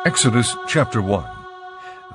Exodus chapter 1.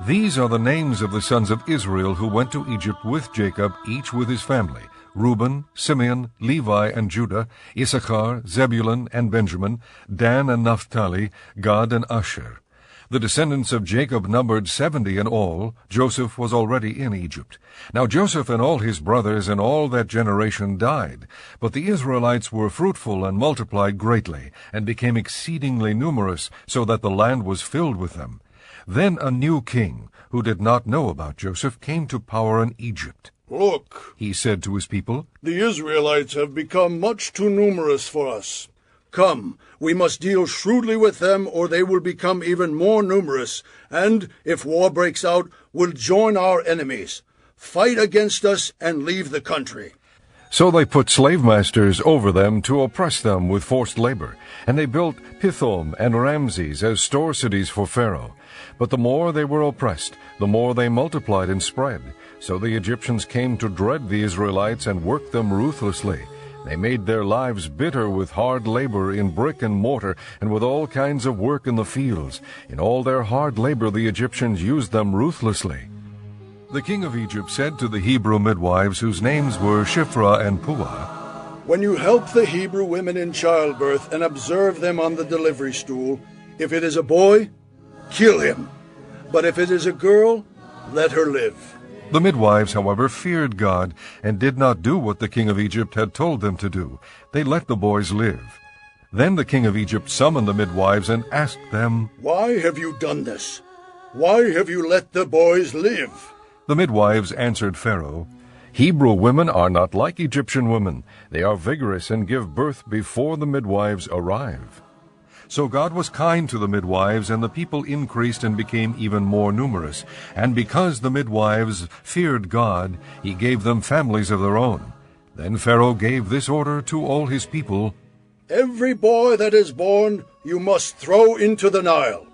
These are the names of the sons of Israel who went to Egypt with Jacob, each with his family: Reuben, Simeon, Levi, and Judah, Issachar, Zebulun, and Benjamin, Dan and Naphtali, Gad and Asher. The descendants of Jacob numbered 70 in all. Joseph was already in Egypt. Now Joseph and all his brothers and all that generation died. But the Israelites were fruitful and multiplied greatly, and became exceedingly numerous, so that the land was filled with them. Then a new king, who did not know about Joseph, came to power in Egypt. "Look," He said to his people, "the Israelites have become much too numerous for us. Come, we must deal shrewdly with them, or they will become even more numerous, and, if war breaks out, will join our enemies. Fight against us and leave the country." So they put slave masters over them to oppress them with forced labor, and they built Pithom and Ramses as store cities for Pharaoh. But the more they were oppressed, the more they multiplied and spread. So the Egyptians came to dread the Israelites and worked them ruthlessly. They made their lives bitter with hard labor in brick and mortar, and with all kinds of work in the fields. In all their hard labor the Egyptians used them ruthlessly. The king of Egypt said to the Hebrew midwives, whose names were Shiphrah and Puah, "When you help the Hebrew women in childbirth and observe them on the delivery stool, if it is a boy, kill him. But if it is a girl, let her live." The midwives, however, feared God, and did not do what the king of Egypt had told them to do. They let the boys live. Then the king of Egypt summoned the midwives and asked them, "Why have you done this? Why have you let the boys live?" The midwives answered Pharaoh, "Hebrew women are not like Egyptian women. They are vigorous and give birth before the midwives arrive." So God was kind to the midwives, and the people increased and became even more numerous. And because the midwives feared God, he gave them families of their own. Then Pharaoh gave this order to all his people: "Every boy that is born you must throw into the Nile,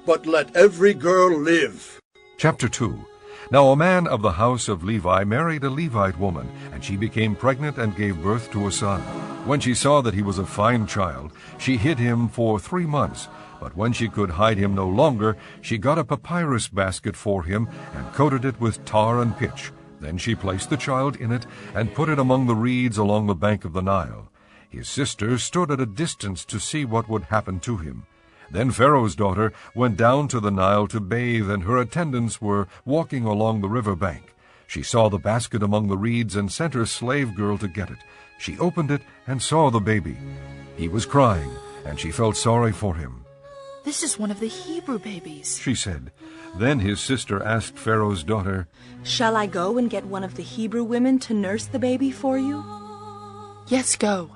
but let every girl live." Chapter 2. Now a man of the house of Levi married a Levite woman, and she became pregnant and gave birth to a son. When she saw that he was a fine child, she hid him for 3 months. But when she could hide him no longer, she got a papyrus basket for him and coated it with tar and pitch. Then she placed the child in it and put it among the reeds along the bank of the Nile. His sister stood at a distance to see what would happen to him. Then Pharaoh's daughter went down to the Nile to bathe, and her attendants were walking along the river bank. She saw the basket among the reeds and sent her slave girl to get it. She opened it and saw the baby. He was crying, and she felt sorry for him. "This is one of the Hebrew babies," she said. Then his sister asked Pharaoh's daughter, "Shall I go and get one of the Hebrew women to nurse the baby for you?" "Yes, go,"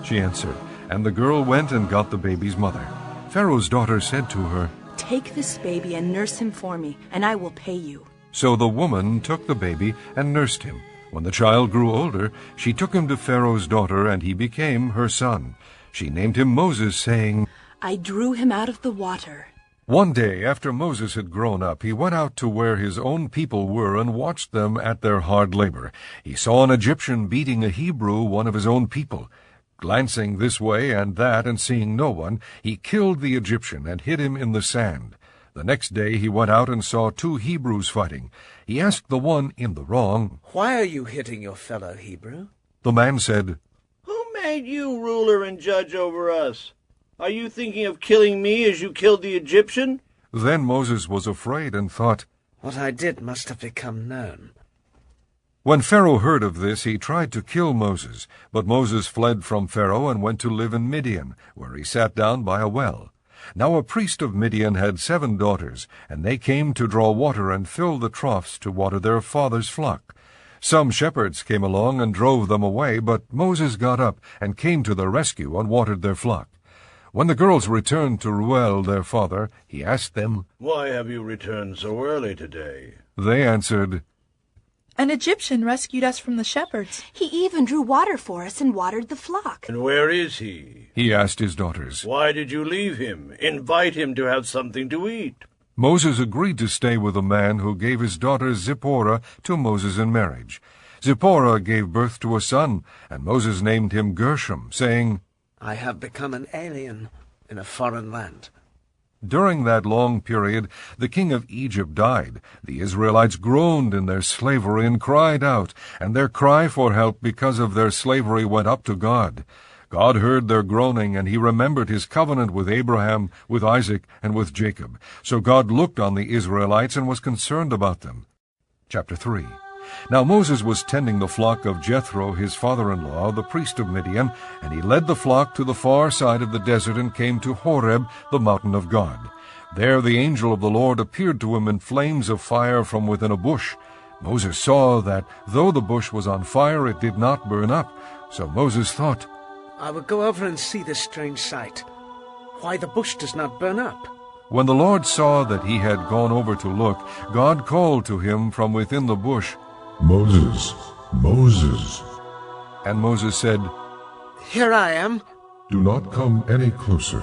she answered, and the girl went and got the baby's mother. Pharaoh's daughter said to her, "Take this baby and nurse him for me, and I will pay you." So the woman took the baby and nursed him. When the child grew older, she took him to Pharaoh's daughter, and he became her son. She named him Moses, saying, "I drew him out of the water." One day, after Moses had grown up, he went out to where his own people were and watched them at their hard labor. He saw an Egyptian beating a Hebrew, one of his own people. Glancing this way and that and seeing no one, he killed the Egyptian and hid him in the sand. The next day he went out and saw 2 Hebrews fighting. He asked the one in the wrong, "Why are you hitting your fellow Hebrew?" The man said, "Who made you ruler and judge over us? Are you thinking of killing me as you killed the Egyptian?" Then Moses was afraid and thought, "What I did must have become known." When Pharaoh heard of this, he tried to kill Moses. But Moses fled from Pharaoh and went to live in Midian, where he sat down by a well. Now a priest of Midian had 7 daughters, and they came to draw water and fill the troughs to water their father's flock. Some shepherds came along and drove them away, but Moses got up and came to their rescue and watered their flock. When the girls returned to Reuel their father, he asked them, "Why have you returned so early today?" They answered, "An Egyptian rescued us from the shepherds." "He even drew water for us and watered the flock." "And where is he?" he asked his daughters. "Why did you leave him? Invite him to have something to eat." Moses agreed to stay with a man who gave his daughter Zipporah to Moses in marriage. Zipporah gave birth to a son, and Moses named him Gershom, saying, "I have become an alien in a foreign land." During that long period, the king of Egypt died. The Israelites groaned in their slavery and cried out, and their cry for help because of their slavery went up to God. God heard their groaning, and he remembered his covenant with Abraham, with Isaac, and with Jacob. So God looked on the Israelites and was concerned about them. Chapter 3. Now Moses was tending the flock of Jethro, his father-in-law, the priest of Midian, and he led the flock to the far side of the desert and came to Horeb, the mountain of God. There the angel of the Lord appeared to him in flames of fire from within a bush. Moses saw that, though the bush was on fire, it did not burn up. So Moses thought, I will go over and see this strange sight, why the bush does not burn up. When the Lord saw that he had gone over to look, God called to him from within the bush, Moses, Moses. And Moses said, Here I am. Do not come any closer.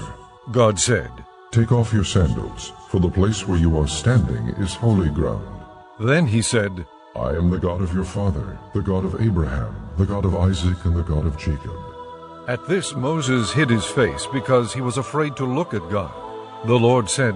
God said, Take off your sandals, for the place where you are standing is holy ground. Then he said, I am the God of your father, the God of Abraham, the God of Isaac, and the God of Jacob. At this Moses hid his face, because he was afraid to look at God. The Lord said,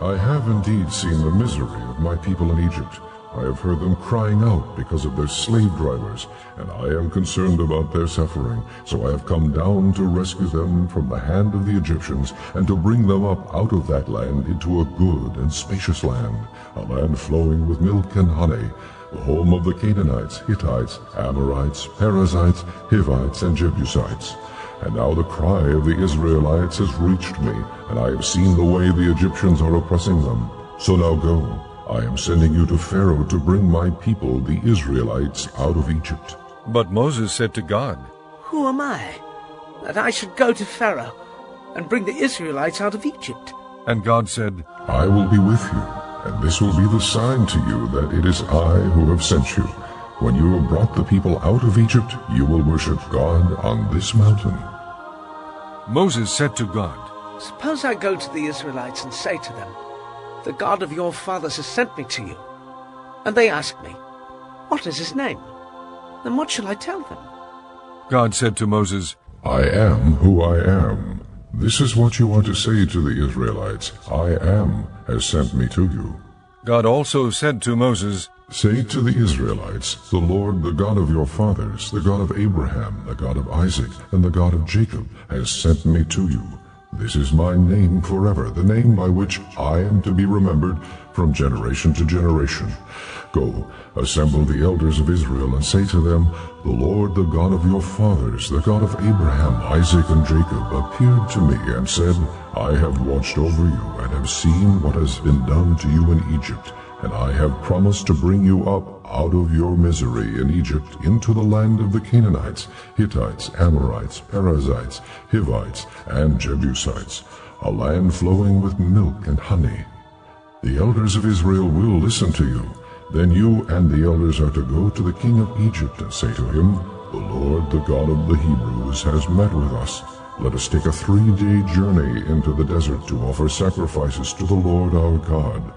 I have indeed seen the misery of my people in Egypt. I have heard them crying out because of their slave drivers, and I am concerned about their suffering. So I have come down to rescue them from the hand of the Egyptians, and to bring them up out of that land into a good and spacious land, a land flowing with milk and honey, the home of the Canaanites, Hittites, Amorites, Perizzites, Hivites, and Jebusites. And now the cry of the Israelites has reached me, and I have seen the way the Egyptians are oppressing them. So now go, I am sending you to Pharaoh to bring my people, the Israelites, out of Egypt. But Moses said to God, Who am I, that I should go to Pharaoh and bring the Israelites out of Egypt? And God said, I will be with you, and this will be the sign to you that it is I who have sent you. When you have brought the people out of Egypt, you will worship God on this mountain. Moses said to God, Suppose I go to the Israelites and say to them, The God of your fathers has sent me to you. And they ask me, What is his name? Then what shall I tell them? God said to Moses, I am who I am. This is what you are to say to the Israelites. I am has sent me to you. God also said to Moses, Say to the Israelites, The Lord, the God of your fathers, the God of Abraham, the God of Isaac, and the God of Jacob, has sent me to you. This is my name forever, the name by which I am to be remembered from generation to generation. Go, assemble the elders of Israel, and say to them, The Lord, the God of your fathers, the God of Abraham, Isaac, and Jacob, appeared to me and said, I have watched over you, and have seen what has been done to you in Egypt. And I have promised to bring you up out of your misery in Egypt into the land of the Canaanites, Hittites, Amorites, Perizzites, Hivites, and Jebusites, a land flowing with milk and honey. The elders of Israel will listen to you. Then you and the elders are to go to the king of Egypt and say to him, The Lord, the God of the Hebrews, has met with us. Let us take a 3-day journey into the desert to offer sacrifices to the Lord our God.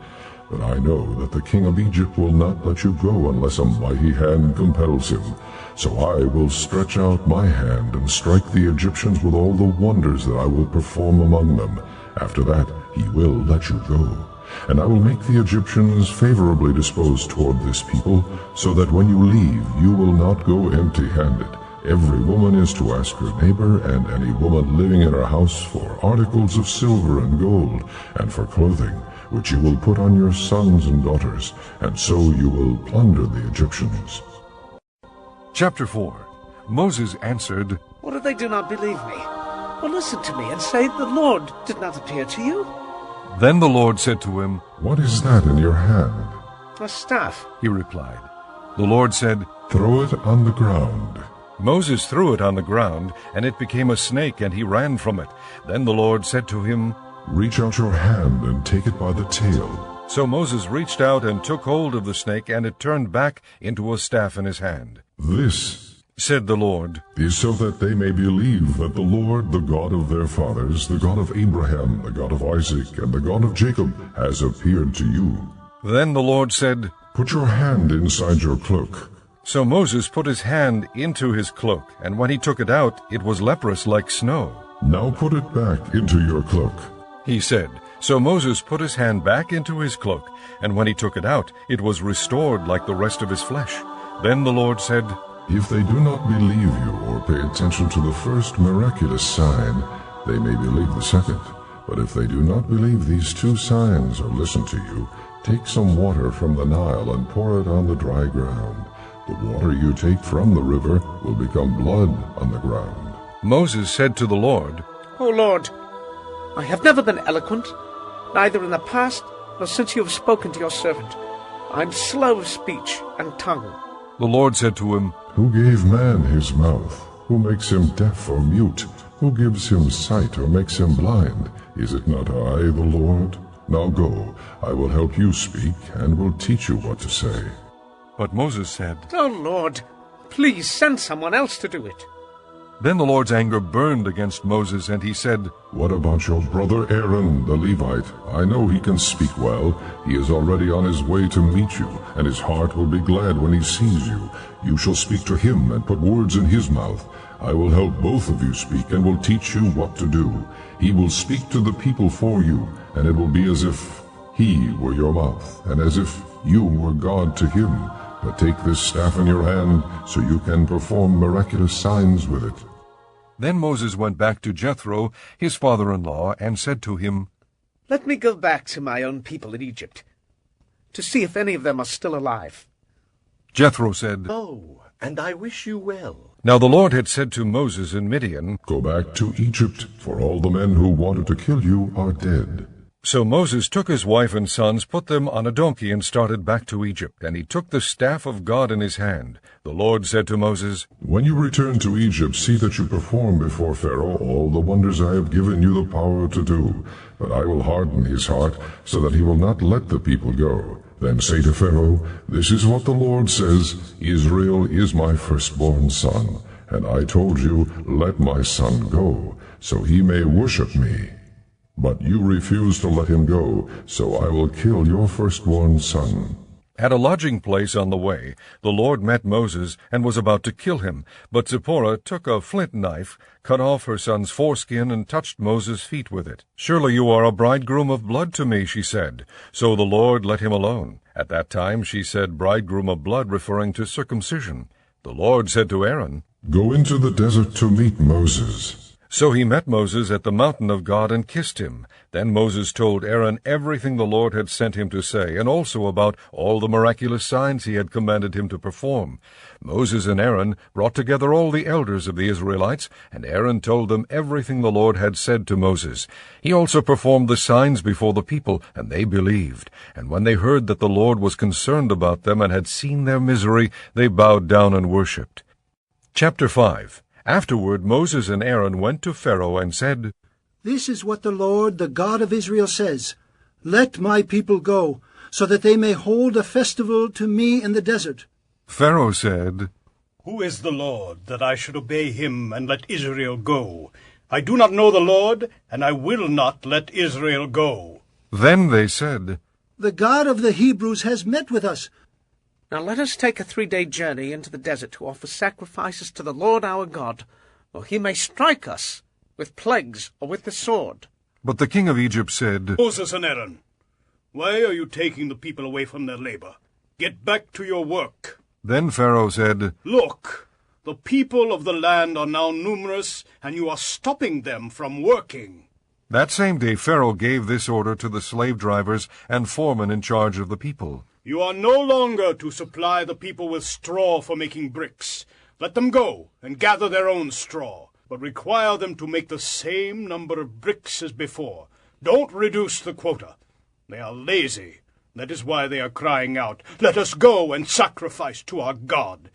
But I know that the king of Egypt will not let you go unless a mighty hand compels him. So I will stretch out my hand and strike the Egyptians with all the wonders that I will perform among them. After that he will let you go. And I will make the Egyptians favorably disposed toward this people, so that when you leave you will not go empty-handed. Every woman is to ask her neighbor and any woman living in her house for articles of silver and gold, and for clothing, which you will put on your sons and daughters, and so you will plunder the Egyptians. Chapter 4. Moses answered, What if they do not believe me? Well, listen to me and say, The Lord did not appear to you. Then the Lord said to him, What is that in your hand? A staff. He replied. The Lord said, Throw it on the ground. Moses threw it on the ground, and it became a snake, and he ran from it. Then the Lord said to him, Reach out your hand and take it by the tail. So Moses reached out and took hold of the snake, and it turned back into a staff in his hand. This, said the Lord, is so that they may believe that the Lord, the God of their fathers, the God of Abraham, the God of Isaac, and the God of Jacob, has appeared to you. Then the Lord said, Put your hand inside your cloak. So Moses put his hand into his cloak, and when he took it out, it was leprous like snow. Now put it back into your cloak. He said. So Moses put his hand back into his cloak, and when he took it out, it was restored like the rest of his flesh. Then the Lord said, If they do not believe you or pay attention to the first miraculous sign, they may believe the second. But if they do not believe these two signs or listen to you, take some water from the Nile and pour it on the dry ground. The water you take from the river will become blood on the ground. Moses said to the Lord, O Lord, I have never been eloquent, neither in the past nor since you have spoken to your servant. I am slow of speech and tongue. The Lord said to him, Who gave man his mouth? Who makes him deaf or mute? Who gives him sight or makes him blind? Is it not I, the Lord? Now go, I will help you speak, and will teach you what to say. But Moses said, O Lord, please send someone else to do it. Then the Lord's anger burned against Moses, and he said, What about your brother Aaron, the Levite? I know he can speak well. He is already on his way to meet you, and his heart will be glad when he sees you. You shall speak to him and put words in his mouth. I will help both of you speak, and will teach you what to do. He will speak to the people for you, and it will be as if he were your mouth, and as if you were God to him. But take this staff in your hand, so you can perform miraculous signs with it. Then Moses went back to Jethro, his father-in-law, and said to him, Let me go back to my own people in Egypt, to see if any of them are still alive. Jethro said, Oh, and I wish you well. Now the Lord had said to Moses in Midian, Go back to Egypt, for all the men who wanted to kill you are dead. So Moses took his wife and sons, put them on a donkey, and started back to Egypt. And he took the staff of God in his hand. The Lord said to Moses, When you return to Egypt, see that you perform before Pharaoh all the wonders I have given you the power to do. But I will harden his heart, so that he will not let the people go. Then say to Pharaoh, This is what the Lord says, Israel is my firstborn son. And I told you, Let my son go, so he may worship me. But you refuse to let him go, so I will kill your firstborn son. At a lodging place on the way, the Lord met Moses and was about to kill him. But Zipporah took a flint knife, cut off her son's foreskin, and touched Moses' feet with it. Surely you are a bridegroom of blood to me, she said. So the Lord let him alone. At that time she said bridegroom of blood, referring to circumcision. The Lord said to Aaron, Go into the desert to meet Moses. So he met Moses at the mountain of God and kissed him. Then Moses told Aaron everything the Lord had sent him to say, and also about all the miraculous signs he had commanded him to perform. Moses and Aaron brought together all the elders of the Israelites, and Aaron told them everything the Lord had said to Moses. He also performed the signs before the people, and they believed. And when they heard that the Lord was concerned about them and had seen their misery, they bowed down and worshipped. Chapter 5. Afterward Moses and Aaron went to Pharaoh and said, This is what the Lord, the God of Israel, says. Let my people go, so that they may hold a festival to me in the desert. Pharaoh said, Who is the Lord, that I should obey him and let Israel go? I do not know the Lord, and I will not let Israel go. Then they said, The God of the Hebrews has met with us. Now let us take a 3-day journey into the desert to offer sacrifices to the Lord our God, or he may strike us with plagues or with the sword. But the king of Egypt said, Moses and Aaron, why are you taking the people away from their labor? Get back to your work. Then Pharaoh said, Look, the people of the land are now numerous, and you are stopping them from working. That same day Pharaoh gave this order to the slave drivers and foremen in charge of the people. You are no longer to supply the people with straw for making bricks. Let them go and gather their own straw, but require them to make the same number of bricks as before. Don't reduce the quota. They are lazy. That is why they are crying out, Let us go and sacrifice to our God.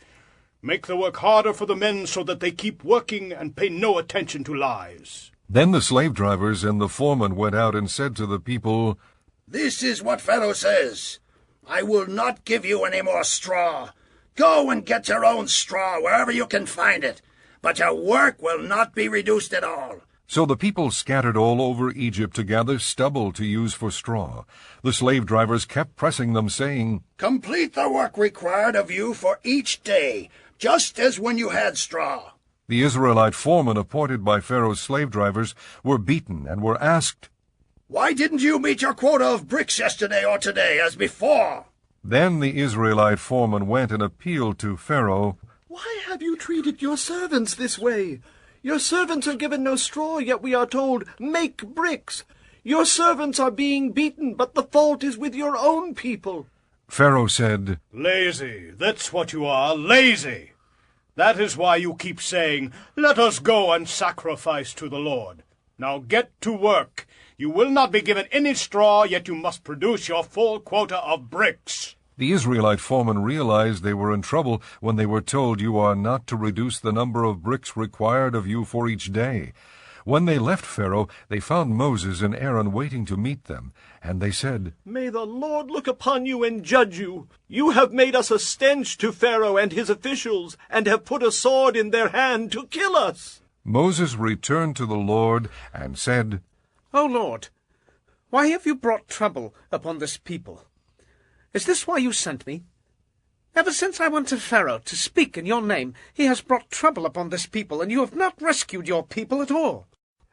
Make the work harder for the men so that they keep working and pay no attention to lies. Then the slave drivers and the foremen went out and said to the people, This is what Pharaoh says. I will not give you any more straw. Go and get your own straw wherever you can find it, but your work will not be reduced at all. So the people scattered all over Egypt to gather stubble to use for straw. The slave drivers kept pressing them, saying, Complete the work required of you for each day, just as when you had straw. The Israelite foremen appointed by Pharaoh's slave drivers were beaten and were asked, Why didn't you meet your quota of bricks yesterday or today as before? Then the Israelite foreman went and appealed to Pharaoh. Why have you treated your servants this way? Your servants are given no straw, yet we are told, make bricks. Your servants are being beaten, but the fault is with your own people. Pharaoh said, Lazy, that's what you are, lazy. That is why you keep saying, let us go and sacrifice to the Lord. Now get to work. You will not be given any straw, yet you must produce your full quota of bricks. The Israelite foreman realized they were in trouble when they were told, you are not to reduce the number of bricks required of you for each day. When they left Pharaoh, they found Moses and Aaron waiting to meet them, and they said, May the Lord look upon you and judge you. You have made us a stench to Pharaoh and his officials, and have put a sword in their hand to kill us. Moses returned to the Lord and said, O Lord, why have you brought trouble upon this people? Is this why you sent me? Ever since I went to Pharaoh to speak in your name, he has brought trouble upon this people, and you have not rescued your people at all.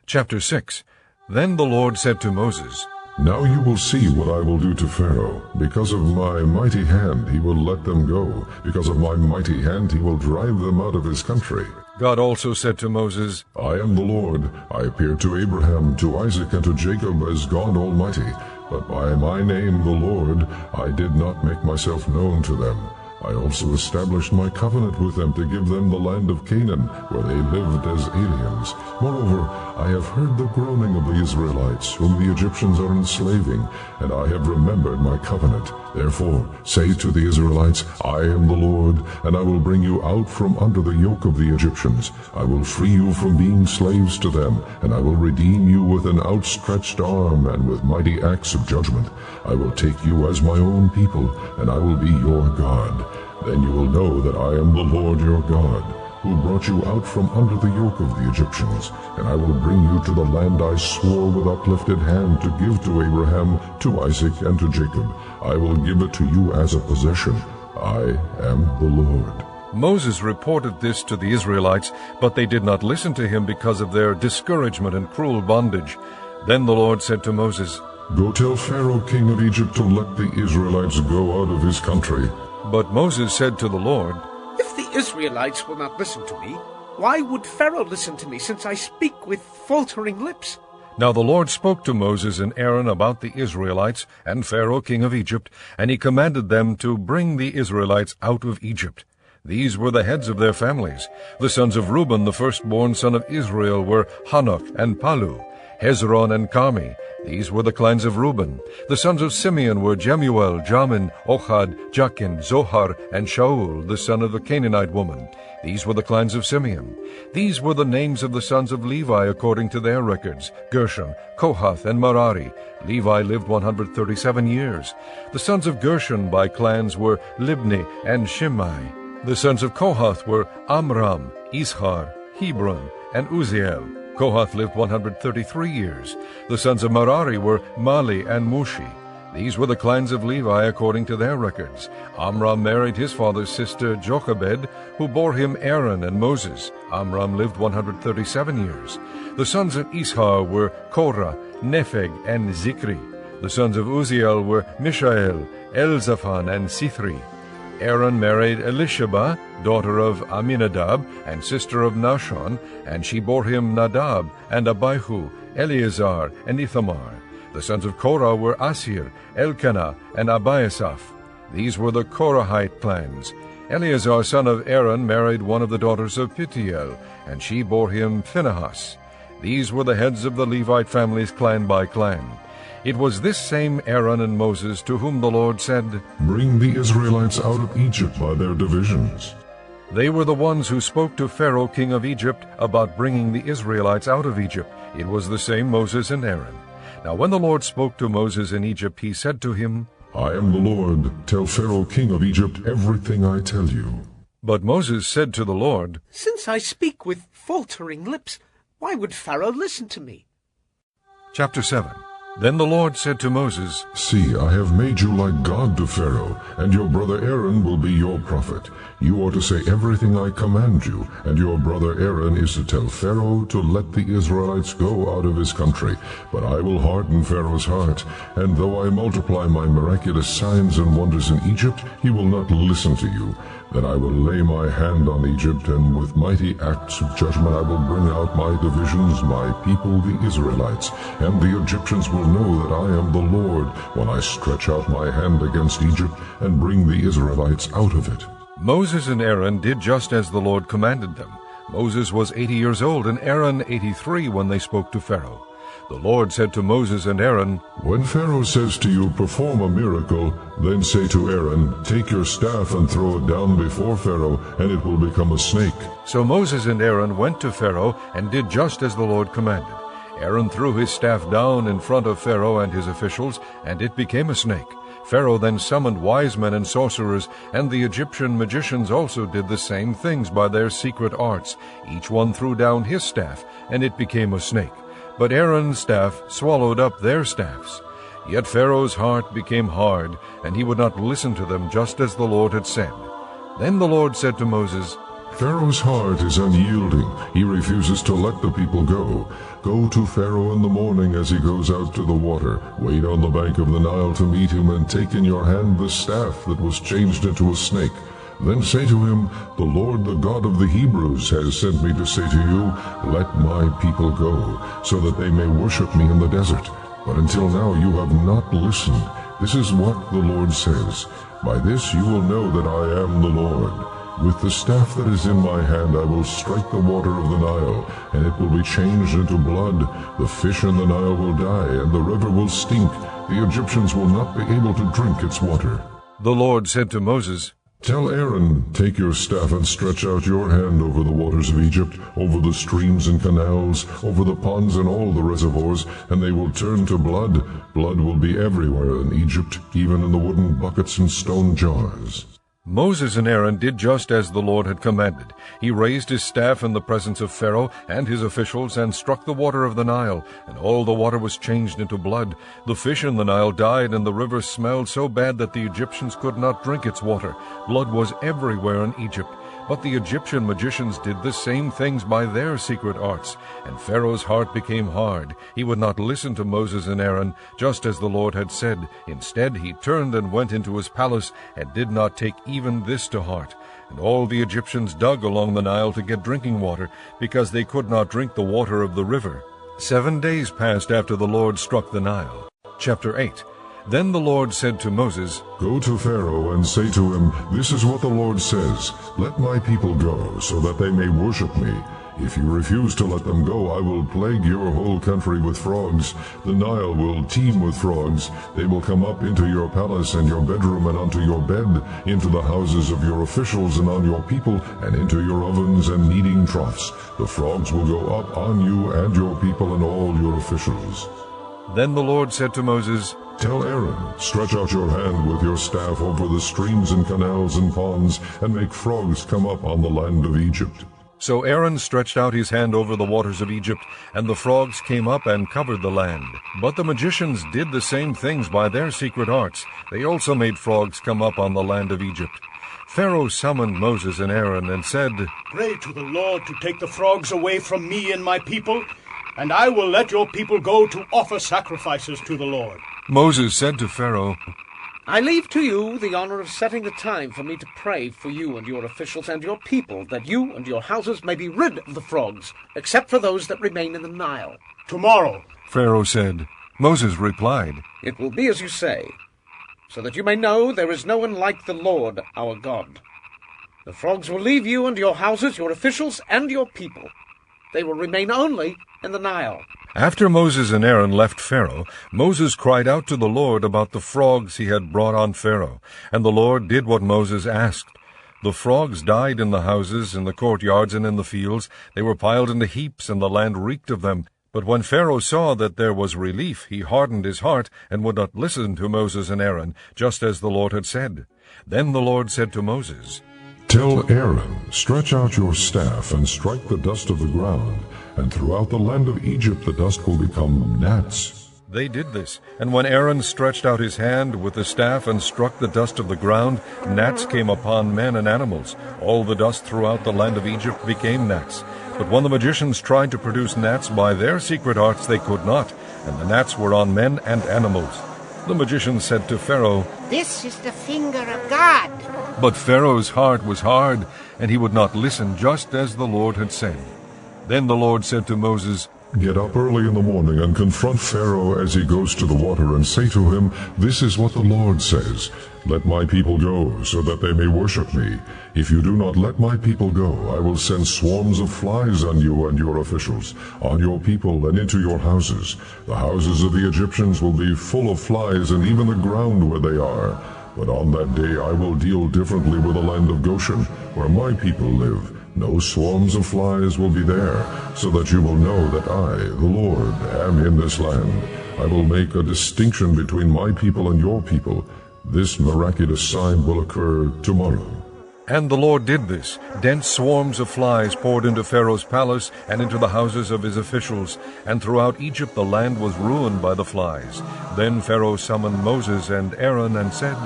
Chapter 6. Then the Lord said to Moses, Now you will see what I will do to Pharaoh. Because of my mighty hand he will let them go. Because of my mighty hand he will drive them out of his country. God also said to Moses, I am the Lord. I appeared to Abraham, to Isaac, and to Jacob as God Almighty. But by my name, the Lord, I did not make myself known to them. I also established my covenant with them to give them the land of Canaan, where they lived as aliens. Moreover, I have heard the groaning of the Israelites, whom the Egyptians are enslaving, and I have remembered my covenant. Therefore, say to the Israelites, I am the Lord, and I will bring you out from under the yoke of the Egyptians. I will free you from being slaves to them, and I will redeem you with an outstretched arm and with mighty acts of judgment. I will take you as my own people, and I will be your God. Then you will know that I am the Lord your God, who brought you out from under the yoke of the Egyptians, and I will bring you to the land I swore with uplifted hand to give to Abraham, to Isaac, and to Jacob. I will give it to you as a possession. I am the Lord. Moses reported this to the Israelites, but they did not listen to him because of their discouragement and cruel bondage. Then the Lord said to Moses, Go tell Pharaoh king of Egypt to let the Israelites go out of his country. But Moses said to the Lord, If the Israelites will not listen to me, why would Pharaoh listen to me, since I speak with faltering lips? Now the Lord spoke to Moses and Aaron about the Israelites and Pharaoh king of Egypt, and he commanded them to bring the Israelites out of Egypt. These were the heads of their families. The sons of Reuben, the firstborn son of Israel, were Hanok and Palu, Hezron and Carmi. These were the clans of Reuben. The sons of Simeon were Jemuel, Jamin, Ohad, Jachin, Zohar, and Shaul, the son of the Canaanite woman. These were the clans of Simeon. These were the names of the sons of Levi according to their records: Gershon, Kohath, and Merari. Levi lived 137 years. The sons of Gershon by clans were Libni and Shimei. The sons of Kohath were Amram, Ishar, Hebron, and Uzziel. Kohath lived 133 years. The sons of Merari were Mali and Mushi. These were the clans of Levi according to their records. Amram married his father's sister Jochebed, who bore him Aaron and Moses. Amram lived 137 years. The sons of Ishar were Korah, Nepheg, and Zikri. The sons of Uzziel were Mishael, Elzaphan, and Sithri. Aaron married Elisheba, daughter of Aminadab, and sister of Nahshon, and she bore him Nadab, and Abihu, Eleazar, and Ithamar. The sons of Korah were Asir, Elkanah, and Abiasaph. These were the Korahite clans. Eleazar, son of Aaron, married one of the daughters of Pitiel, and she bore him Phinehas. These were the heads of the Levite families clan by clan. It was this same Aaron and Moses to whom the Lord said, Bring the Israelites out of Egypt by their divisions. They were the ones who spoke to Pharaoh king of Egypt about bringing the Israelites out of Egypt. It was the same Moses and Aaron. Now when the Lord spoke to Moses in Egypt, he said to him, I am the Lord. Tell Pharaoh king of Egypt everything I tell you. But Moses said to the Lord, Since I speak with faltering lips, why would Pharaoh listen to me? Chapter 7. Then the Lord said to Moses, See, I have made you like God to Pharaoh, and your brother Aaron will be your prophet. You are to say everything I command you, and your brother Aaron is to tell Pharaoh to let the Israelites go out of his country. But I will harden Pharaoh's heart, and though I multiply my miraculous signs and wonders in Egypt, he will not listen to you. Then I will lay my hand on Egypt, and with mighty acts of judgment I will bring out my divisions, my people the Israelites, and the Egyptians will know that I am the Lord when I stretch out my hand against Egypt and bring the Israelites out of it. Moses and Aaron did just as the Lord commanded them. Moses was 80 years old, and Aaron 83 when they spoke to Pharaoh. The Lord said to Moses and Aaron, When Pharaoh says to you, Perform a miracle, then say to Aaron, Take your staff and throw it down before Pharaoh, and it will become a snake. So Moses and Aaron went to Pharaoh and did just as the Lord commanded. Aaron threw his staff down in front of Pharaoh and his officials, and it became a snake. Pharaoh then summoned wise men and sorcerers, and the Egyptian magicians also did the same things by their secret arts. Each one threw down his staff, and it became a snake. But Aaron's staff swallowed up their staffs. Yet Pharaoh's heart became hard, and he would not listen to them, just as the Lord had said. Then the Lord said to Moses, Pharaoh's heart is unyielding. He refuses to let the people go. Go to Pharaoh in the morning as he goes out to the water. Wait on the bank of the Nile to meet him, and take in your hand the staff that was changed into a snake. Then say to him, The Lord, the God of the Hebrews, has sent me to say to you, Let my people go, so that they may worship me in the desert. But until now you have not listened. This is what the Lord says. By this you will know that I am the Lord. With the staff that is in my hand I will strike the water of the Nile, and it will be changed into blood. The fish in the Nile will die, and the river will stink. The Egyptians will not be able to drink its water. The Lord said to Moses, Tell Aaron, Take your staff and stretch out your hand over the waters of Egypt, over the streams and canals, over the ponds and all the reservoirs, and they will turn to blood. Blood will be everywhere in Egypt, even in the wooden buckets and stone jars. Moses and Aaron did just as the Lord had commanded. He raised his staff in the presence of Pharaoh and his officials and struck the water of the Nile, and all the water was changed into blood. The fish in the Nile died, and the river smelled so bad that the Egyptians could not drink its water. Blood was everywhere in Egypt. But the Egyptian magicians did the same things by their secret arts, and Pharaoh's heart became hard. He would not listen to Moses and Aaron, just as the Lord had said. Instead, he turned and went into his palace, and did not take even this to heart. And all the Egyptians dug along the Nile to get drinking water, because they could not drink the water of the river. 7 days passed after the Lord struck the Nile. Chapter 8. Then the Lord said to Moses, Go to Pharaoh and say to him, This is what the Lord says, Let my people go, so that they may worship me. If you refuse to let them go, I will plague your whole country with frogs. The Nile will teem with frogs. They will come up into your palace and your bedroom and onto your bed, into the houses of your officials and on your people, and into your ovens and kneading troughs. The frogs will go up on you and your people and all your officials. Then the Lord said to Moses, Tell Aaron, Stretch out your hand with your staff over the streams and canals and ponds, and make frogs come up on the land of Egypt. So Aaron stretched out his hand over the waters of Egypt, and the frogs came up and covered the land. But the magicians did the same things by their secret arts. They also made frogs come up on the land of Egypt. Pharaoh summoned Moses and Aaron and said, Pray to the Lord to take the frogs away from me and my people, and I will let your people go to offer sacrifices to the Lord. Moses said to Pharaoh, I leave to you the honor of setting a time for me to pray for you and your officials and your people, that you and your houses may be rid of the frogs, except for those that remain in the Nile. Tomorrow, Pharaoh said. Moses replied, It will be as you say, so that you may know there is no one like the Lord our God. The frogs will leave you and your houses, your officials, and your people. They will remain only in the Nile. After Moses and Aaron left Pharaoh, Moses cried out to the Lord about the frogs he had brought on Pharaoh, and the Lord did what Moses asked. The frogs died in the houses, in the courtyards, and in the fields. They were piled into heaps, and the land reeked of them. But when Pharaoh saw that there was relief, he hardened his heart, and would not listen to Moses and Aaron, just as the Lord had said. Then the Lord said to Moses, Tell Aaron, Stretch out your staff and strike the dust of the ground, and throughout the land of Egypt the dust will become gnats. They did this, and when Aaron stretched out his hand with the staff and struck the dust of the ground, gnats came upon men and animals. All the dust throughout the land of Egypt became gnats. But when the magicians tried to produce gnats by their secret arts, they could not, and the gnats were on men and animals. The magicians said to Pharaoh, "This is the finger of God." But Pharaoh's heart was hard, and he would not listen, just as the Lord had said. Then the Lord said to Moses, Get up early in the morning and confront Pharaoh as he goes to the water, and say to him, This is what the Lord says, Let my people go, so that they may worship me. If you do not let my people go, I will send swarms of flies on you and your officials, on your people and into your houses. The houses of the Egyptians will be full of flies, and even the ground where they are. But on that day I will deal differently with the land of Goshen, where my people live. No swarms of flies will be there, so that you will know that I, the Lord, am in this land. I will make a distinction between my people and your people. This miraculous sign will occur tomorrow. And the Lord did this. Dense swarms of flies poured into Pharaoh's palace and into the houses of his officials, and throughout Egypt the land was ruined by the flies. Then Pharaoh summoned Moses and Aaron and said,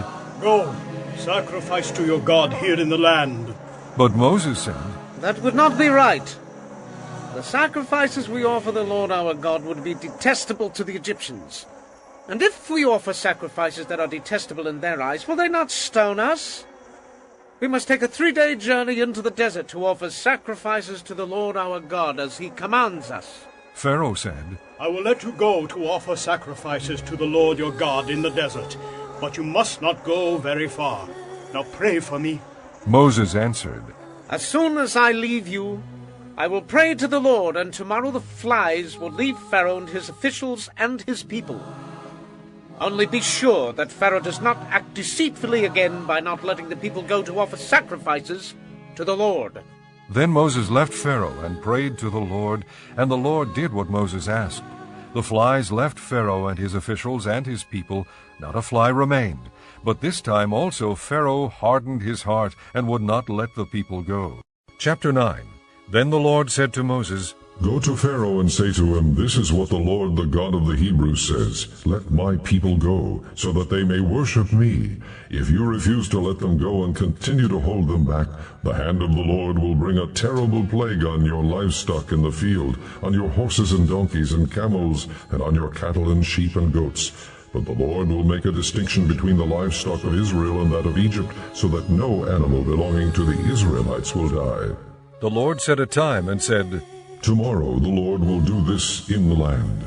Go, sacrifice to your God here in the land. But Moses said, That would not be right. The sacrifices we offer the Lord our God would be detestable to the Egyptians. And if we offer sacrifices that are detestable in their eyes, will they not stone us? We must take a 3-day journey into the desert to offer sacrifices to the Lord our God as he commands us. Pharaoh said, I will let you go to offer sacrifices to the Lord your God in the desert, but you must not go very far. Now pray for me. Moses answered, As soon as I leave you, I will pray to the Lord, and tomorrow the flies will leave Pharaoh and his officials and his people. Only be sure that Pharaoh does not act deceitfully again by not letting the people go to offer sacrifices to the Lord. Then Moses left Pharaoh and prayed to the Lord, and the Lord did what Moses asked. The flies left Pharaoh and his officials and his people. Not a fly remained. But this time also Pharaoh hardened his heart and would not let the people go. Chapter 9. Then the Lord said to Moses, Go to Pharaoh and say to him, This is what the Lord, the God of the Hebrews, says, Let my people go, so that they may worship me. If you refuse to let them go and continue to hold them back, the hand of the Lord will bring a terrible plague on your livestock in the field, on your horses and donkeys and camels, and on your cattle and sheep and goats. But the Lord will make a distinction between the livestock of Israel and that of Egypt, so that no animal belonging to the Israelites will die. The Lord set a time and said, Tomorrow the Lord will do this in the land.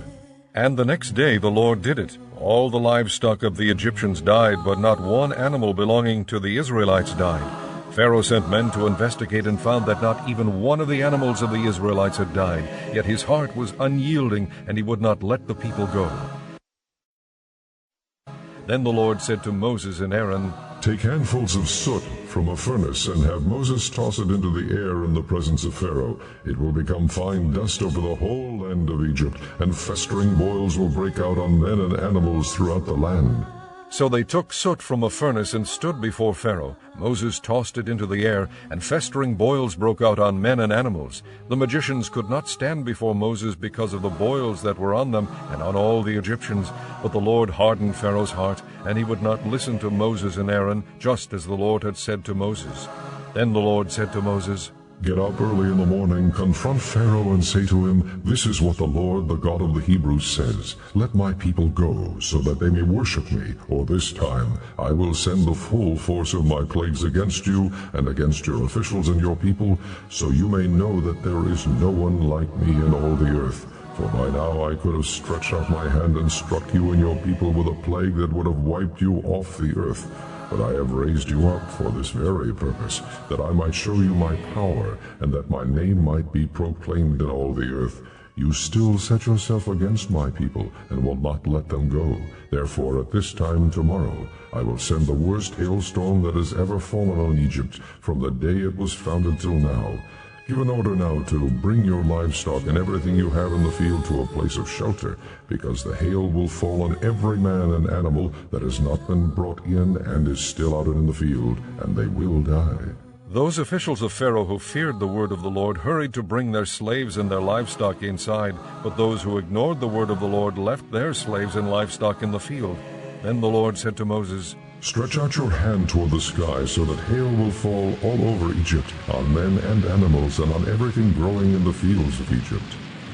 And the next day the Lord did it. All the livestock of the Egyptians died, but not one animal belonging to the Israelites died. Pharaoh sent men to investigate and found that not even one of the animals of the Israelites had died. Yet his heart was unyielding, and he would not let the people go. Then the Lord said to Moses and Aaron, Take handfuls of soot from a furnace and have Moses toss it into the air in the presence of Pharaoh. It will become fine dust over the whole land of Egypt, and festering boils will break out on men and animals throughout the land. So they took soot from a furnace and stood before Pharaoh. Moses tossed it into the air, and festering boils broke out on men and animals. The magicians could not stand before Moses because of the boils that were on them and on all the Egyptians. But the Lord hardened Pharaoh's heart, and he would not listen to Moses and Aaron, just as the Lord had said to Moses. Then the Lord said to Moses, Get up early in the morning, confront Pharaoh, and say to him, This is what the Lord, the God of the Hebrews, says. Let my people go, so that they may worship me, or this time I will send the full force of my plagues against you, and against your officials and your people, so you may know that there is no one like me in all the earth. For by now I could have stretched out my hand and struck you and your people with a plague that would have wiped you off the earth. But I have raised you up for this very purpose, that I might show you my power, and that my name might be proclaimed in all the earth. You still set yourself against my people, and will not let them go. Therefore at this time tomorrow I will send the worst hailstorm that has ever fallen on Egypt, from the day it was founded till now. Give an order now to bring your livestock and everything you have in the field to a place of shelter, because the hail will fall on every man and animal that has not been brought in and is still out in the field, and they will die. Those officials of Pharaoh who feared the word of the Lord hurried to bring their slaves and their livestock inside, but those who ignored the word of the Lord left their slaves and livestock in the field. Then the Lord said to Moses, Stretch out your hand toward the sky so that hail will fall all over Egypt, on men and animals, and on everything growing in the fields of Egypt.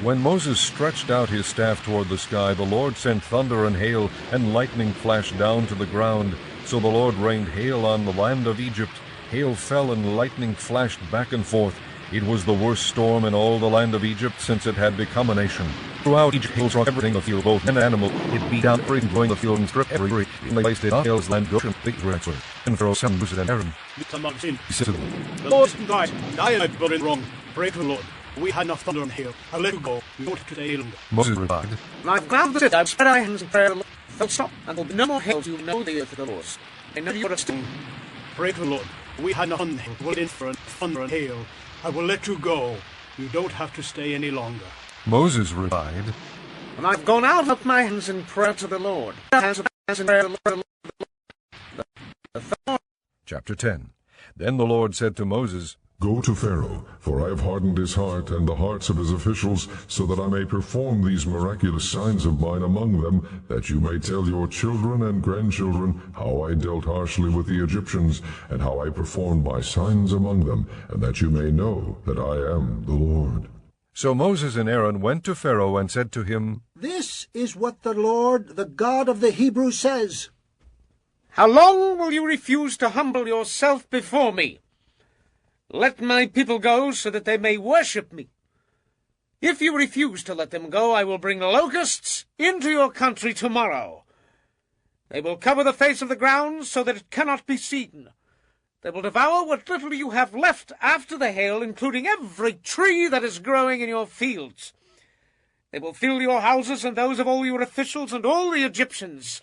When Moses stretched out his staff toward the sky, the Lord sent thunder and hail, and lightning flashed down to the ground. So the Lord rained hail on the land of Egypt. Hail fell and lightning flashed back and forth. It was the worst storm in all the land of Egypt since it had become a nation. Throughout Egypt, hail struck everything in the field, both men and animals. It beat down everything growing in the field and stripped every tree. And they placed it on Hail's land, Goshen, the Israelites were. And Pharaoh summoned Moses and Aaron. He said to them, The Lord isn't right, and I have been wrong. Pray to the Lord. We had enough thunder and hail. I'll let you go. You don't have to stay longer. Moses replied, I've gathered it. I've spread our hands in prayer. They'll stop, and there'll be no more hail. You know the earth of the laws. I know you're a stone. Pray to the Lord. We had enough thunder and hail. I will let you go. You don't have to stay any longer. Moses replied, And I've gone out with my hands in prayer to the Lord. Chapter 10. Then the Lord said to Moses, Go to Pharaoh, for I have hardened his heart and the hearts of his officials, so that I may perform these miraculous signs of mine among them, that you may tell your children and grandchildren how I dealt harshly with the Egyptians, and how I performed my signs among them, and that you may know that I am the Lord. So Moses and Aaron went to Pharaoh and said to him, This is what the Lord, the God of the Hebrews, says. How long will you refuse to humble yourself before me? Let my people go, so that they may worship me. If you refuse to let them go, I will bring locusts into your country tomorrow. They will cover the face of the ground, so that it cannot be seen. They will devour what little you have left after the hail, including every tree that is growing in your fields. They will fill your houses and those of all your officials and all the Egyptians.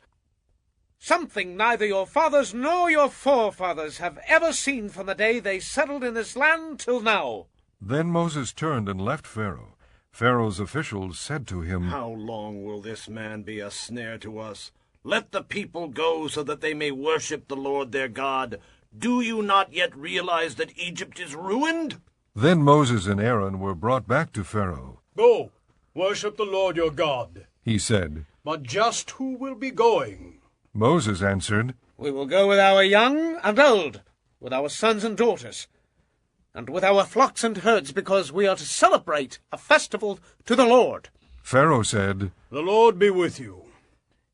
Something neither your fathers nor your forefathers have ever seen from the day they settled in this land till now. Then Moses turned and left Pharaoh. Pharaoh's officials said to him, How long will this man be a snare to us? Let the people go so that they may worship the Lord their God. Do you not yet realize that Egypt is ruined? Then Moses and Aaron were brought back to Pharaoh. Go, worship the Lord your God. He said, But just who will be going? Moses answered, We will go with our young and old, with our sons and daughters, and with our flocks and herds, because we are to celebrate a festival to the Lord. Pharaoh said, The Lord be with you.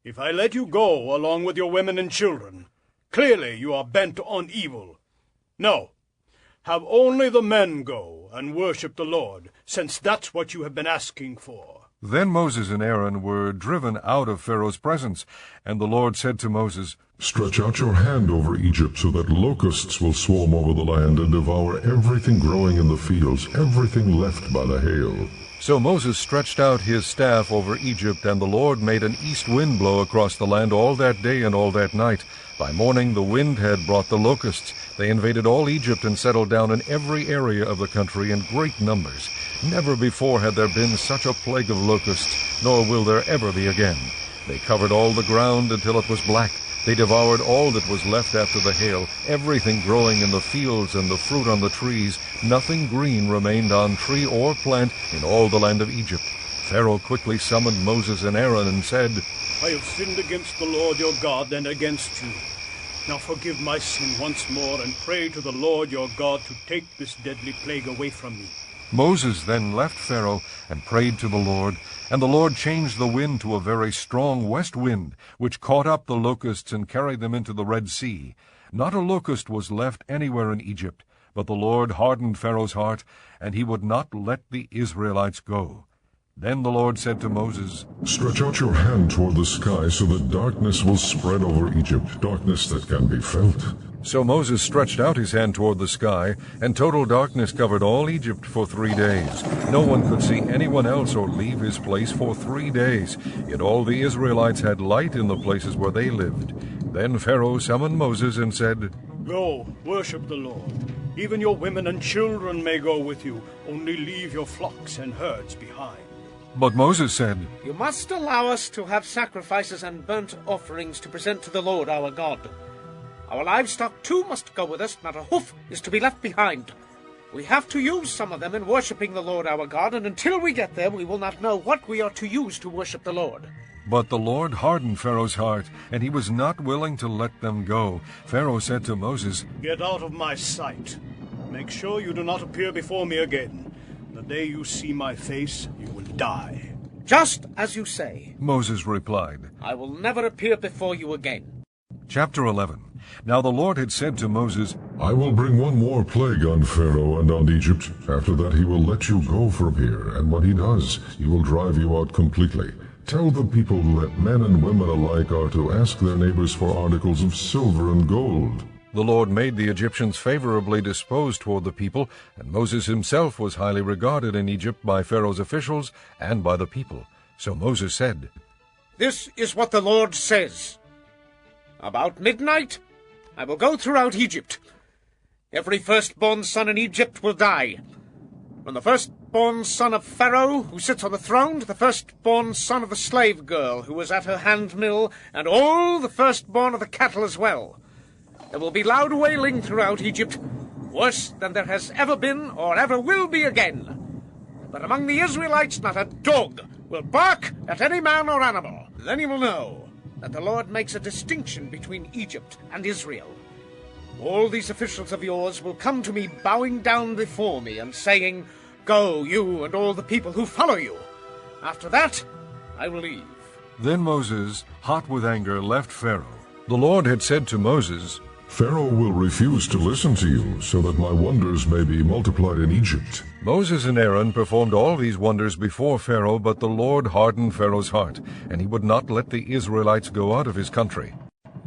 If I let you go along with your women and children, clearly you are bent on evil. No, have only the men go and worship the Lord, since that's what you have been asking for. Then Moses and Aaron were driven out of Pharaoh's presence, and the Lord said to Moses, Stretch out your hand over Egypt, so that locusts will swarm over the land and devour everything growing in the fields, everything left by the hail. So Moses stretched out his staff over Egypt, and the Lord made an east wind blow across the land all that day and all that night. By morning the wind had brought the locusts. They invaded all Egypt and settled down in every area of the country in great numbers. Never before had there been such a plague of locusts, nor will there ever be again. They covered all the ground until it was black. They devoured all that was left after the hail, everything growing in the fields and the fruit on the trees. Nothing green remained on tree or plant in all the land of Egypt. Pharaoh quickly summoned Moses and Aaron and said, I have sinned against the Lord your God and against you. Now forgive my sin once more, and pray to the Lord your God to take this deadly plague away from me. Moses then left Pharaoh and prayed to the Lord, and the Lord changed the wind to a very strong west wind, which caught up the locusts and carried them into the Red Sea. Not a locust was left anywhere in Egypt, but the Lord hardened Pharaoh's heart, and he would not let the Israelites go. Then the Lord said to Moses, Stretch out your hand toward the sky, so that darkness will spread over Egypt, darkness that can be felt. So Moses stretched out his hand toward the sky, and total darkness covered all Egypt for 3 days. No one could see anyone else or leave his place for 3 days. Yet all the Israelites had light in the places where they lived. Then Pharaoh summoned Moses and said, Go, worship the Lord. Even your women and children may go with you. Only leave your flocks and herds behind. But Moses said, You must allow us to have sacrifices and burnt offerings to present to the Lord our God. Our livestock too must go with us, not a hoof is to be left behind. We have to use some of them in worshipping the Lord our God, and until we get there we will not know what we are to use to worship the Lord." But the Lord hardened Pharaoh's heart, and he was not willing to let them go. Pharaoh said to Moses, "Get out of my sight. Make sure you do not appear before me again. The day you see my face, you will die." "Just as you say," Moses replied. "I will never appear before you again." Chapter 11. Now the Lord had said to Moses, I will bring one more plague on Pharaoh and on Egypt. After that he will let you go from here, and when he does, he will drive you out completely. Tell the people that men and women alike are to ask their neighbors for articles of silver and gold." The Lord made the Egyptians favorably disposed toward the people, and Moses himself was highly regarded in Egypt by Pharaoh's officials and by the people. So Moses said, "This is what the Lord says. About midnight I will go throughout Egypt. Every firstborn son in Egypt will die. From the firstborn son of Pharaoh, who sits on the throne, to the firstborn son of the slave girl who was at her handmill, and all the firstborn of the cattle as well. There will be loud wailing throughout Egypt, worse than there has ever been or ever will be again. But among the Israelites not a dog will bark at any man or animal. Then you will know that the Lord makes a distinction between Egypt and Israel. All these officials of yours will come to me bowing down before me and saying, 'Go, you and all the people who follow you.' After that, I will leave." Then Moses, hot with anger, left Pharaoh. The Lord had said to Moses, Pharaoh will refuse to listen to you, so that my wonders may be multiplied in Egypt. Moses and Aaron performed all these wonders before Pharaoh, but the Lord hardened Pharaoh's heart, and he would not let the Israelites go out of his country.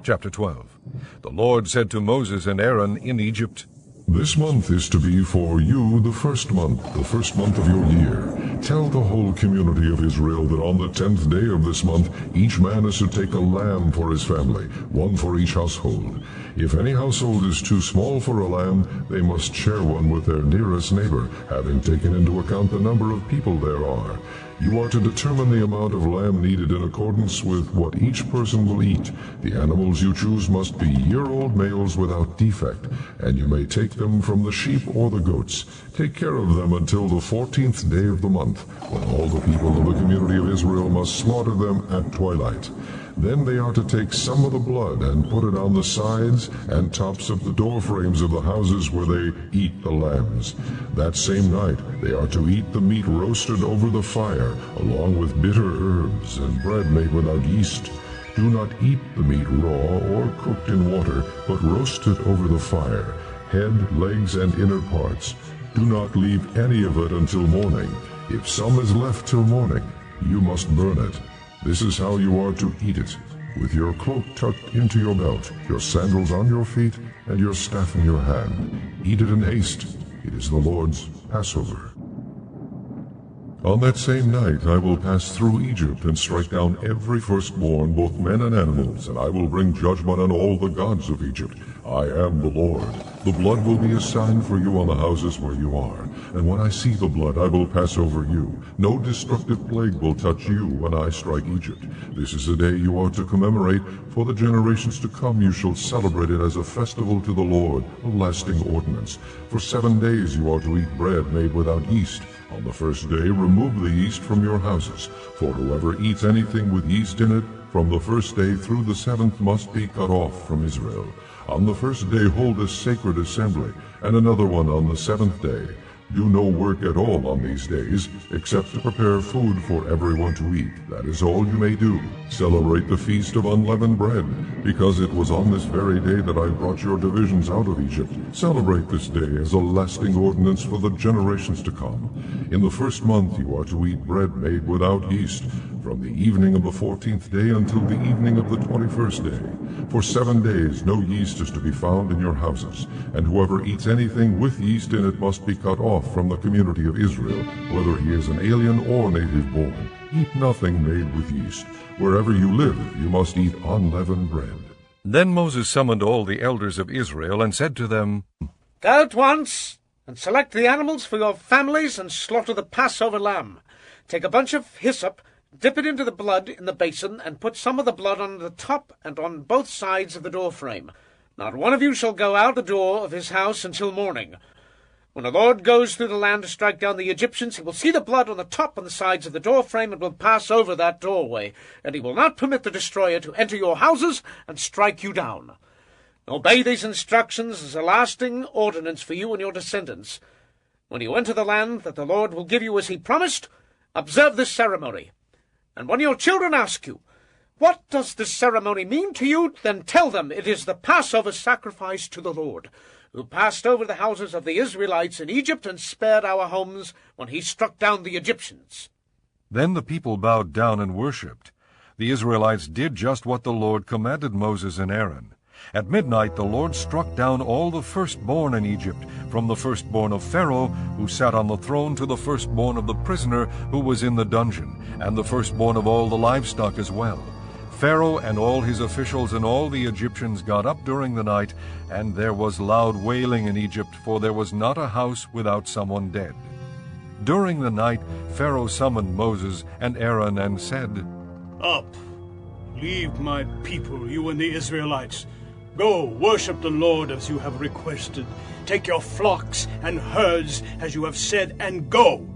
Chapter 12. The Lord said to Moses and Aaron in Egypt, This month is to be for you the first month of your year. Tell the whole community of Israel that on the 10th day of this month each man is to take a lamb for his family, one for each household. If any household is too small for a lamb, they must share one with their nearest neighbor, having taken into account the number of people there are. You are to determine the amount of lamb needed in accordance with what each person will eat. The animals you choose must be year-old males without defect, and you may take them from the sheep or the goats. Take care of them until the 14th day of the month, when all the people of the community of Israel must slaughter them at twilight. Then they are to take some of the blood and put it on the sides and tops of the door frames of the houses where they eat the lambs. That same night they are to eat the meat roasted over the fire, along with bitter herbs and bread made without yeast. Do not eat the meat raw or cooked in water, but roast it over the fire, head, legs, and inner parts. Do not leave any of it until morning. If some is left till morning, you must burn it. This is how you are to eat it, with your cloak tucked into your belt, your sandals on your feet, and your staff in your hand. Eat it in haste. It is the Lord's Passover. On that same night I will pass through Egypt and strike down every firstborn, both men and animals, and I will bring judgment on all the gods of Egypt. I am the Lord. The blood will be a sign for you on the houses where you are, and when I see the blood I will pass over you. No destructive plague will touch you when I strike Egypt. This is a day you are to commemorate. For the generations to come you shall celebrate it as a festival to the Lord, a lasting ordinance. For 7 days you are to eat bread made without yeast. On the first day remove the yeast from your houses, for whoever eats anything with yeast in it from the first day through the 7th must be cut off from Israel. On the first day hold a sacred assembly, and another one on the 7th day. Do no work at all on these days, except to prepare food for everyone to eat. That is all you may do. Celebrate the feast of unleavened bread, because it was on this very day that I brought your divisions out of Egypt. Celebrate this day as a lasting ordinance for the generations to come. In the first month you are to eat bread made without yeast, from the evening of the 14th day until the evening of the 21st day. For 7 days no yeast is to be found in your houses, and whoever eats anything with yeast in it must be cut off from the community of Israel, whether he is an alien or native born. Eat nothing made with yeast. Wherever you live, you must eat unleavened bread. Then Moses summoned all the elders of Israel and said to them, Go at once and select the animals for your families and slaughter the Passover lamb. Take a bunch of hyssop, dip it into the blood in the basin, and put some of the blood on the top and on both sides of the doorframe. Not one of you shall go out the door of his house until morning. When the Lord goes through the land to strike down the Egyptians, he will see the blood on the top and the sides of the door frame and will pass over that doorway, and he will not permit the destroyer to enter your houses and strike you down. Obey these instructions as a lasting ordinance for you and your descendants. When you enter the land that the Lord will give you as he promised, observe this ceremony. And when your children ask you, "What does this ceremony mean to you?" then tell them it is the Passover sacrifice to the Lord, who passed over the houses of the Israelites in Egypt and spared our homes when he struck down the Egyptians. Then the people bowed down and worshipped. The Israelites did just what the Lord commanded Moses and Aaron. At midnight the Lord struck down all the firstborn in Egypt, from the firstborn of Pharaoh, who sat on the throne, to the firstborn of the prisoner who was in the dungeon, and the firstborn of all the livestock as well. Pharaoh and all his officials and all the Egyptians got up during the night, and there was loud wailing in Egypt, for there was not a house without someone dead. During the night Pharaoh summoned Moses and Aaron and said, "Up, leave my people, you and the Israelites. Go, worship the Lord as you have requested. Take your flocks and herds as you have said, and go.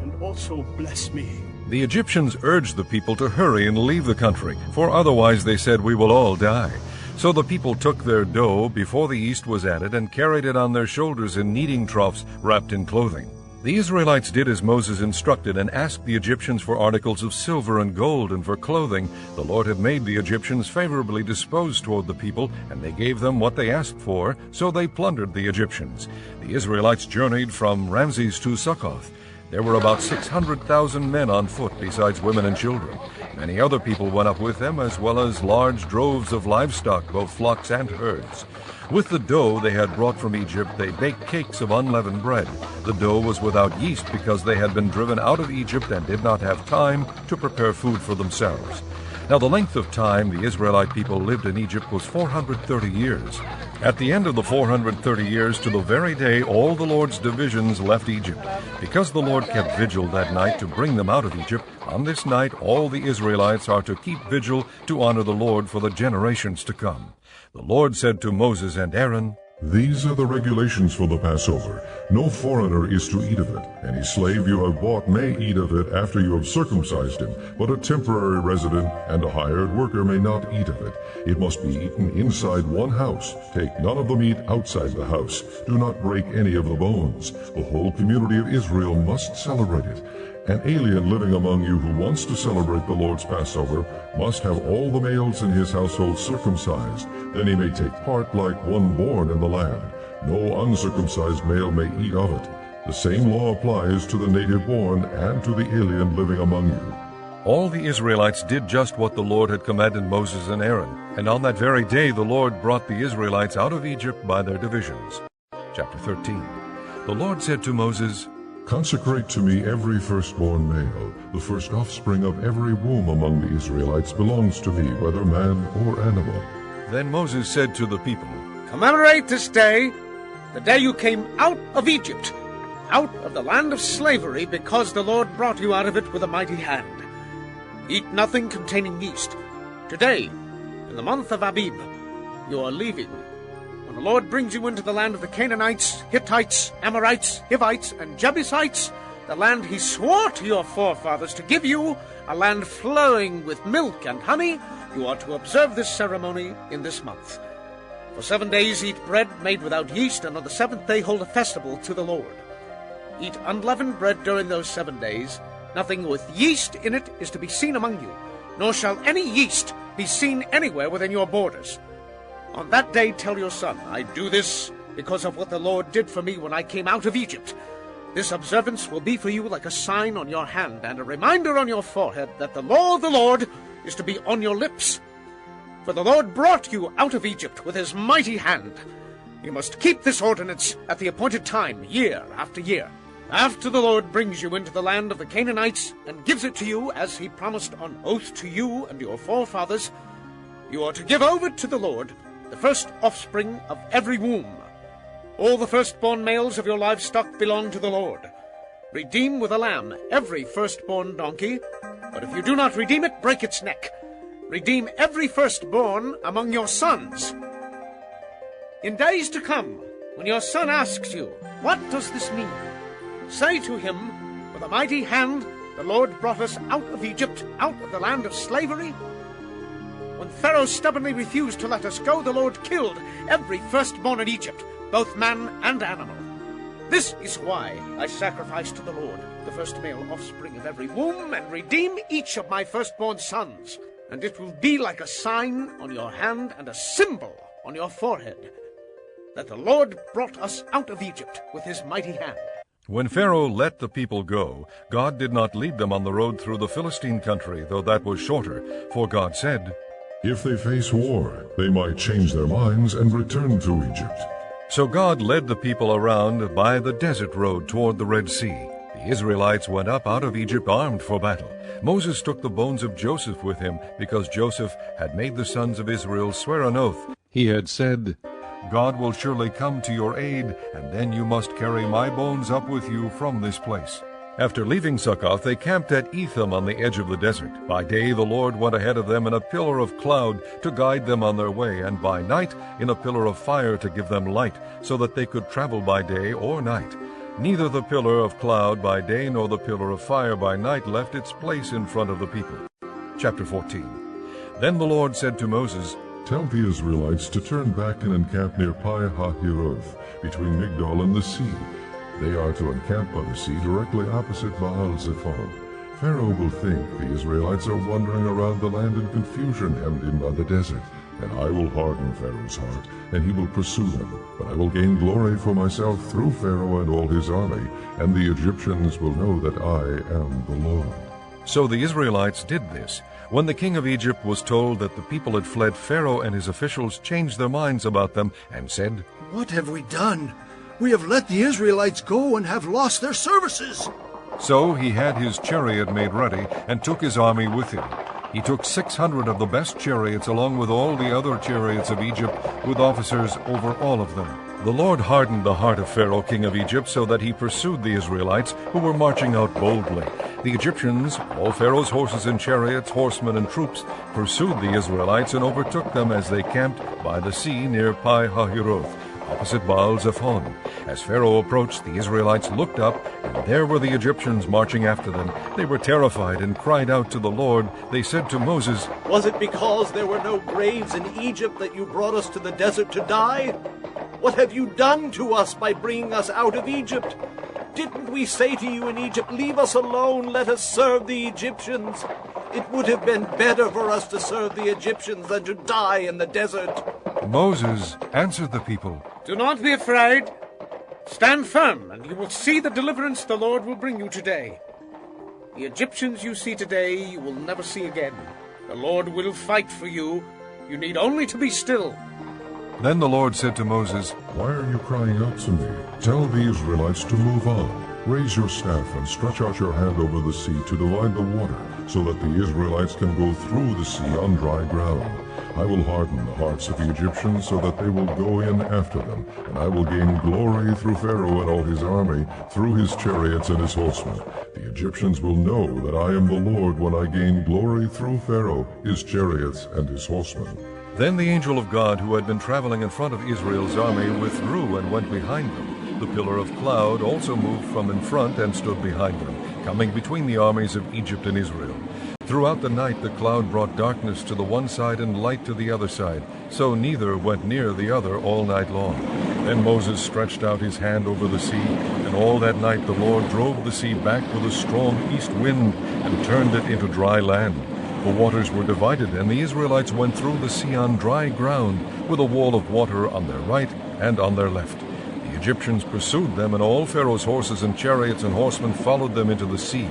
And also bless me." The Egyptians urged the people to hurry and leave the country, for otherwise, they said, we will all die. So the people took their dough before the yeast was added and carried it on their shoulders in kneading troughs wrapped in clothing. The Israelites did as Moses instructed and asked the Egyptians for articles of silver and gold and for clothing. The Lord had made the Egyptians favorably disposed toward the people, and they gave them what they asked for, so they plundered the Egyptians. The Israelites journeyed from Ramses to Succoth. There were about 600,000 men on foot, besides women and children. Many other people went up with them, as well as large droves of livestock, both flocks and herds. With the dough they had brought from Egypt, they baked cakes of unleavened bread. The dough was without yeast because they had been driven out of Egypt and did not have time to prepare food for themselves. Now the length of time the Israelite people lived in Egypt was 430 years. At the end of the 430 years, to the very day, all the Lord's divisions left Egypt. Because the Lord kept vigil that night to bring them out of Egypt, on this night all the Israelites are to keep vigil to honor the Lord for the generations to come. The Lord said to Moses and Aaron, These are the regulations for the Passover. No foreigner is to eat of it. Any slave you have bought may eat of it after you have circumcised him, but a temporary resident and a hired worker may not eat of it. It must be eaten inside one house. Take none of the meat outside the house. Do not break any of the bones. The whole community of Israel must celebrate it. An alien living among you who wants to celebrate the Lord's Passover must have all the males in his household circumcised. Then he may take part like one born in the land. No uncircumcised male may eat of it. The same law applies to the native born and to the alien living among you. All the Israelites did just what the Lord had commanded Moses and Aaron, and on that very day the Lord brought the Israelites out of Egypt by their divisions. Chapter 13. The Lord said to Moses, Consecrate to me every firstborn male. The first offspring of every womb among the Israelites belongs to me, whether man or animal. Then Moses said to the people, Commemorate this day, the day you came out of Egypt, out of the land of slavery, because the Lord brought you out of it with a mighty hand. Eat nothing containing yeast. Today, in the month of Abib, you are leaving. When the Lord brings you into the land of the Canaanites, Hittites, Amorites, Hivites, and Jebusites, the land he swore to your forefathers to give you, a land flowing with milk and honey, you are to observe this ceremony in this month. For 7 days eat bread made without yeast, and on the 7th day hold a festival to the Lord. Eat unleavened bread during those 7 days. Nothing with yeast in it is to be seen among you, nor shall any yeast be seen anywhere within your borders. On that day tell your son, I do this because of what the Lord did for me when I came out of Egypt. This observance will be for you like a sign on your hand and a reminder on your forehead that the law of the Lord is to be on your lips. For the Lord brought you out of Egypt with his mighty hand. You must keep this ordinance at the appointed time, year after year. After the Lord brings you into the land of the Canaanites and gives it to you as he promised on oath to you and your forefathers, you are to give over to the Lord the first offspring of every womb. All the firstborn males of your livestock belong to the Lord. Redeem with a lamb every firstborn donkey, but if you do not redeem it, break its neck. Redeem every firstborn among your sons. In days to come, when your son asks you, what does this mean? Say to him, with a mighty hand, the Lord brought us out of Egypt, out of the land of slavery. When Pharaoh stubbornly refused to let us go, the Lord killed every firstborn in Egypt, both man and animal. This is why I sacrifice to the Lord the first male offspring of every womb, and redeem each of my firstborn sons. And it will be like a sign on your hand and a symbol on your forehead, that the Lord brought us out of Egypt with his mighty hand. When Pharaoh let the people go, God did not lead them on the road through the Philistine country, though that was shorter. For God said, If they face war, they might change their minds and return to Egypt. So God led the people around by the desert road toward the Red Sea. The Israelites went up out of Egypt armed for battle. Moses took the bones of Joseph with him, because Joseph had made the sons of Israel swear an oath. He had said, God will surely come to your aid, and then you must carry my bones up with you from this place. After leaving Succoth, they camped at Etham on the edge of the desert. By day the Lord went ahead of them in a pillar of cloud to guide them on their way, and by night in a pillar of fire to give them light, so that they could travel by day or night. Neither the pillar of cloud by day nor the pillar of fire by night left its place in front of the people. Chapter 14. Then the Lord said to Moses, Tell the Israelites to turn back and encamp near Pi-hahiroth, between Migdol and the sea. They are to encamp by the sea directly opposite Baal-zephon. Pharaoh will think the Israelites are wandering around the land in confusion, hemmed in by the desert. And I will harden Pharaoh's heart, and he will pursue them. But I will gain glory for myself through Pharaoh and all his army, and the Egyptians will know that I am the Lord. So the Israelites did this. When the king of Egypt was told that the people had fled, Pharaoh and his officials changed their minds about them and said, What have we done? We have let the Israelites go and have lost their services. So he had his chariot made ready and took his army with him. He took 600 of the best chariots along with all the other chariots of Egypt, with officers over all of them. The Lord hardened the heart of Pharaoh, king of Egypt, so that he pursued the Israelites, who were marching out boldly. The Egyptians, all Pharaoh's horses and chariots, horsemen and troops, pursued the Israelites and overtook them as they camped by the sea near Pi-hahiroth, opposite Baal-zephon. As Pharaoh approached, the Israelites looked up, and there were the Egyptians marching after them. They were terrified and cried out to the Lord. They said to Moses, Was it because there were no graves in Egypt that you brought us to the desert to die? What have you done to us by bringing us out of Egypt? Didn't we say to you in Egypt, Leave us alone, let us serve the Egyptians? It would have been better for us to serve the Egyptians than to die in the desert. Moses answered the people, Do not be afraid. Stand firm, and you will see the deliverance the Lord will bring you today. The Egyptians you see today you will never see again. The Lord will fight for you. You need only to be still. Then the Lord said to Moses, Why are you crying out to me? Tell the Israelites to move on. Raise your staff and stretch out your hand over the sea to divide the water, so that the Israelites can go through the sea on dry ground. I will harden the hearts of the Egyptians so that they will go in after them, and I will gain glory through Pharaoh and all his army, through his chariots and his horsemen. The Egyptians will know that I am the Lord when I gain glory through Pharaoh, his chariots, and his horsemen. Then the angel of God, who had been traveling in front of Israel's army, withdrew and went behind them. The pillar of cloud also moved from in front and stood behind them, coming between the armies of Egypt and Israel. Throughout the night the cloud brought darkness to the one side and light to the other side, so neither went near the other all night long. Then Moses stretched out his hand over the sea, and all that night the Lord drove the sea back with a strong east wind and turned it into dry land. The waters were divided, and the Israelites went through the sea on dry ground, with a wall of water on their right and on their left. The Egyptians pursued them, and all Pharaoh's horses and chariots and horsemen followed them into the sea.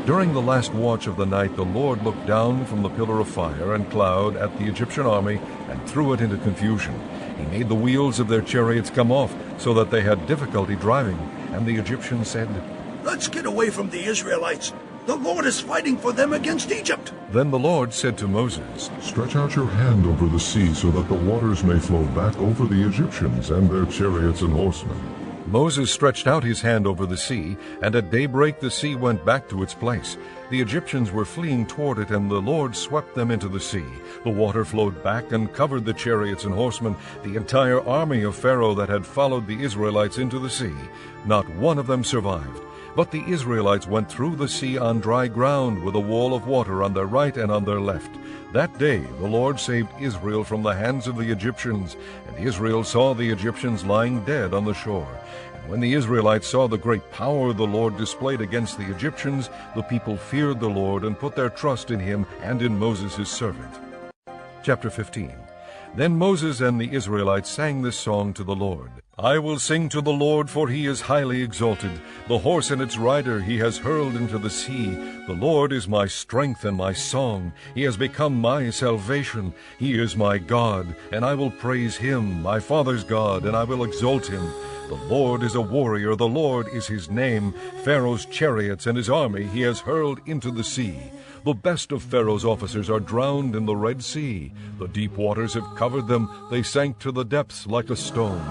During the last watch of the night the Lord looked down from the pillar of fire and cloud at the Egyptian army and threw it into confusion. He made the wheels of their chariots come off, so that they had difficulty driving, and the Egyptians said, Let's get away from the Israelites. The Lord is fighting for them against Egypt. Then the Lord said to Moses, Stretch out your hand over the sea so that the waters may flow back over the Egyptians and their chariots and horsemen. Moses stretched out his hand over the sea, and at daybreak the sea went back to its place. The Egyptians were fleeing toward it, and the Lord swept them into the sea. The water flowed back and covered the chariots and horsemen, the entire army of Pharaoh that had followed the Israelites into the sea. Not one of them survived. But the Israelites went through the sea on dry ground, with a wall of water on their right and on their left. That day the Lord saved Israel from the hands of the Egyptians, and Israel saw the Egyptians lying dead on the shore. And when the Israelites saw the great power the Lord displayed against the Egyptians, the people feared the Lord and put their trust in him and in Moses his servant. Chapter 15. Then Moses and the Israelites sang this song to the Lord. I will sing to the Lord, for he is highly exalted. The horse and its rider he has hurled into the sea. The Lord is my strength and my song. He has become my salvation. He is my God, and I will praise him, my father's God, and I will exalt him. The Lord is a warrior, the Lord is his name. Pharaoh's chariots and his army he has hurled into the sea. The best of Pharaoh's officers are drowned in the Red Sea. The deep waters have covered them. They sank to the depths like a stone.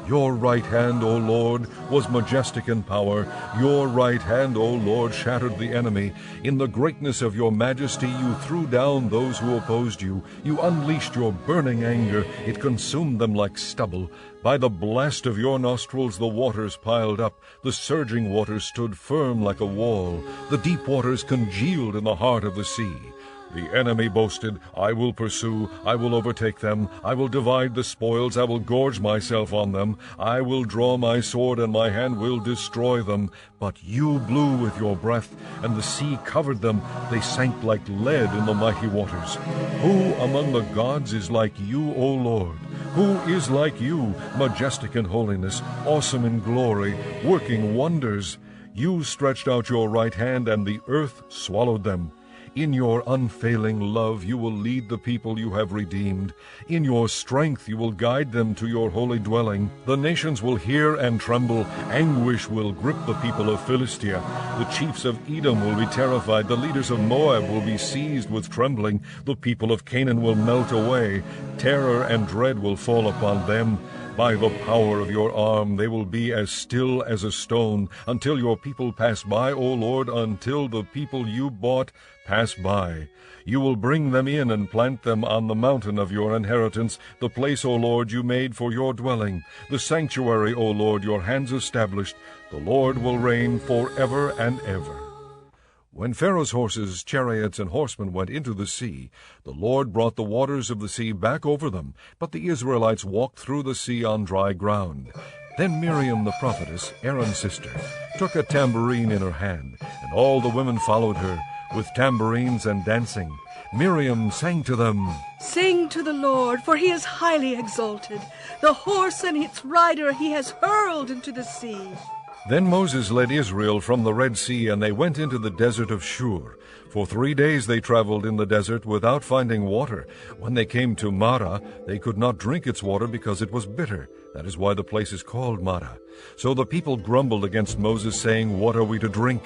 Your right hand, O Lord, was majestic in power. Your right hand, O Lord, shattered the enemy. In the greatness of your majesty you threw down those who opposed you. You unleashed your burning anger. It consumed them like stubble. By the blast of your nostrils the waters piled up. The surging waters stood firm like a wall. The deep waters congealed in the heart of the sea. The enemy boasted, I will pursue, I will overtake them, I will divide the spoils, I will gorge myself on them, I will draw my sword, and my hand will destroy them. But you blew with your breath, and the sea covered them. They sank like lead in the mighty waters. Who among the gods is like you, O Lord? Who is like you, majestic in holiness, awesome in glory, working wonders? You stretched out your right hand, and the earth swallowed them. In your unfailing love you will lead the people you have redeemed. In your strength you will guide them to your holy dwelling. The nations will hear and tremble. Anguish will grip the people of Philistia. The chiefs of Edom will be terrified. The leaders of Moab will be seized with trembling. The people of Canaan will melt away. Terror and dread will fall upon them. By the power of your arm they will be as still as a stone, until your people pass by, O Lord, until the people you bought pass by. You will bring them in and plant them on the mountain of your inheritance, the place, O Lord, you made for your dwelling, the sanctuary, O Lord, your hands established. The Lord will reign forever and ever. When Pharaoh's horses, chariots, and horsemen went into the sea, the Lord brought the waters of the sea back over them, but the Israelites walked through the sea on dry ground. Then Miriam the prophetess, Aaron's sister, took a tambourine in her hand, and all the women followed her, with tambourines and dancing. Miriam sang to them, Sing to the Lord, for he is highly exalted. The horse and its rider he has hurled into the sea. Then Moses led Israel from the Red Sea, and they went into the desert of Shur. For 3 days they traveled in the desert without finding water. When they came to Marah, they could not drink its water because it was bitter. That is why the place is called Marah. So the people grumbled against Moses, saying, What are we to drink?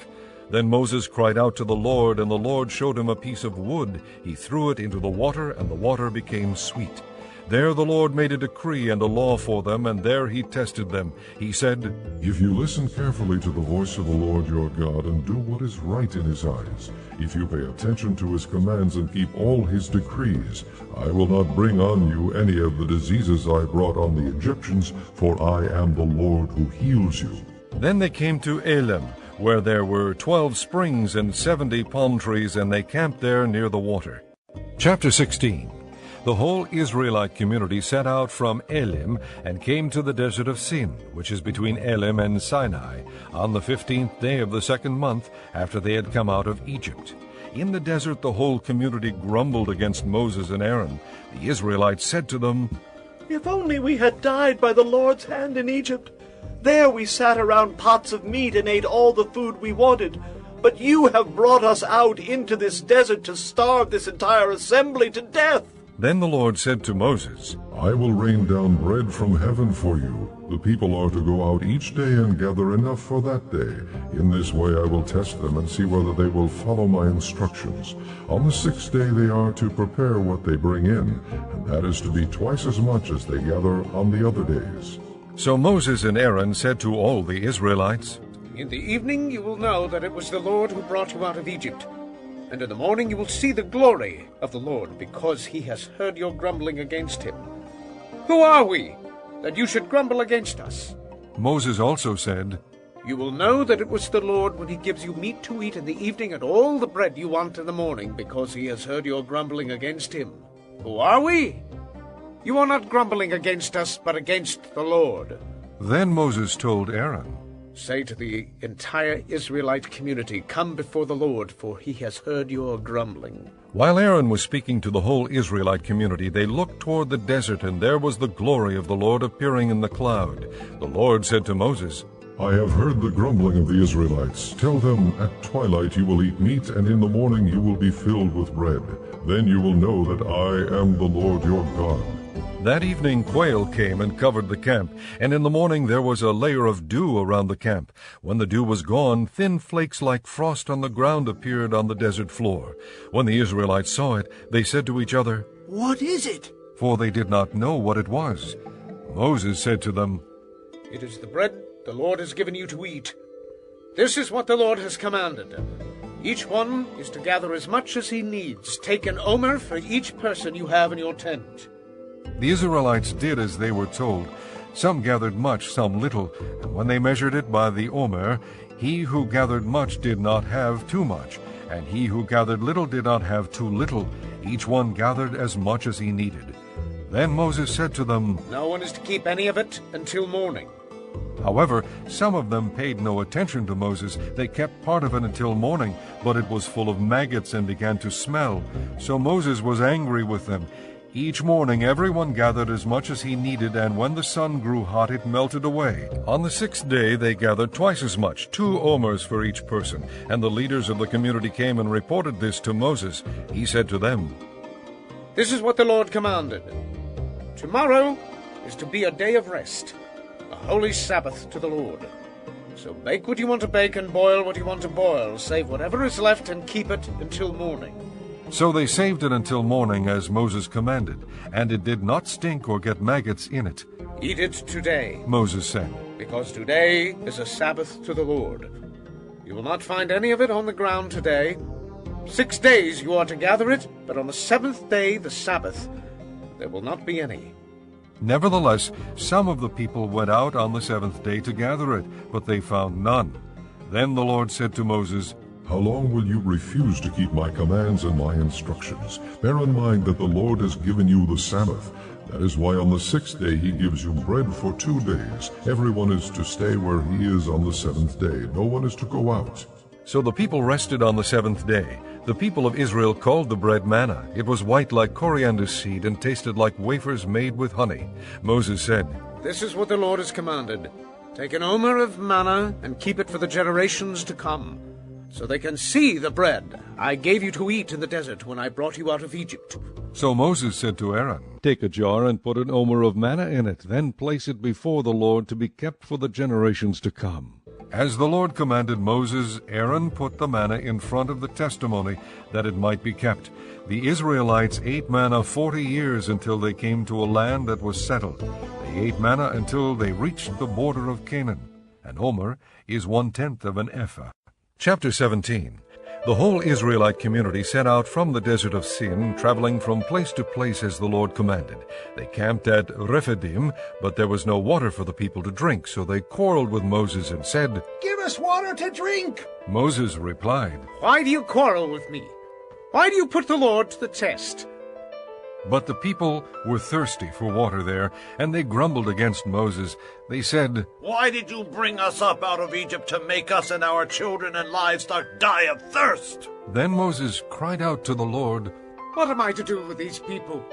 Then Moses cried out to the Lord, and the Lord showed him a piece of wood. He threw it into the water, and the water became sweet. There the Lord made a decree and a law for them, and there he tested them. He said, If you listen carefully to the voice of the Lord your God and do what is right in his eyes, if you pay attention to his commands and keep all his decrees, I will not bring on you any of the diseases I brought on the Egyptians, for I am the Lord who heals you. Then they came to Elim, where there were 12 springs and 70 palm trees, and they camped there near the water. Chapter 16. The whole Israelite community set out from Elim and came to the desert of Sin, which is between Elim and Sinai, on the 15th day of the 2nd month after they had come out of Egypt. In the desert the whole community grumbled against Moses and Aaron. The Israelites said to them, If only we had died by the Lord's hand in Egypt. There we sat around pots of meat and ate all the food we wanted. But you have brought us out into this desert to starve this entire assembly to death. Then the Lord said to Moses, I will rain down bread from heaven for you. The people are to go out each day and gather enough for that day. In this way I will test them and see whether they will follow my instructions. On the 6th day they are to prepare what they bring in, and that is to be twice as much as they gather on the other days. So Moses and Aaron said to all the Israelites, In the evening you will know that it was the Lord who brought you out of Egypt. And in the morning you will see the glory of the Lord, because he has heard your grumbling against him. Who are we, that you should grumble against us? Moses also said, You will know that it was the Lord when he gives you meat to eat in the evening and all the bread you want in the morning, because he has heard your grumbling against him. Who are we? You are not grumbling against us, but against the Lord. Then Moses told Aaron, Say to the entire Israelite community, Come before the Lord, for he has heard your grumbling. While Aaron was speaking to the whole Israelite community, they looked toward the desert, and there was the glory of the Lord appearing in the cloud. The Lord said to Moses, I have heard the grumbling of the Israelites. Tell them, at twilight you will eat meat, and in the morning you will be filled with bread. Then you will know that I am the Lord your God. That evening quail came and covered the camp, and in the morning there was a layer of dew around the camp. When the dew was gone, thin flakes like frost on the ground appeared on the desert floor. When the Israelites saw it, they said to each other, What is it? For they did not know what it was. Moses said to them, It is the bread the Lord has given you to eat. This is what the Lord has commanded. Each one is to gather as much as he needs. Take an omer for each person you have in your tent. The Israelites did as they were told. Some gathered much, some little, and when they measured it by the omer, he who gathered much did not have too much, and he who gathered little did not have too little. Each one gathered as much as he needed. Then Moses said to them, No one is to keep any of it until morning. However, some of them paid no attention to Moses. They kept part of it until morning, but it was full of maggots and began to smell. So Moses was angry with them. Each morning everyone gathered as much as he needed, and when the sun grew hot it melted away. On the 6th day they gathered twice as much, 2 omers for each person. And the leaders of the community came and reported this to Moses. He said to them, This is what the Lord commanded. Tomorrow is to be a day of rest, a holy Sabbath to the Lord. So bake what you want to bake and boil what you want to boil. Save whatever is left and keep it until morning. So they saved it until morning as Moses commanded, and it did not stink or get maggots in it. Eat it today, Moses said, because today is a Sabbath to the Lord. You will not find any of it on the ground today. 6 days you are to gather it, but on the 7th day, the Sabbath, there will not be any. Nevertheless, some of the people went out on the 7th day to gather it, but they found none. Then the Lord said to Moses, How long will you refuse to keep my commands and my instructions? Bear in mind that the Lord has given you the Sabbath. That is why on the 6th day he gives you bread for 2 days. Everyone is to stay where he is on the 7th day. No one is to go out. So the people rested on the 7th day. The people of Israel called the bread manna. It was white like coriander seed and tasted like wafers made with honey. Moses said, This is what the Lord has commanded. Take an omer of manna and keep it for the generations to come, so they can see the bread I gave you to eat in the desert when I brought you out of Egypt. So Moses said to Aaron, Take a jar and put an omer of manna in it, then place it before the Lord to be kept for the generations to come. As the Lord commanded Moses, Aaron put the manna in front of the testimony, that it might be kept. The Israelites ate manna 40 years until they came to a land that was settled. They ate manna until they reached the border of Canaan. An omer is 1/10 of an ephah. Chapter 17. The whole Israelite community set out from the desert of Sin, traveling from place to place as the Lord commanded. They camped at Rephidim, but there was no water for the people to drink, so they quarreled with Moses and said, Give us water to drink. Moses replied, Why do you quarrel with me? Why do you put the Lord to the test? But the people were thirsty for water there, and they grumbled against Moses. They said, Why did you bring us up out of Egypt to make us and our children and livestock die of thirst? Then Moses cried out to the Lord, What am I to do with these people?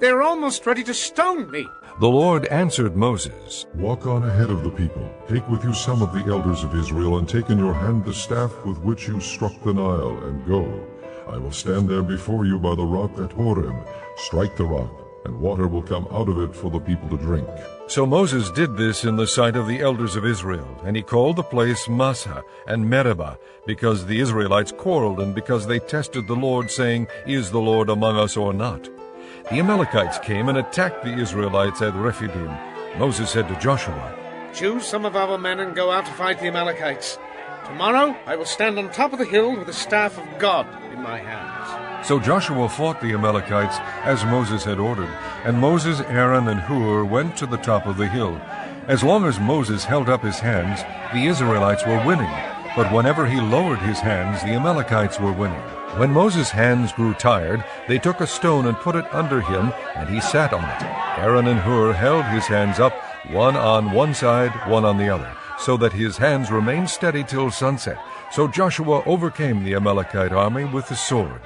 They're almost ready to stone me. The Lord answered Moses, Walk on ahead of the people. Take with you some of the elders of Israel, and take in your hand the staff with which you struck the Nile, and go. I will stand there before you by the rock at Horeb. Strike the rock, and water will come out of it for the people to drink. So Moses did this in the sight of the elders of Israel, and he called the place Massah and Meribah, because the Israelites quarreled, and because they tested the Lord, saying, Is the Lord among us or not? The Amalekites came and attacked the Israelites at Rephidim. Moses said to Joshua, "Choose some of our men and go out to fight the Amalekites. Tomorrow I will stand on top of the hill with the staff of God in my hands." So Joshua fought the Amalekites as Moses had ordered, and Moses, Aaron, and Hur went to the top of the hill. As long as Moses held up his hands, the Israelites were winning, but whenever he lowered his hands, the Amalekites were winning. When Moses' hands grew tired, they took a stone and put it under him, and he sat on it. Aaron and Hur held his hands up, one on one side, one on the other, so that his hands remained steady till sunset. So Joshua overcame the Amalekite army with the sword.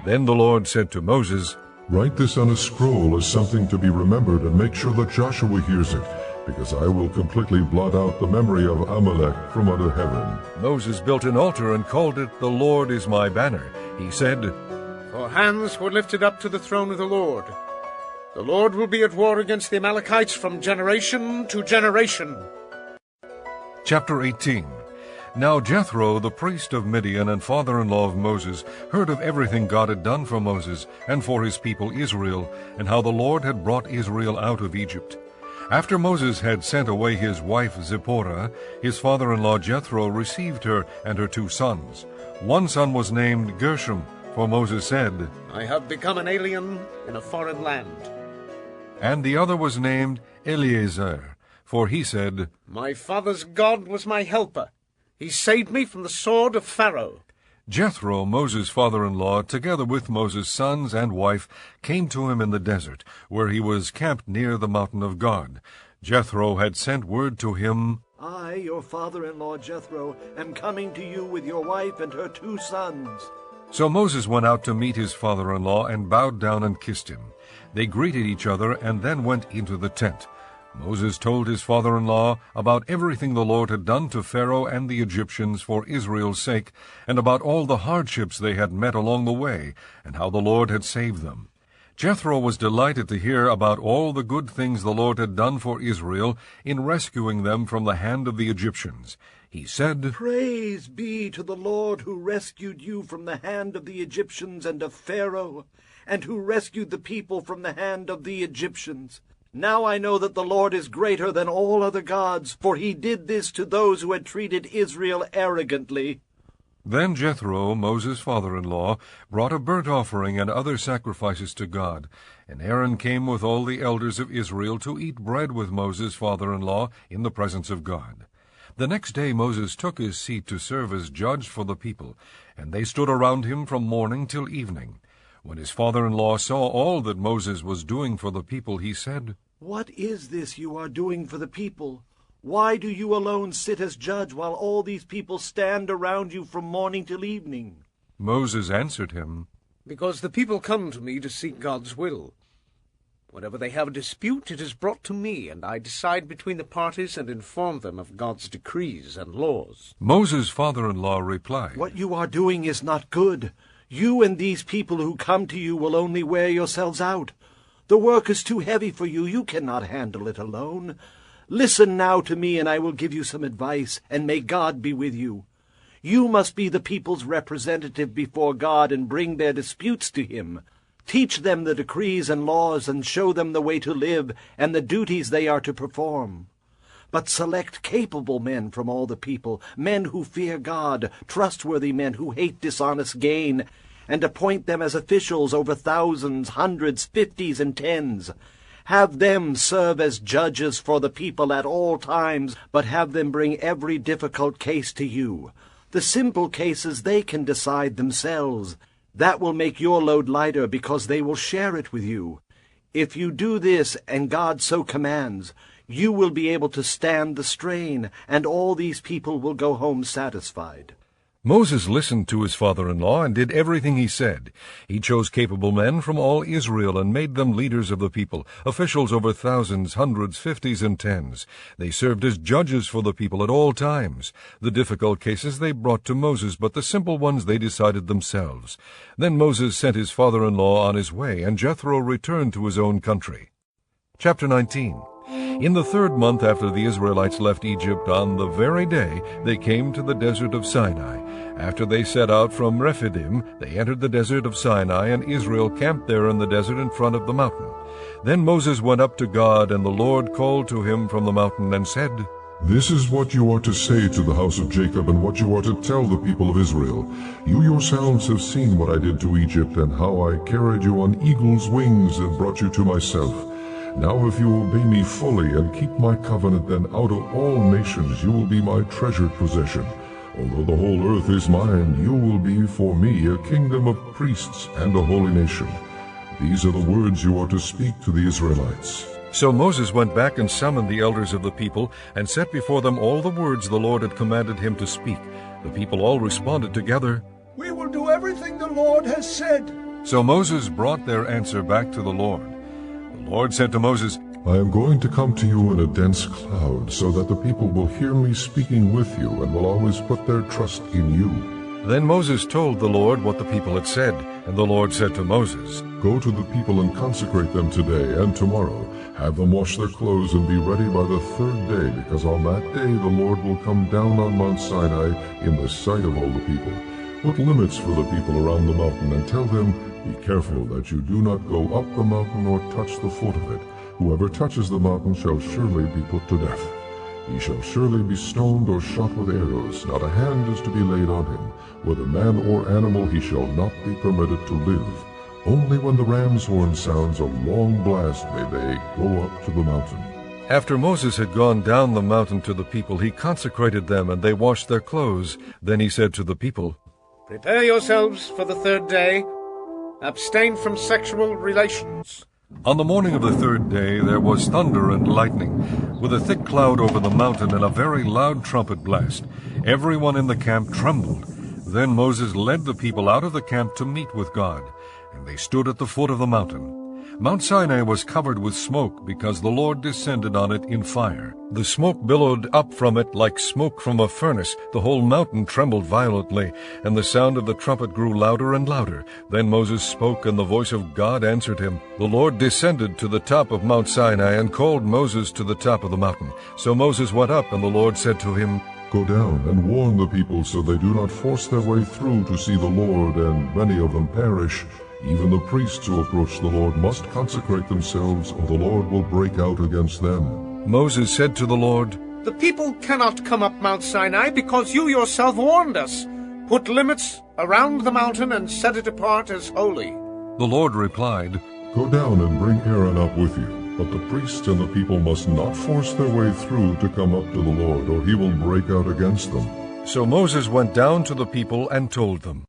Then the Lord said to Moses, Write this on a scroll as something to be remembered, and make sure that Joshua hears it, because I will completely blot out the memory of Amalek from under heaven. Moses built an altar and called it, "The Lord is my banner." He said, "For hands were lifted up to the throne of the Lord. The Lord will be at war against the Amalekites from generation to generation." Chapter 18. Now Jethro, the priest of Midian and father-in-law of Moses, heard of everything God had done for Moses and for his people Israel, and how the Lord had brought Israel out of Egypt. After Moses had sent away his wife Zipporah, his father-in-law Jethro received her and her 2 sons. One son was named Gershom, for Moses said, "I have become an alien in a foreign land." And the other was named Eleazar, for he said, "My father's God was my helper. He saved me from the sword of Pharaoh." Jethro, Moses' father-in-law, together with Moses' sons and wife, came to him in the desert, where he was camped near the mountain of God. Jethro had sent word to him, I, your father-in-law Jethro, am coming to you with your wife and her 2 sons. So Moses went out to meet his father-in-law and bowed down and kissed him. They greeted each other and then went into the tent. Moses told his father-in-law about everything the Lord had done to Pharaoh and the Egyptians for Israel's sake, and about all the hardships they had met along the way, and how the Lord had saved them. Jethro was delighted to hear about all the good things the Lord had done for Israel in rescuing them from the hand of the Egyptians. He said, Praise be to the Lord who rescued you from the hand of the Egyptians and of Pharaoh, and who rescued the people from the hand of the Egyptians. Now I know that the Lord is greater than all other gods, for he did this to those who had treated Israel arrogantly. Then Jethro, Moses' father-in-law, brought a burnt offering and other sacrifices to God, and Aaron came with all the elders of Israel to eat bread with Moses' father-in-law in the presence of God. The next day Moses took his seat to serve as judge for the people, and they stood around him from morning till evening. When his father-in-law saw all that Moses was doing for the people, he said, What is this you are doing for the people? Why do you alone sit as judge while all these people stand around you from morning till evening? Moses answered him, Because the people come to me to seek God's will. Whenever they have a dispute, it is brought to me, and I decide between the parties and inform them of God's decrees and laws. Moses' father-in-law replied, What you are doing is not good. You and these people who come to you will only wear yourselves out. The work is too heavy for you. You cannot handle it alone. Listen now to me, and I will give you some advice, and may God be with you. You must be the people's representative before God and bring their disputes to him. Teach them the decrees and laws, and show them the way to live and the duties they are to perform. But select capable men from all the people, men who fear God, trustworthy men who hate dishonest gain, and appoint them as officials over thousands, hundreds, 50s, and 10s. Have them serve as judges for the people at all times, but have them bring every difficult case to you. The simple cases they can decide themselves. That will make your load lighter, because they will share it with you. If you do this, and God so commands, you will be able to stand the strain, and all these people will go home satisfied. Moses listened to his father-in-law and did everything he said. He chose capable men from all Israel and made them leaders of the people, officials over thousands, hundreds, 50s, and 10s. They served as judges for the people at all times. The difficult cases they brought to Moses, but the simple ones they decided themselves. Then Moses sent his father-in-law on his way, and Jethro returned to his own country. Chapter 19. In the 3rd month after the Israelites left Egypt, on the very day they came to the desert of Sinai. After they set out from Rephidim, they entered the desert of Sinai, and Israel camped there in the desert in front of the mountain. Then Moses went up to God, and the Lord called to him from the mountain and said, This is what you are to say to the house of Jacob, and what you are to tell the people of Israel. You yourselves have seen what I did to Egypt, and how I carried you on eagle's wings and brought you to myself. Now if you obey me fully and keep my covenant, then out of all nations you will be my treasured possession. Although the whole earth is mine, you will be for me a kingdom of priests and a holy nation. These are the words you are to speak to the Israelites. So Moses went back and summoned the elders of the people, and set before them all the words the Lord had commanded him to speak. The people all responded together, We will do everything the Lord has said. So Moses brought their answer back to the Lord. The Lord said to Moses, I am going to come to you in a dense cloud, so that the people will hear me speaking with you, and will always put their trust in you. Then Moses told the Lord what the people had said, and the Lord said to Moses, Go to the people and consecrate them today and tomorrow. Have them wash their clothes and be ready by the 3rd day, because on that day the Lord will come down on Mount Sinai in the sight of all the people. Put limits for the people around the mountain, and tell them, Be careful that you do not go up the mountain or touch the foot of it. Whoever touches the mountain shall surely be put to death. He shall surely be stoned or shot with arrows. Not a hand is to be laid on him. Whether man or animal, he shall not be permitted to live. Only when the ram's horn sounds a long blast may they go up to the mountain. After Moses had gone down the mountain to the people, he consecrated them, and they washed their clothes. Then he said to the people, Prepare yourselves for the 3rd day. Abstain from sexual relations. On the morning of the 3rd day there was thunder and lightning, with a thick cloud over the mountain and a very loud trumpet blast. Everyone in the camp trembled. Then Moses led the people out of the camp to meet with God, and they stood at the foot of the mountain. Mount Sinai was covered with smoke, because the Lord descended on it in fire. The smoke billowed up from it like smoke from a furnace. The whole mountain trembled violently, and the sound of the trumpet grew louder and louder. Then Moses spoke, and the voice of God answered him. The Lord descended to the top of Mount Sinai, and called Moses to the top of the mountain. So Moses went up, and the Lord said to him, Go down and warn the people, so they do not force their way through to see the Lord, and many of them perish. Even the priests who approach the Lord must consecrate themselves, or the Lord will break out against them. Moses said to the Lord, The people cannot come up Mount Sinai, because you yourself warned us. Put limits around the mountain and set it apart as holy. The Lord replied, Go down and bring Aaron up with you. But the priests and the people must not force their way through to come up to the Lord, or he will break out against them. So Moses went down to the people and told them.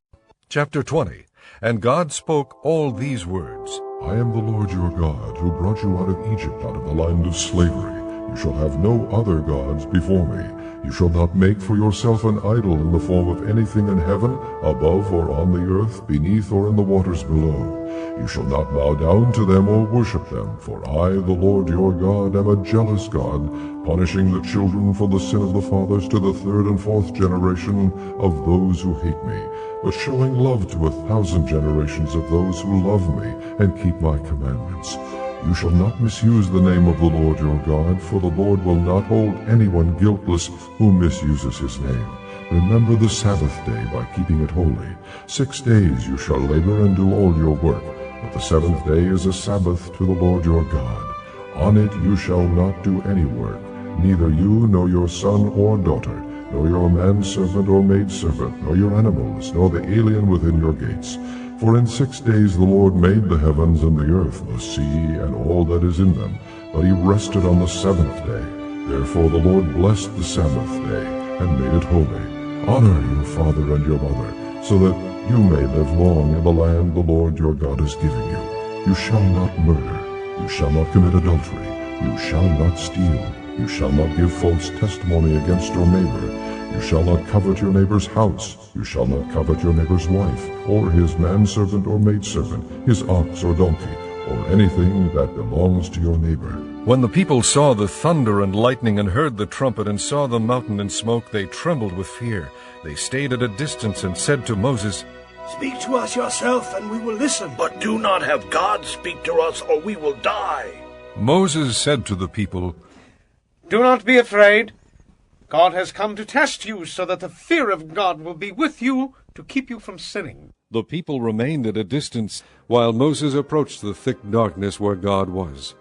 Chapter 20. And God spoke all these words. I am the Lord your God, who brought you out of Egypt, out of the land of slavery. You shall have no other gods before me. You shall not make for yourself an idol in the form of anything in heaven, above or on the earth, beneath or in the waters below. You shall not bow down to them or worship them, for I, the Lord your God, am a jealous God, punishing the children for the sin of the fathers to the 3rd and 4th generation of those who hate me, but showing love to 1,000 generations of those who love me and keep my commandments. You shall not misuse the name of the Lord your God, for the Lord will not hold anyone guiltless who misuses his name. Remember the Sabbath day by keeping it holy. 6 days you shall labor and do all your work, but the 7th day is a Sabbath to the Lord your God. On it you shall not do any work, neither you nor your son or daughter, nor your manservant or maidservant, nor your animals, nor the alien within your gates. For in 6 days the Lord made the heavens and the earth, the sea, and all that is in them, but he rested on the 7th day. Therefore the Lord blessed the Sabbath day, and made it holy. Honor your father and your mother, so that you may live long in the land the Lord your God is giving you. You shall not murder. You shall not commit adultery. You shall not steal. You shall not give false testimony against your neighbor. You shall not covet your neighbor's house. You shall not covet your neighbor's wife, or his manservant or maidservant, his ox or donkey, or anything that belongs to your neighbor. When the people saw the thunder and lightning and heard the trumpet and saw the mountain in smoke, they trembled with fear. They stayed at a distance and said to Moses, Speak to us yourself, and we will listen. But do not have God speak to us, or we will die. Moses said to the people, Do not be afraid. God has come to test you so that the fear of God will be with you to keep you from sinning. The people remained at a distance while Moses approached the thick darkness where God was.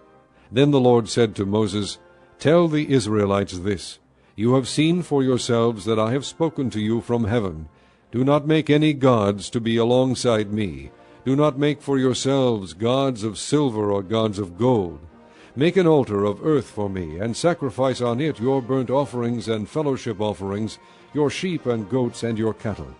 Then the Lord said to Moses, "Tell the Israelites this, You have seen for yourselves that I have spoken to you from heaven. Do not make any gods to be alongside me. Do not make for yourselves gods of silver or gods of gold. Make an altar of earth for me, and sacrifice on it your burnt offerings and fellowship offerings, your sheep and goats and your cattle.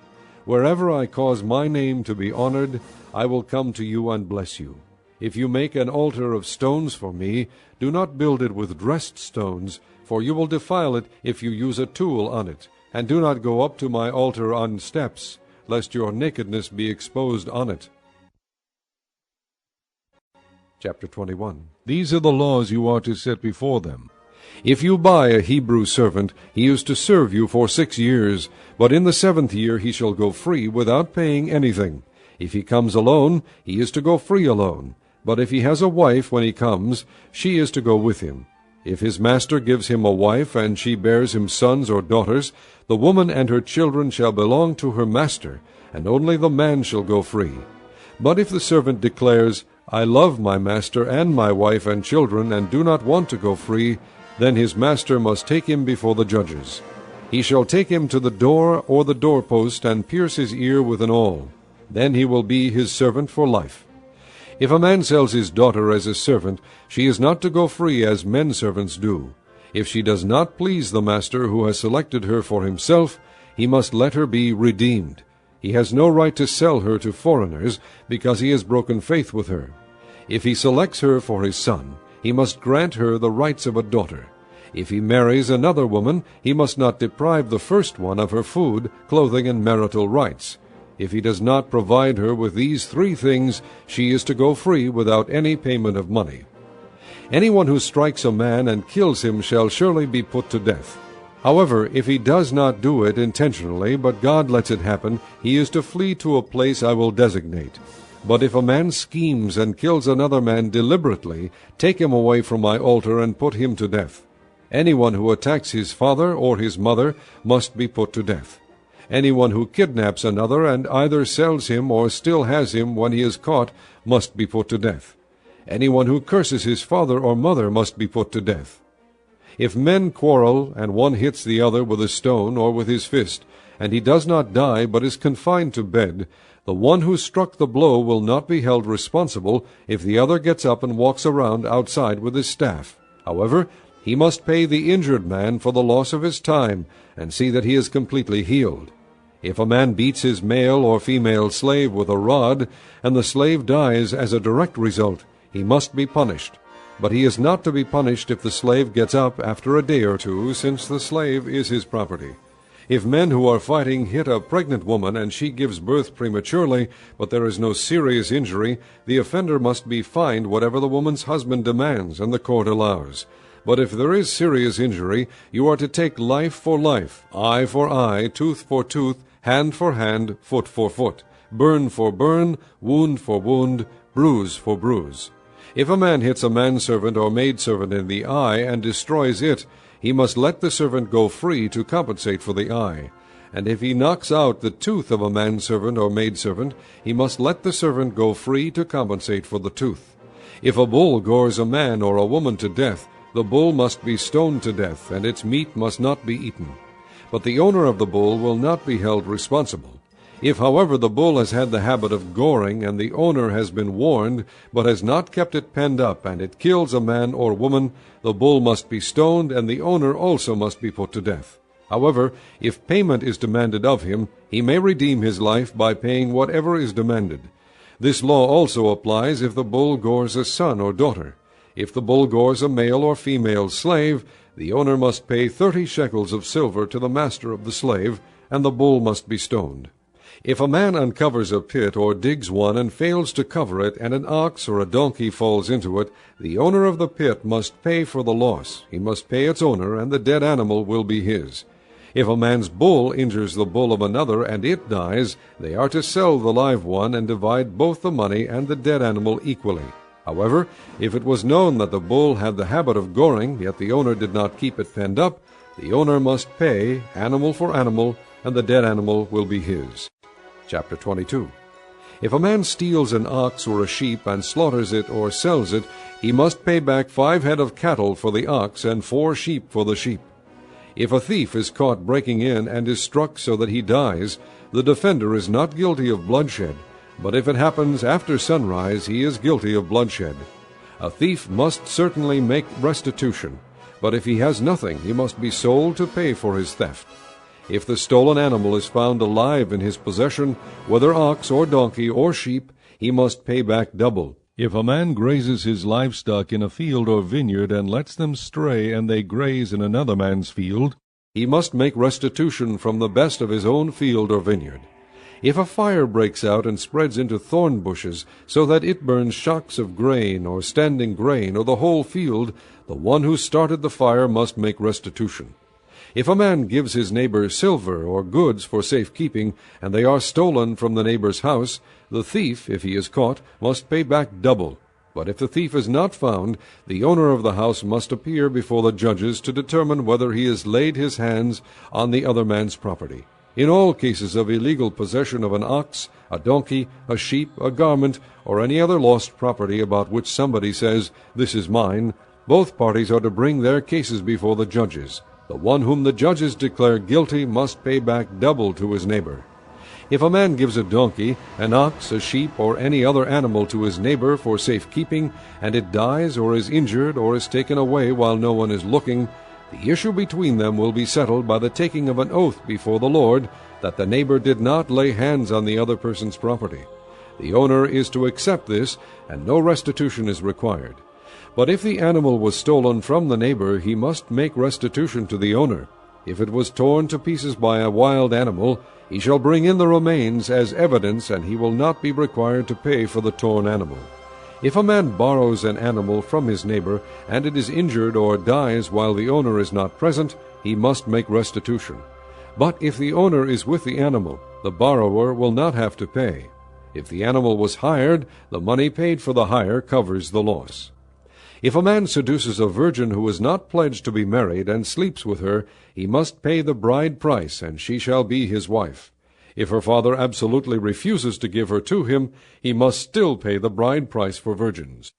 Wherever I cause my name to be honored, I will come to you and bless you. If you make an altar of stones for me, do not build it with dressed stones, for you will defile it if you use a tool on it. And do not go up to my altar on steps, lest your nakedness be exposed on it." Chapter 21. These are the laws you are to set before them. If you buy a Hebrew servant, he is to serve you for 6 years, but in the 7th year he shall go free without paying anything. If he comes alone, he is to go free alone. But if he has a wife when he comes, she is to go with him. If his master gives him a wife, and she bears him sons or daughters, the woman and her children shall belong to her master, and only the man shall go free. But if the servant declares, "I love my master and my wife and children, and do not want to go free," then his master must take him before the judges. He shall take him to the door or the doorpost, and pierce his ear with an awl. Then he will be his servant for life. If a man sells his daughter as a servant, she is not to go free as men servants do. If she does not please the master who has selected her for himself, he must let her be redeemed. He has no right to sell her to foreigners, because he has broken faith with her. If he selects her for his son, he must grant her the rights of a daughter. If he marries another woman, he must not deprive the first one of her food, clothing, and marital rights. If he does not provide her with these 3 things, she is to go free without any payment of money. Anyone who strikes a man and kills him shall surely be put to death. However, if he does not do it intentionally, but God lets it happen, he is to flee to a place I will designate. But if a man schemes and kills another man deliberately, take him away from my altar and put him to death. Anyone who attacks his father or his mother must be put to death. Anyone who kidnaps another and either sells him or still has him when he is caught must be put to death. Anyone who curses his father or mother must be put to death. If men quarrel, and one hits the other with a stone or with his fist, and he does not die but is confined to bed, the one who struck the blow will not be held responsible if the other gets up and walks around outside with his staff. However, he must pay the injured man for the loss of his time, and see that he is completely healed. If a man beats his male or female slave with a rod, and the slave dies as a direct result, he must be punished. But he is not to be punished if the slave gets up after a day or 2, since the slave is his property. If men who are fighting hit a pregnant woman and she gives birth prematurely, but there is no serious injury, the offender must be fined whatever the woman's husband demands and the court allows. But if there is serious injury, you are to take life for life, eye for eye, tooth for tooth, hand for hand, foot for foot, burn for burn, wound for wound, bruise for bruise. If a man hits a manservant or maidservant in the eye and destroys it, he must let the servant go free to compensate for the eye. And if he knocks out the tooth of a manservant or maidservant, he must let the servant go free to compensate for the tooth. If a bull gores a man or a woman to death, the bull must be stoned to death, and its meat must not be eaten. But the owner of the bull will not be held responsible. If, however, the bull has had the habit of goring, and the owner has been warned, but has not kept it penned up, and it kills a man or woman, the bull must be stoned, and the owner also must be put to death. However, if payment is demanded of him, he may redeem his life by paying whatever is demanded. This law also applies if the bull gores a son or daughter. If the bull gores a male or female slave, the owner must pay 30 shekels of silver to the master of the slave, and the bull must be stoned. If a man uncovers a pit or digs one and fails to cover it, and an ox or a donkey falls into it, the owner of the pit must pay for the loss. He must pay its owner, and the dead animal will be his. If a man's bull injures the bull of another, and it dies, they are to sell the live one and divide both the money and the dead animal equally. However, if it was known that the bull had the habit of goring, yet the owner did not keep it penned up, the owner must pay, animal for animal, and the dead animal will be his. Chapter 22. If a man steals an ox or a sheep and slaughters it or sells it, he must pay back 5 head of cattle for the ox and 4 sheep for the sheep. If a thief is caught breaking in and is struck so that he dies, the defender is not guilty of bloodshed, but if it happens after sunrise, he is guilty of bloodshed. A thief must certainly make restitution, but if he has nothing, he must be sold to pay for his theft. If the stolen animal is found alive in his possession, whether ox or donkey or sheep, he must pay back double. If a man grazes his livestock in a field or vineyard and lets them stray and they graze in another man's field, he must make restitution from the best of his own field or vineyard. If a fire breaks out and spreads into thorn bushes, so that it burns shocks of grain or standing grain or the whole field, the one who started the fire must make restitution. If a man gives his neighbor silver or goods for safekeeping, and they are stolen from the neighbor's house, the thief, if he is caught, must pay back double. But if the thief is not found, the owner of the house must appear before the judges to determine whether he has laid his hands on the other man's property. In all cases of illegal possession of an ox, a donkey, a sheep, a garment, or any other lost property about which somebody says, "This is mine," both parties are to bring their cases before the judges. The one whom the judges declare guilty must pay back double to his neighbor. If a man gives a donkey, an ox, a sheep, or any other animal to his neighbor for safekeeping, and it dies or is injured or is taken away while no one is looking, the issue between them will be settled by the taking of an oath before the Lord that the neighbor did not lay hands on the other person's property. The owner is to accept this, and no restitution is required. But if the animal was stolen from the neighbor, he must make restitution to the owner. If it was torn to pieces by a wild animal, he shall bring in the remains as evidence, and he will not be required to pay for the torn animal. If a man borrows an animal from his neighbor, and it is injured or dies while the owner is not present, he must make restitution. But if the owner is with the animal, the borrower will not have to pay. If the animal was hired, the money paid for the hire covers the loss. If a man seduces a virgin who is not pledged to be married and sleeps with her, he must pay the bride price, and she shall be his wife. If her father absolutely refuses to give her to him, he must still pay the bride price for virgins.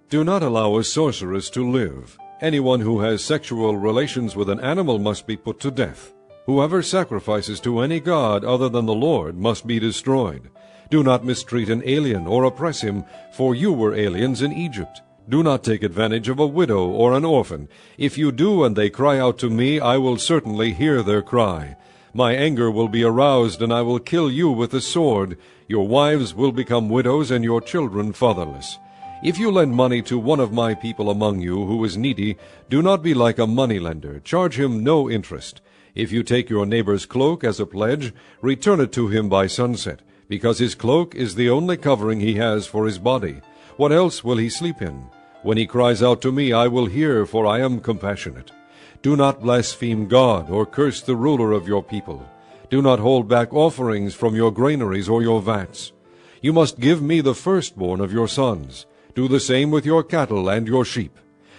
Do not allow a sorceress to live. Anyone who has sexual relations with an animal must be put to death. Whoever sacrifices to any god other than the Lord must be destroyed. Do not mistreat an alien or oppress him, for you were aliens in Egypt. Do not take advantage of a widow or an orphan. If you do and they cry out to me, I will certainly hear their cry. My anger will be aroused, and I will kill you with the sword. Your wives will become widows, and your children fatherless. If you lend money to one of my people among you who is needy, do not be like a moneylender. Charge him no interest. If you take your neighbor's cloak as a pledge, return it to him by sunset, because his cloak is the only covering he has for his body. What else will he sleep in? When he cries out to me, I will hear, for I am compassionate. Do not blaspheme God or curse the ruler of your people. Do not hold back offerings from your granaries or your vats. You must give me the firstborn of your sons. Do the same with your cattle and your sheep.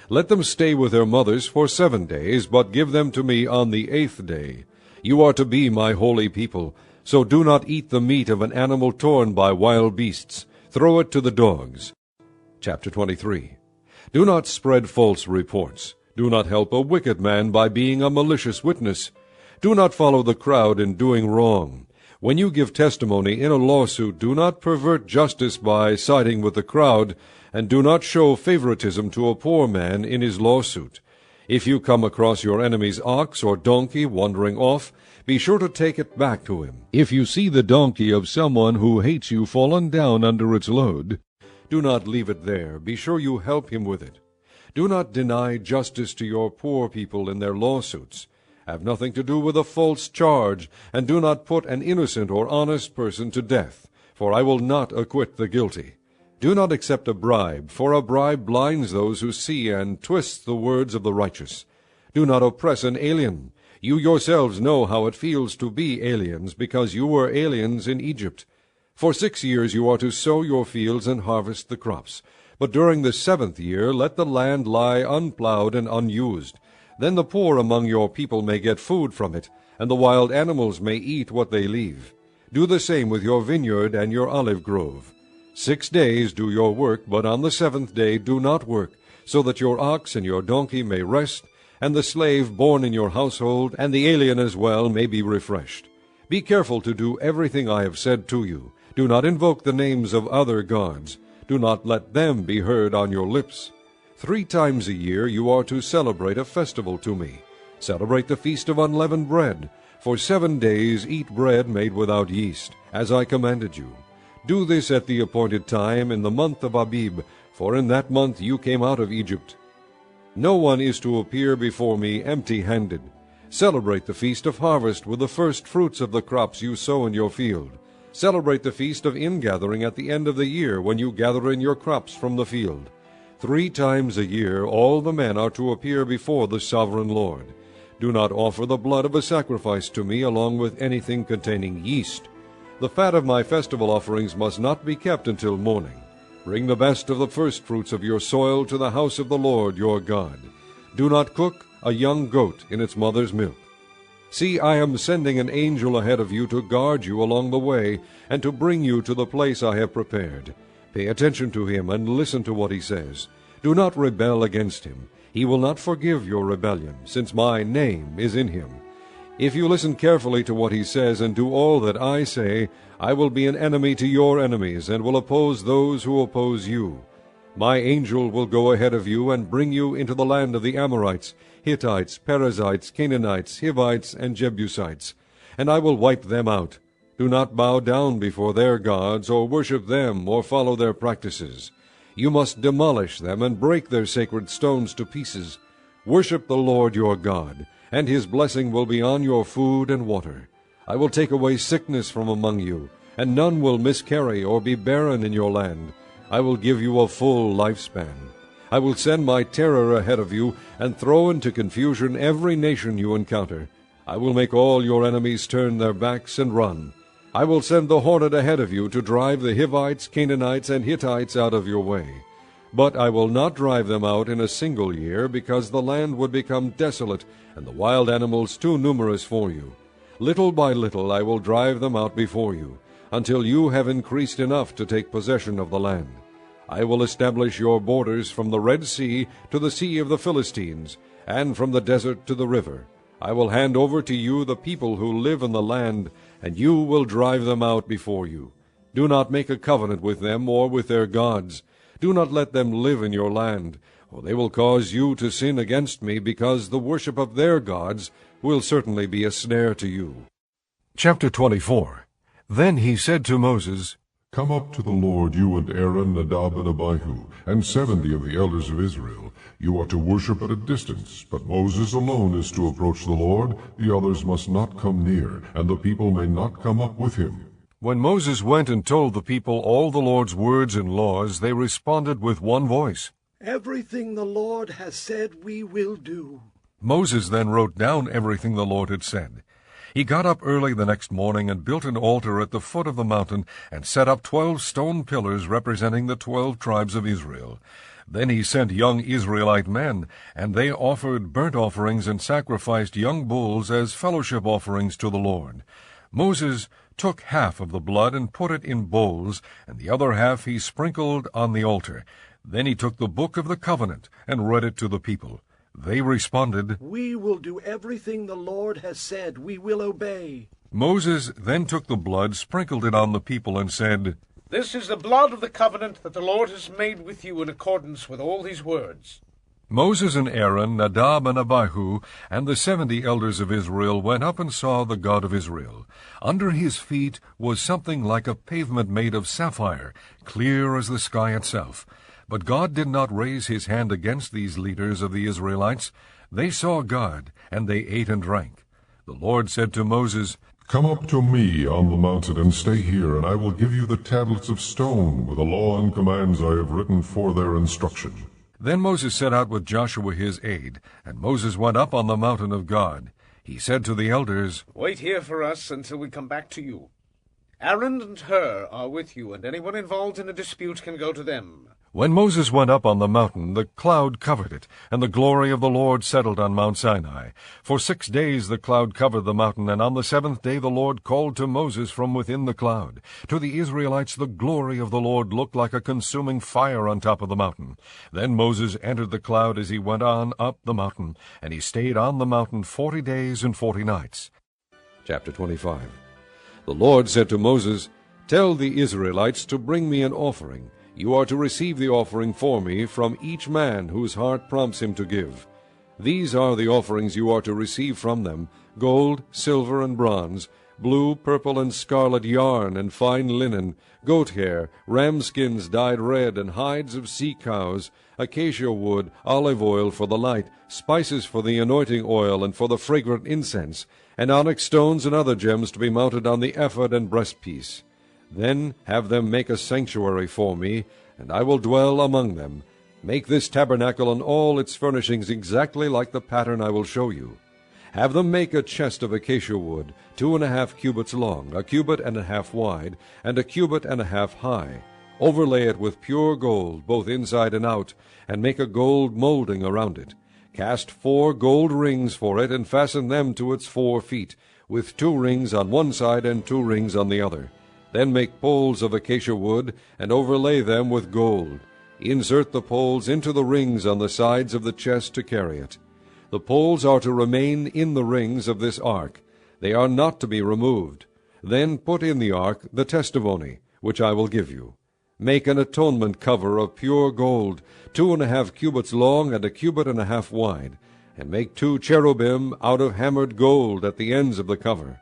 Let them stay with their mothers for 7 days, but give them to me on the 8th day. You are to be my holy people, so do not eat the meat of an animal torn by wild beasts. Throw it to the dogs. Chapter 23. Do not spread false reports. Do not help a wicked man by being a malicious witness. Do not follow the crowd in doing wrong. When you give testimony in a lawsuit, do not pervert justice by siding with the crowd, and do not show favoritism to a poor man in his lawsuit. If you come across your enemy's ox or donkey wandering off, be sure to take it back to him. If you see the donkey of someone who hates you fallen down under its load, do not leave it there. Be sure you help him with it. Do not deny justice to your poor people in their lawsuits. Have nothing to do with a false charge, and do not put an innocent or honest person to death, for I will not acquit the guilty. Do not accept a bribe, for a bribe blinds those who see and twists the words of the righteous. Do not oppress an alien. You yourselves know how it feels to be aliens, because you were aliens in Egypt. For 6 years you are to sow your fields and harvest the crops. But during the 7th year let the land lie unplowed and unused. Then the poor among your people may get food from it, and the wild animals may eat what they leave. Do the same with your vineyard and your olive grove. 6 days do your work, but on the 7th day do not work, so that your ox and your donkey may rest, and the slave born in your household, and the alien as well, may be refreshed. Be careful to do everything I have said to you. Do not invoke the names of other gods. Do not let them be heard on your lips. 3 times a year you are to celebrate a festival to me. Celebrate the feast of unleavened bread. For 7 days eat bread made without yeast, as I commanded you. Do this at the appointed time in the month of Abib, for in that month you came out of Egypt. No one is to appear before me empty-handed. Celebrate the feast of harvest with the first fruits of the crops you sow in your field. Celebrate the feast of ingathering at the end of the year, when you gather in your crops from the field. 3 times a year all the men are to appear before the sovereign Lord. Do not offer the blood of a sacrifice to me along with anything containing yeast. The fat of my festival offerings must not be kept until morning. Bring the best of the firstfruits of your soil to the house of the Lord your God. Do not cook a young goat in its mother's milk. See, I am sending an angel ahead of you to guard you along the way, and to bring you to the place I have prepared. Pay attention to him and listen to what he says. Do not rebel against him. He will not forgive your rebellion, since my name is in him. If you listen carefully to what he says and do all that I say, I will be an enemy to your enemies, and will oppose those who oppose you. My angel will go ahead of you and bring you into the land of the Amorites, Hittites, Perizzites, Canaanites, Hivites, and Jebusites, and I will wipe them out. Do not bow down before their gods, or worship them, or follow their practices. You must demolish them and break their sacred stones to pieces. Worship the Lord your God, and his blessing will be on your food and water. I will take away sickness from among you, and none will miscarry or be barren in your land. I will give you a full lifespan. I will send my terror ahead of you, and throw into confusion every nation you encounter. I will make all your enemies turn their backs and run. I will send the hornet ahead of you to drive the Hivites, Canaanites, and Hittites out of your way. But I will not drive them out in a single year, because the land would become desolate, and the wild animals too numerous for you. Little by little I will drive them out before you, until you have increased enough to take possession of the land. I will establish your borders from the Red Sea to the Sea of the Philistines, and from the desert to the river. I will hand over to you the people who live in the land, and you will drive them out before you. Do not make a covenant with them or with their gods. Do not let them live in your land, or they will cause you to sin against me, because the worship of their gods will certainly be a snare to you. Chapter 24. Then he said to Moses, Come up to the Lord, you and Aaron, Nadab, and Abihu, and 70 of the elders of Israel. You are to worship at a distance, but Moses alone is to approach the Lord. The others must not come near, and the people may not come up with him. When Moses went and told the people all the Lord's words and laws, they responded with one voice, Everything the Lord has said we will do. Moses then wrote down everything the Lord had said. He got up early the next morning and built an altar at the foot of the mountain and set up 12 stone pillars representing the 12 tribes of Israel. Then he sent young Israelite men, and they offered burnt offerings and sacrificed young bulls as fellowship offerings to the Lord. Moses took half of the blood and put it in bowls, and the other half he sprinkled on the altar. Then he took the book of the covenant and read it to the people. They responded, We will do everything the Lord has said. We will obey. Moses then took the blood, sprinkled it on the people, and said, This is the blood of the covenant that the Lord has made with you in accordance with all his words. Moses and Aaron, Nadab and Abihu, and the 70 elders of Israel went up and saw the God of Israel. Under his feet was something like a pavement made of sapphire, clear as the sky itself. But God did not raise his hand against these leaders of the Israelites. They saw God, and they ate and drank. The Lord said to Moses, Come up to me on the mountain and stay here, and I will give you the tablets of stone with the law and commands I have written for their instruction. Then Moses set out with Joshua his aide, and Moses went up on the mountain of God. He said to the elders, Wait here for us until we come back to you. Aaron and Hur are with you, and anyone involved in a dispute can go to them. When Moses went up on the mountain, the cloud covered it, and the glory of the Lord settled on Mount Sinai. For 6 days the cloud covered the mountain, and on the 7th day the Lord called to Moses from within the cloud. To the Israelites the glory of the Lord looked like a consuming fire on top of the mountain. Then Moses entered the cloud as he went on up the mountain, and he stayed on the mountain 40 days and 40 nights. Chapter 25. The Lord said to Moses, "Tell the Israelites to bring me an offering. You are to receive the offering for me from each man whose heart prompts him to give. These are the offerings you are to receive from them: gold, silver, and bronze, blue, purple, and scarlet yarn, and fine linen, goat hair, ram skins dyed red, and hides of sea cows, acacia wood, olive oil for the light, spices for the anointing oil and for the fragrant incense, and onyx stones and other gems to be mounted on the ephod and breastpiece. Then have them make a sanctuary for me, and I will dwell among them. Make this tabernacle and all its furnishings exactly like the pattern I will show you. Have them make a chest of acacia wood, 2.5 cubits long, 1.5 cubits wide, and 1.5 cubits high. Overlay it with pure gold, both inside and out, and make a gold molding around it. Cast 4 gold rings for it, and fasten them to its 4 feet, with 2 rings on one side and 2 rings on the other. Then make poles of acacia wood, and overlay them with gold. Insert the poles into the rings on the sides of the chest to carry it. The poles are to remain in the rings of this ark. They are not to be removed. Then put in the ark the testimony, which I will give you. Make an atonement cover of pure gold, 2.5 cubits long and 1.5 cubits wide, and make 2 cherubim out of hammered gold at the ends of the cover.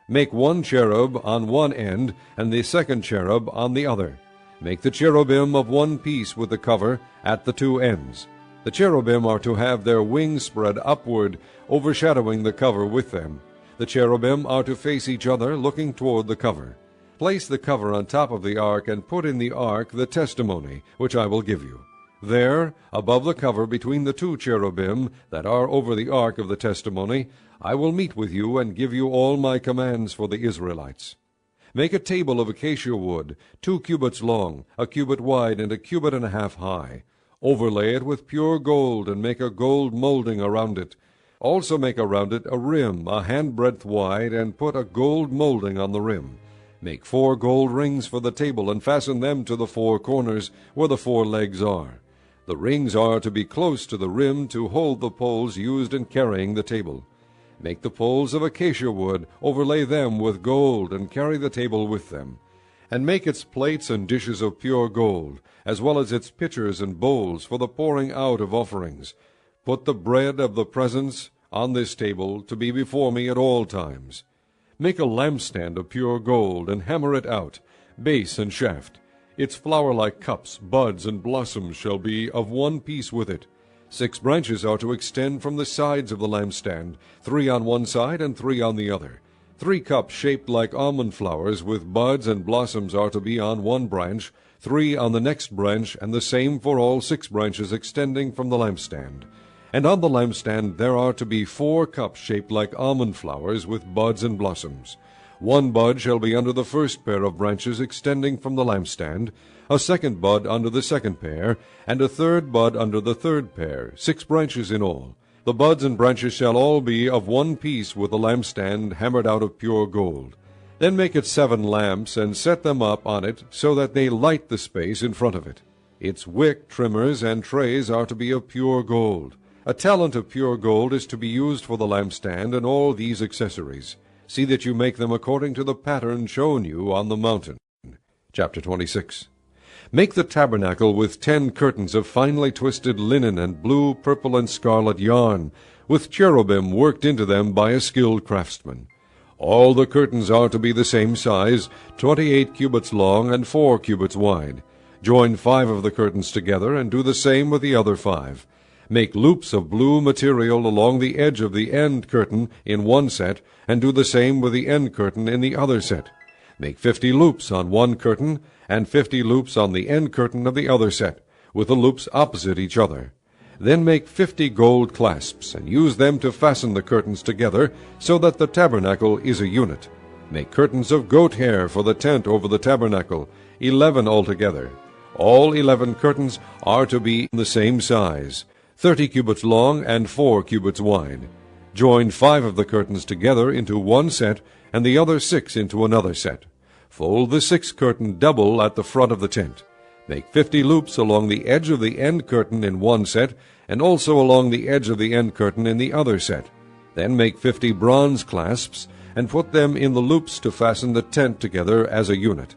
Make 1 cherub on one end, and the 2nd cherub on the other. Make the cherubim of one piece with the cover at the 2 ends. The cherubim are to have their wings spread upward, overshadowing the cover with them. The cherubim are to face each other, looking toward the cover. Place the cover on top of the ark, and put in the ark the testimony, which I will give you. There, above the cover between the 2 cherubim that are over the ark of the testimony, I will meet with you and give you all my commands for the Israelites. Make a table of acacia wood, 2 cubits long, 1 cubit wide, and 1.5 cubits high. Overlay it with pure gold, and make a gold molding around it. Also make around it a rim, a handbreadth wide, and put a gold molding on the rim. Make 4 gold rings for the table, and fasten them to the 4 corners, where the 4 legs are. The rings are to be close to the rim to hold the poles used in carrying the table. Make the poles of acacia wood, overlay them with gold, and carry the table with them. And make its plates and dishes of pure gold, as well as its pitchers and bowls for the pouring out of offerings. Put the bread of the presence on this table to be before me at all times. Make a lampstand of pure gold, and hammer it out, base and shaft. Its flower-like cups, buds, and blossoms shall be of one piece with it. 6 branches are to extend from the sides of the lampstand, 3 on one side and 3 on the other. 3 cups shaped like almond flowers with buds and blossoms are to be on one branch, 3 on the next branch, and the same for all 6 branches extending from the lampstand. And on the lampstand there are to be 4 cups shaped like almond flowers with buds and blossoms. 1 bud shall be under the first pair of branches extending from the lampstand, a 2nd bud under the 2nd pair, and a 3rd bud under the 3rd pair, 6 branches in all. The buds and branches shall all be of one piece with the lampstand hammered out of pure gold. Then make it 7 lamps, and set them up on it, so that they light the space in front of it. Its wick, trimmers, and trays are to be of pure gold. A talent of pure gold is to be used for the lampstand and all these accessories. See that you make them according to the pattern shown you on the mountain. Chapter 26. Make the tabernacle with 10 curtains of finely twisted linen and blue, purple, and scarlet yarn, with cherubim worked into them by a skilled craftsman. All the curtains are to be the same size, 28 cubits long and 4 cubits wide. Join 5 of the curtains together, and do the same with the other 5. Make loops of blue material along the edge of the end curtain in one set, and do the same with the end curtain in the other set. Make 50 loops on one curtain, and 50 loops on the end curtain of the other set, with the loops opposite each other. Then make 50 gold clasps, and use them to fasten the curtains together, so that the tabernacle is a unit. Make curtains of goat hair for the tent over the tabernacle, 11 altogether. All 11 curtains are to be the same size, 30 cubits long and 4 cubits wide. Join 5 of the curtains together into one set, and the other 6 into another set. Fold the 6th curtain double at the front of the tent. Make 50 loops along the edge of the end curtain in one set, and also along the edge of the end curtain in the other set. Then make 50 bronze clasps, and put them in the loops to fasten the tent together as a unit.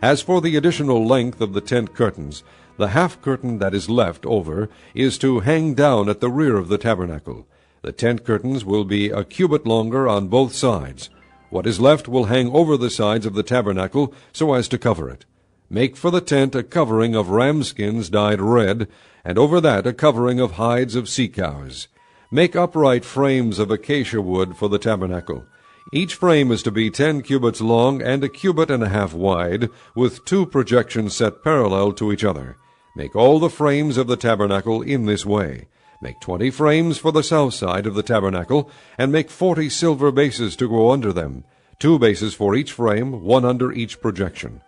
As for the additional length of the tent curtains, the half curtain that is left over is to hang down at the rear of the tabernacle. The tent curtains will be a cubit longer on both sides. What is left will hang over the sides of the tabernacle so as to cover it. Make for the tent a covering of ram skins dyed red, and over that a covering of hides of sea cows. Make upright frames of acacia wood for the tabernacle. Each frame is to be 10 cubits long and a cubit and a half wide, with 2 projections set parallel to each other. Make all the frames of the tabernacle in this way. Make 20 frames for the south side of the tabernacle, and make 40 silver bases to go under them, 2 bases for each frame, 1 under each projection.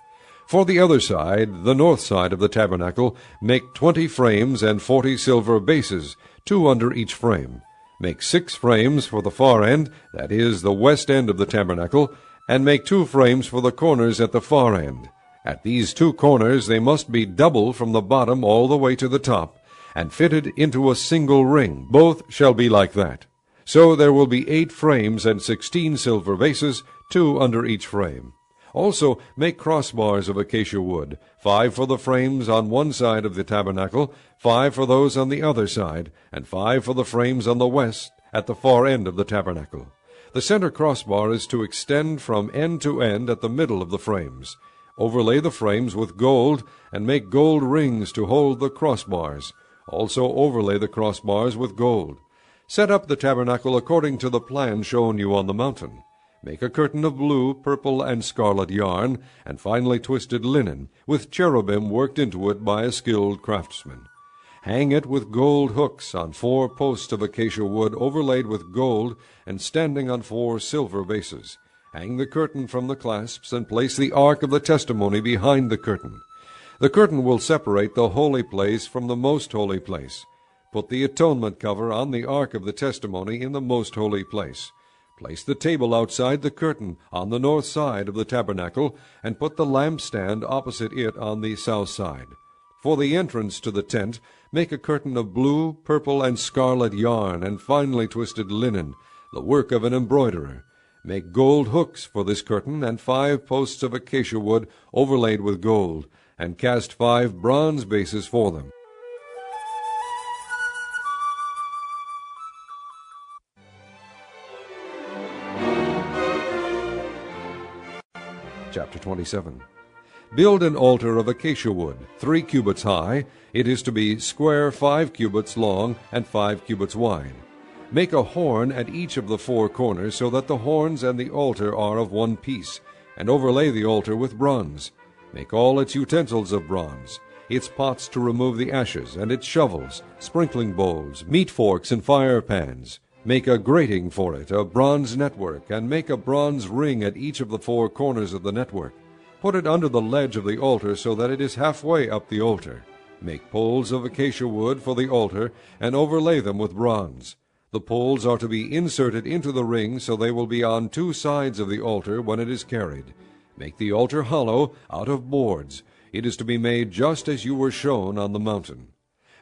For the other side, the north side of the tabernacle, make 20 frames and 40 silver bases, 2 under each frame. Make 6 frames for the far end, that is, the west end of the tabernacle, and make 2 frames for the corners at the far end. At these 2 corners they must be double from the bottom all the way to the top, and fitted into a single ring. Both shall be like that. So there will be 8 frames and 16 silver bases, 2 under each frame. Also make crossbars of acacia wood, 5 for the frames on one side of the tabernacle, 5 for those on the other side, and 5 for the frames on the west at the far end of the tabernacle. The center crossbar is to extend from end to end at the middle of the frames. Overlay the frames with gold, and make gold rings to hold the crossbars. Also overlay the crossbars with gold. Set up the tabernacle according to the plan shown you on the mountain. Make a curtain of blue, purple, and scarlet yarn, and finely twisted linen, with cherubim worked into it by a skilled craftsman. Hang it with gold hooks on 4 posts of acacia wood overlaid with gold and standing on 4 silver bases. Hang the curtain from the clasps, and place the ark of the testimony behind the curtain. The curtain will separate the holy place from the most holy place. Put the atonement cover on the ark of the testimony in the most holy place. Place the table outside the curtain on the north side of the tabernacle, and put the lampstand opposite it on the south side. For the entrance to the tent, make a curtain of blue, purple, and scarlet yarn, and finely twisted linen, the work of an embroiderer. Make gold hooks for this curtain, and 5 posts of acacia wood overlaid with gold, and cast 5 bronze bases for them. Chapter 27. Build an altar of acacia wood, 3 cubits high. It is to be square 5 cubits long and 5 cubits wide. Make a horn at each of the 4 corners, so that the horns and the altar are of one piece, and overlay the altar with bronze. Make all its utensils of bronze, its pots to remove the ashes, and its shovels, sprinkling bowls, meat forks, and fire pans. Make a grating for it, a bronze network, and make a bronze ring at each of the 4 corners of the network. Put it under the ledge of the altar so that it is halfway up the altar. Make poles of acacia wood for the altar, and overlay them with bronze. The poles are to be inserted into the ring, so they will be on 2 sides of the altar when it is carried. Make the altar hollow, out of boards. It is to be made just as you were shown on the mountain.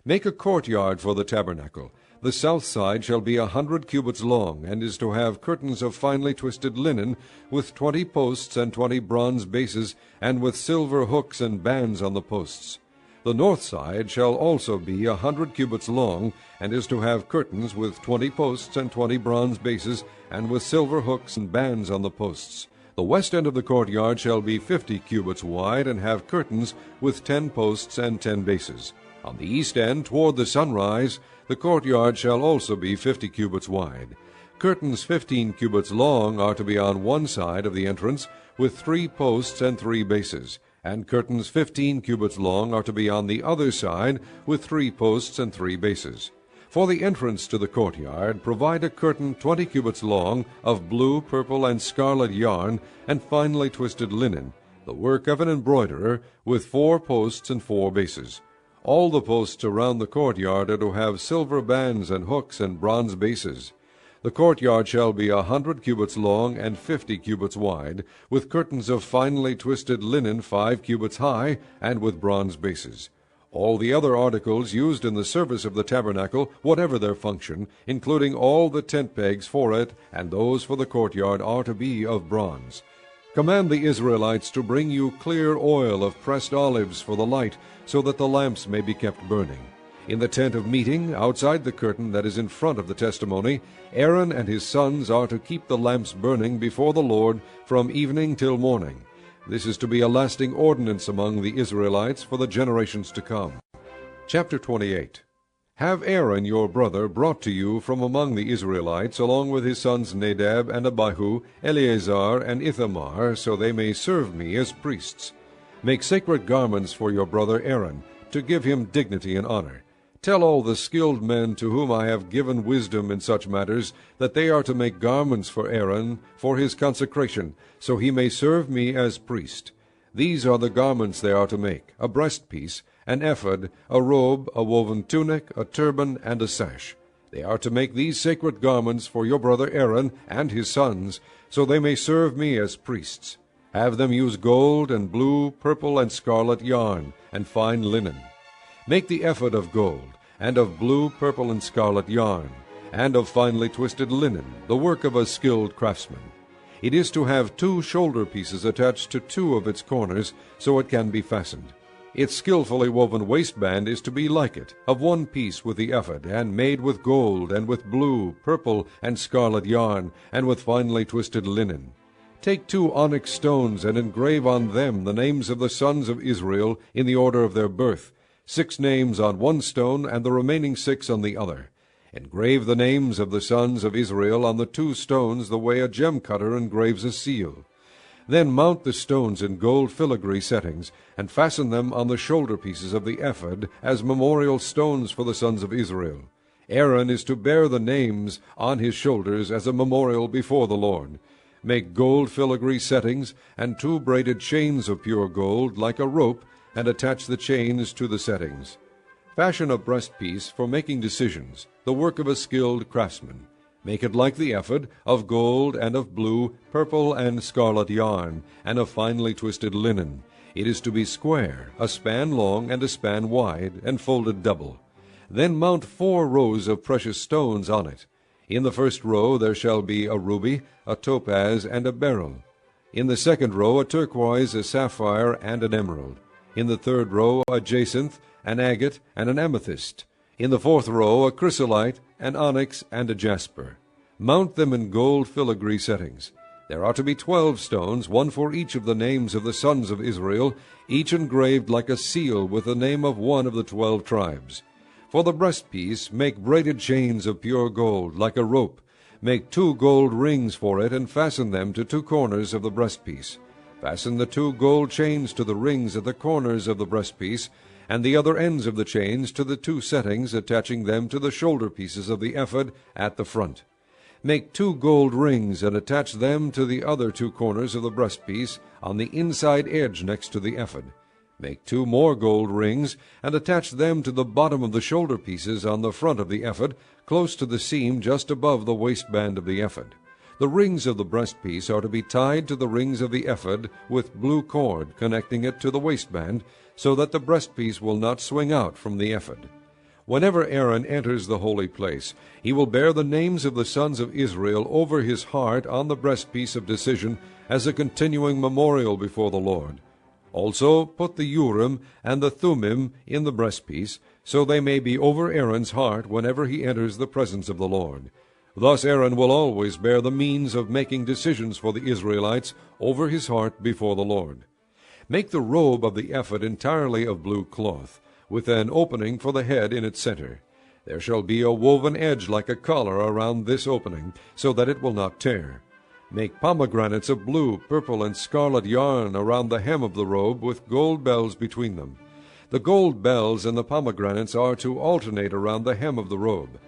Make a courtyard for the tabernacle. The south side shall be 100 cubits long, and is to have curtains of finely twisted linen, with 20 posts and 20 bronze bases, and with silver hooks and bands on the posts. The north side shall also be 100 cubits long, and is to have curtains with 20 posts and 20 bronze bases, and with silver hooks and bands on the posts. The west end of the courtyard shall be 50 cubits wide, and have curtains with 10 posts and 10 bases. On the east end, toward the sunrise, the courtyard shall also be 50 cubits wide. Curtains 15 cubits long are to be on one side of the entrance, with 3 posts and 3 bases, and curtains 15 cubits long are to be on the other side, with 3 posts and 3 bases. For the entrance to the courtyard, provide a curtain 20 cubits long of blue, purple, and scarlet yarn, and finely twisted linen, the work of an embroiderer, with 4 posts and 4 bases. All the posts around the courtyard are to have silver bands and hooks and bronze bases. The courtyard shall be 100 cubits long and 50 cubits wide, with curtains of finely twisted linen 5 cubits high, and with bronze bases. All the other articles used in the service of the tabernacle, whatever their function, including all the tent pegs for it and those for the courtyard, are to be of bronze. Command the Israelites to bring you clear oil of pressed olives for the light, so that the lamps may be kept burning. In the tent of meeting, outside the curtain that is in front of the testimony, Aaron and his sons are to keep the lamps burning before the Lord from evening till morning. This is to be a lasting ordinance among the Israelites for the generations to come. Chapter 28. Have Aaron your brother brought to you from among the Israelites, along with his sons Nadab and Abihu, Eleazar and Ithamar, so they may serve me as priests. Make sacred garments for your brother Aaron, to give him dignity and honor. Tell all the skilled men to whom I have given wisdom in such matters, that they are to make garments for Aaron for his consecration, so he may serve me as priest. These are the garments they are to make: a breastpiece, an ephod, a robe, a woven tunic, a turban, and a sash. They are to make these sacred garments for your brother Aaron and his sons, so they may serve me as priests. Have them use gold and blue, purple, and scarlet yarn, and fine linen. Make the ephod of gold, and of blue, purple, and scarlet yarn, and of finely twisted linen, the work of a skilled craftsman. It is to have 2 shoulder pieces attached to 2 of its corners, so it can be fastened. Its skillfully woven waistband is to be like it, of 1 piece with the ephod, and made with gold, and with blue, purple, and scarlet yarn, and with finely twisted linen. Take 2 onyx stones, and engrave on them the names of the sons of Israel in the order of their birth, 6 names on 1 stone, and the remaining 6 on the other. Engrave the names of the sons of Israel on the 2 stones the way a gem cutter engraves a seal. Then mount the stones in gold filigree settings, and fasten them on the shoulder pieces of the ephod as memorial stones for the sons of Israel. Aaron is to bear the names on his shoulders as a memorial before the Lord. Make gold filigree settings, and 2 braided chains of pure gold, like a rope, and attach the chains to the settings. Fashion a breastpiece for making decisions, the work of a skilled craftsman. Make it like the ephod, of gold and of blue, purple, and scarlet yarn, and of finely twisted linen. It is to be square, a span long and a span wide, and folded double. Then mount 4 rows of precious stones on it. In the first row there shall be a ruby, a topaz, and a beryl. In the second row a turquoise, a sapphire, and an emerald. In the third row a jacinth, an agate, and an amethyst. In the fourth row a chrysolite, an onyx, and a jasper. Mount them in gold filigree settings. There are to be 12 stones, 1 for each of the names of the sons of Israel, each engraved like a seal with the name of one of the 12 tribes. For the breastpiece make braided chains of pure gold, like a rope. Make 2 gold rings for it, and fasten them to 2 corners of the breastpiece. Fasten the 2 gold chains to the rings at the corners of the breastpiece, and the other ends of the chains to the 2 settings, attaching them to the shoulder pieces of the ephod at the front. Make 2 gold rings, and attach them to the other 2 corners of the breastpiece on the inside edge next to the ephod. Make 2 more gold rings, and attach them to the bottom of the shoulder pieces on the front of the ephod, close to the seam just above the waistband of the ephod. The rings of the breastpiece are to be tied to the rings of the ephod with blue cord connecting it to the waistband, so that the breastpiece will not swing out from the ephod. Whenever Aaron enters the holy place, he will bear the names of the sons of Israel over his heart on the breastpiece of decision as a continuing memorial before the Lord. Also put the Urim and the Thummim in the breastpiece, so they may be over Aaron's heart whenever he enters the presence of the Lord. Thus Aaron will always bear the means of making decisions for the Israelites over his heart before the Lord. Make the robe of the ephod entirely of blue cloth, with an opening for the head in its center. There shall be a woven edge like a collar around this opening, so that it will not tear. Make pomegranates of blue, purple, and scarlet yarn around the hem of the robe, with gold bells between them. The gold bells and the pomegranates are to alternate around the hem of the robe.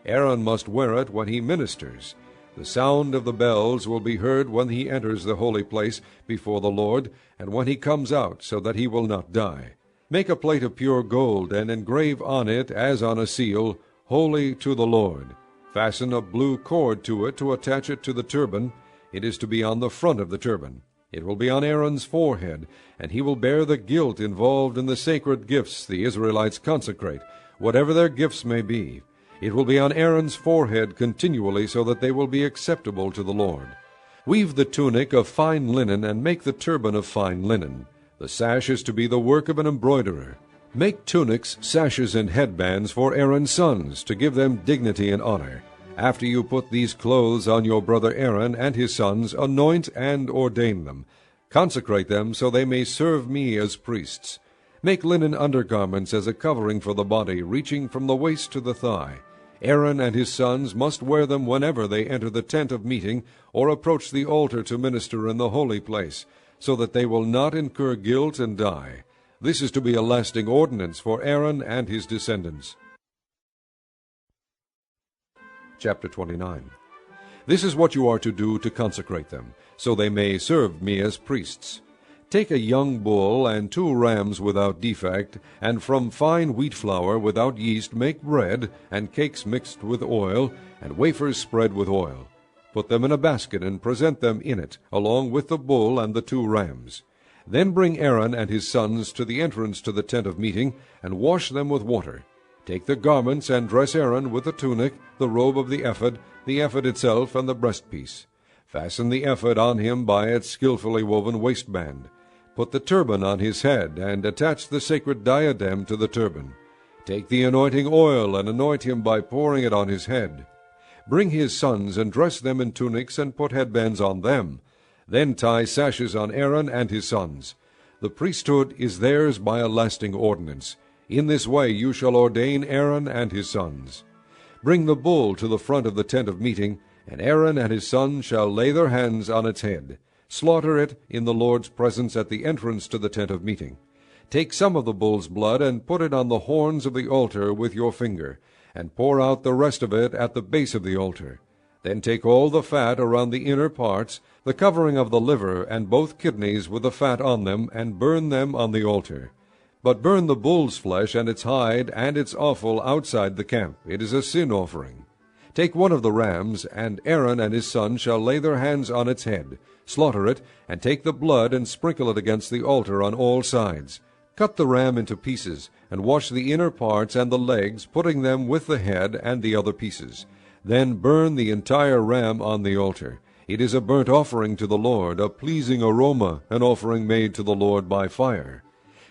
Aaron must wear it when he ministers. The sound of the bells will be heard when he enters the holy place before the Lord, and when he comes out, so that he will not die. Make a plate of pure gold, and engrave on it, as on a seal, Holy to the Lord. Fasten a blue cord to it to attach it to the turban. It is to be on the front of the turban. It will be on Aaron's forehead, and he will bear the guilt involved in the sacred gifts the Israelites consecrate, whatever their gifts may be. It will be on Aaron's forehead continually, so that they will be acceptable to the Lord. Weave the tunic of fine linen, and make the turban of fine linen. The sash is to be the work of an embroiderer. Make tunics, sashes, and headbands for Aaron's sons, to give them dignity and honor. After you put these clothes on your brother Aaron and his sons, anoint and ordain them. Consecrate them, so they may serve me as priests. Make linen undergarments as a covering for the body, reaching from the waist to the thigh. Aaron and his sons must wear them whenever they enter the tent of meeting or approach the altar to minister in the holy place, so that they will not incur guilt and die. This is to be a lasting ordinance for Aaron and his descendants. Chapter 29. This is what you are to do to consecrate them, so they may serve me as priests. Take a young bull and 2 rams without defect, and from fine wheat flour without yeast make bread, and cakes mixed with oil, and wafers spread with oil. Put them in a basket, and present them in it, along with the bull and the 2 rams. Then bring Aaron and his sons to the entrance to the tent of meeting, and wash them with water. Take the garments, and dress Aaron with the tunic, the robe of the ephod itself, and the breastpiece. Fasten the ephod on him by its skillfully woven waistband. Put the turban on his head, and attach the sacred diadem to the turban. Take the anointing oil, and anoint him by pouring it on his head. Bring his sons, and dress them in tunics, and put headbands on them. Then tie sashes on Aaron and his sons. The priesthood is theirs by a lasting ordinance. In this way you shall ordain Aaron and his sons. Bring the bull to the front of the tent of meeting, and Aaron and his sons shall lay their hands on its head. Slaughter it in the Lord's presence at the entrance to the tent of meeting. Take some of the bull's blood, and put it on the horns of the altar with your finger, and pour out the rest of it at the base of the altar. Then take all the fat around the inner parts, the covering of the liver, and both kidneys with the fat on them, and burn them on the altar. But burn the bull's flesh and its hide and its offal outside the camp. It is a sin offering. Take one of the rams, and Aaron and his sons shall lay their hands on its head. Slaughter it, and take the blood and sprinkle it against the altar on all sides. Cut the ram into pieces, and wash the inner parts and the legs, putting them with the head and the other pieces. Then burn the entire ram on the altar. It is a burnt offering to the Lord, a pleasing aroma, an offering made to the Lord by fire.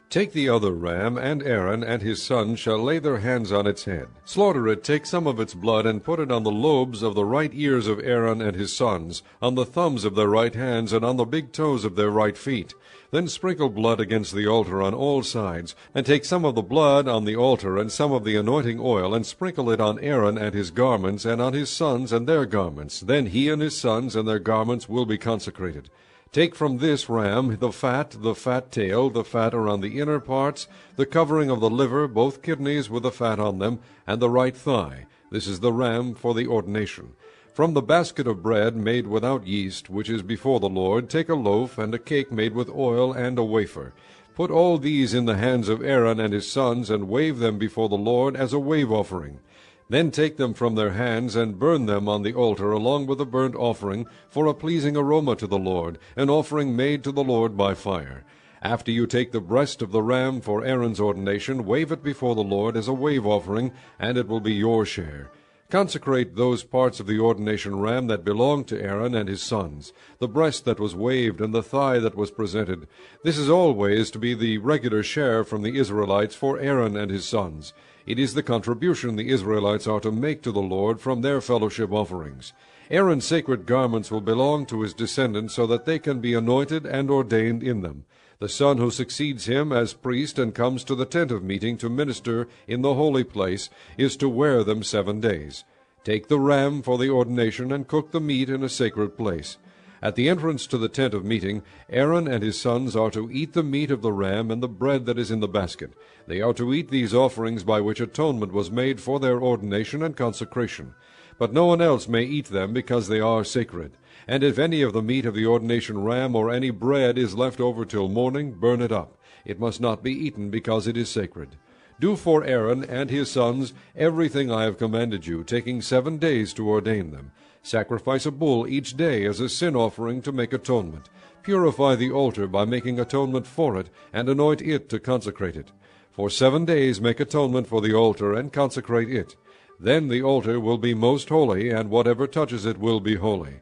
Take the other ram, and Aaron and his sons shall lay their hands on its head. Slaughter it, take some of its blood, and put it on the lobes of the right ears of Aaron and his sons, on the thumbs of their right hands, and on the big toes of their right feet. Then sprinkle blood against the altar on all sides, and take some of the blood on the altar, and some of the anointing oil, and sprinkle it on Aaron and his garments, and on his sons and their garments. Then he and his sons and their garments will be consecrated. Take from this ram the fat tail, the fat around the inner parts, the covering of the liver, both kidneys with the fat on them, and the right thigh. This is the ram for the ordination. From the basket of bread made without yeast, which is before the Lord, take a loaf, and a cake made with oil, and a wafer. Put all these in the hands of Aaron and his sons, and wave them before the Lord as a wave offering. Then take them from their hands, and burn them on the altar, along with the burnt offering, for a pleasing aroma to the Lord, an offering made to the Lord by fire. After you take the breast of the ram for Aaron's ordination, wave it before the Lord as a wave offering, and it will be your share. Consecrate those parts of the ordination ram that belong to Aaron and his sons, the breast that was waved, and the thigh that was presented. This is always to be the regular share from the Israelites for Aaron and his sons. It is the contribution the Israelites are to make to the Lord from their fellowship offerings. Aaron's sacred garments will belong to his descendants, so that they can be anointed and ordained in them. The son who succeeds him as priest and comes to the tent of meeting to minister in the holy place is to wear them 7 days. Take the ram for the ordination, and cook the meat in a sacred place. At the entrance to the tent of meeting, Aaron and his sons are to eat the meat of the ram and the bread that is in the basket. They are to eat these offerings by which atonement was made for their ordination and consecration. But no one else may eat them, because they are sacred. And if any of the meat of the ordination ram or any bread is left over till morning, burn it up. It must not be eaten, because it is sacred. Do for Aaron and his sons everything I have commanded you, taking 7 days to ordain them. Sacrifice a bull each day as a sin offering to make atonement. Purify the altar by making atonement for it, and anoint it to consecrate it. For 7 days make atonement for the altar, and consecrate it. Then the altar will be most holy, and whatever touches it will be holy.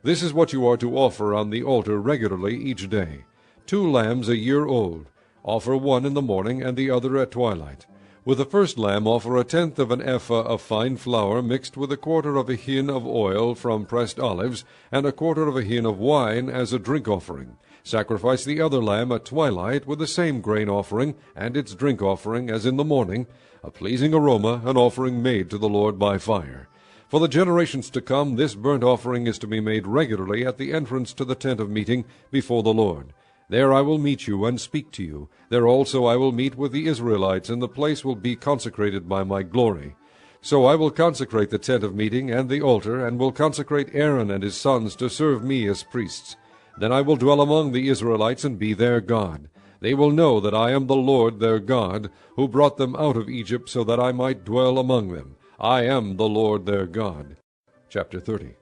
This is what you are to offer on the altar regularly each day. 2 lambs a year old. Offer one in the morning, and the other at twilight. With the first lamb offer 1/10 of an ephah of fine flour mixed with 1/4 of a hin of oil from pressed olives, and 1/4 of a hin of wine as a drink offering. Sacrifice the other lamb at twilight with the same grain offering and its drink offering as in the morning, a pleasing aroma, an offering made to the Lord by fire. For the generations to come, this burnt offering is to be made regularly at the entrance to the tent of meeting before the Lord. There I will meet you and speak to you. There also I will meet with the Israelites, and the place will be consecrated by my glory. So I will consecrate the tent of meeting and the altar, and will consecrate Aaron and his sons to serve me as priests. Then I will dwell among the Israelites and be their God. They will know that I am the Lord their God, who brought them out of Egypt so that I might dwell among them. I am the Lord their God. Chapter 30.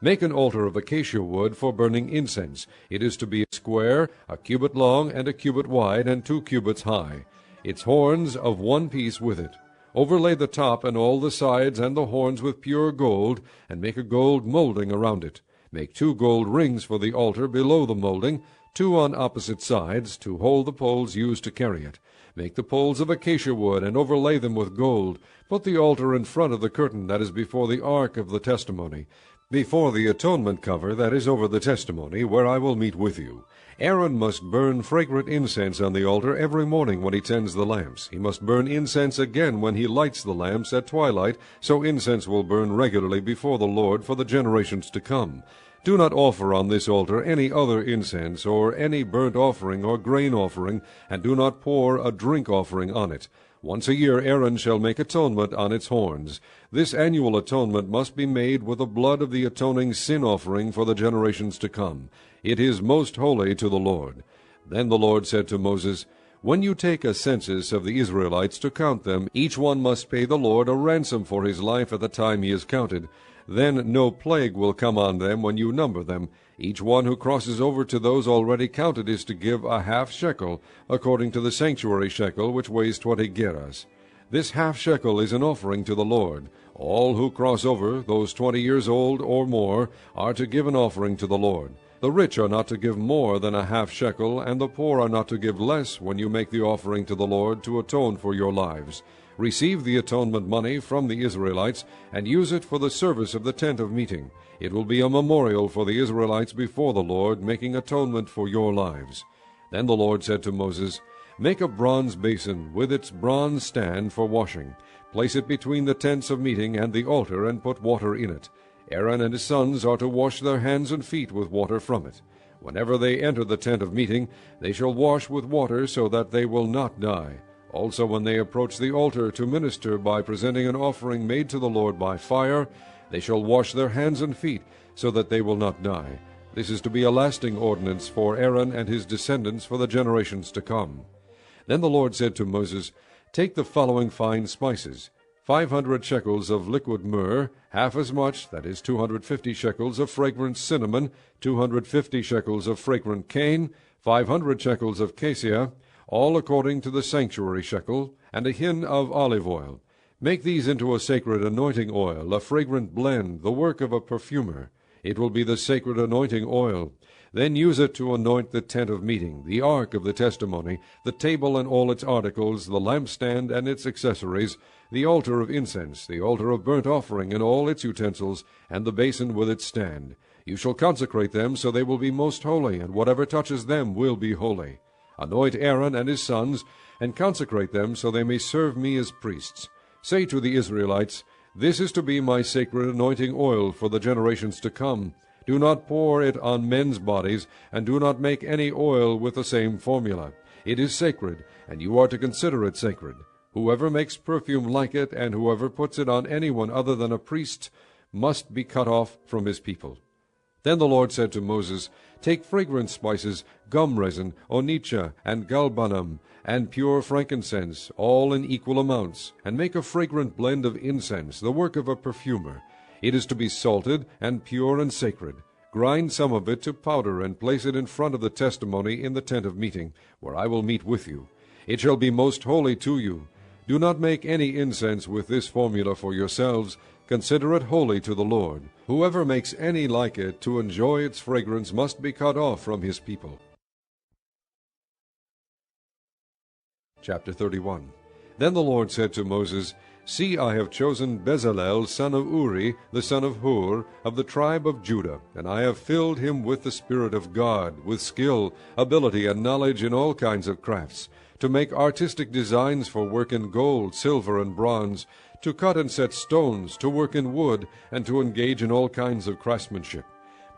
Make an altar of acacia wood for burning incense. It is to be square, a cubit long, and a cubit wide, and 2 cubits high. Its horns of 1 piece with it. Overlay the top and all the sides and the horns with pure gold, and make a gold molding around it. Make 2 gold rings for the altar below the molding, 2 on opposite sides, to hold the poles used to carry it. Make the poles of acacia wood, and overlay them with gold. Put the altar in front of the curtain that is before the ark of the testimony, before the atonement cover that is over the testimony, where I will meet with you. Aaron must burn fragrant incense on the altar every morning when he tends the lamps. He must burn incense again when he lights the lamps at twilight, so incense will burn regularly before the Lord for the generations to come. Do not offer on this altar any other incense, or any burnt offering or grain offering, and do not pour a drink offering on it. Once a year Aaron shall make atonement on its horns. This annual atonement must be made with the blood of the atoning sin offering for the generations to come. It is most holy to the Lord. Then the Lord said to Moses, When you take a census of the Israelites to count them, each one must pay the Lord a ransom for his life at the time he is counted. Then no plague will come on them when you number them. Each one who crosses over to those already counted is to give a half shekel, according to the sanctuary shekel, which weighs 20 gerahs. This half shekel is an offering to the Lord. All who cross over, those 20 years old or more, are to give an offering to the Lord. The rich are not to give more than a half shekel, and the poor are not to give less when you make the offering to the Lord to atone for your lives. Receive the atonement money from the Israelites, and use it for the service of the tent of meeting. It will be a memorial for the Israelites before the Lord, making atonement for your lives. Then the Lord said to Moses, Make a bronze basin with its bronze stand for washing. Place it between the tents of meeting and the altar, and put water in it. Aaron and his sons are to wash their hands and feet with water from it. Whenever they enter the tent of meeting, they shall wash with water, so that they will not die. Also when they approach the altar to minister by presenting an offering made to the Lord by fire, they shall wash their hands and feet, so that they will not die. This is to be a lasting ordinance for Aaron and his descendants for the generations to come. Then the Lord said to Moses, Take the following fine spices, 500 shekels of liquid myrrh, half as much, that is 250 shekels of fragrant cinnamon, 250 shekels of fragrant cane, 500 shekels of cassia, all according to the sanctuary shekel, and a hin of olive oil. Make these into a sacred anointing oil, a fragrant blend, the work of a perfumer. It will be the sacred anointing oil. Then use it to anoint the tent of meeting, the ark of the testimony, the table and all its articles, the lampstand and its accessories, the altar of incense, the altar of burnt offering and all its utensils, and the basin with its stand. You shall consecrate them so they will be most holy, and whatever touches them will be holy. Anoint Aaron and his sons, and consecrate them so they may serve me as priests. Say to the Israelites, This is to be my sacred anointing oil for the generations to come. Do not pour it on men's bodies, and do not make any oil with the same formula. It is sacred, and you are to consider it sacred. Whoever makes perfume like it, and whoever puts it on anyone other than a priest, must be cut off from his people. Then the Lord said to Moses, Take fragrant spices, gum resin, onycha, and galbanum, and pure frankincense, all in equal amounts, and make a fragrant blend of incense, the work of a perfumer. It is to be salted, and pure and sacred. Grind some of it to powder, and place it in front of the testimony in the tent of meeting, where I will meet with you. It shall be most holy to you. Do not make any incense with this formula for yourselves. Consider it holy to the Lord. Whoever makes any like it to enjoy its fragrance must be cut off from his people. Chapter 31. Then the Lord said to Moses, See, I have chosen Bezalel, son of Uri, the son of Hur, of the tribe of Judah, and I have filled him with the Spirit of God, with skill, ability, and knowledge in all kinds of crafts, to make artistic designs for work in gold, silver, and bronze, to cut and set stones, to work in wood, and to engage in all kinds of craftsmanship.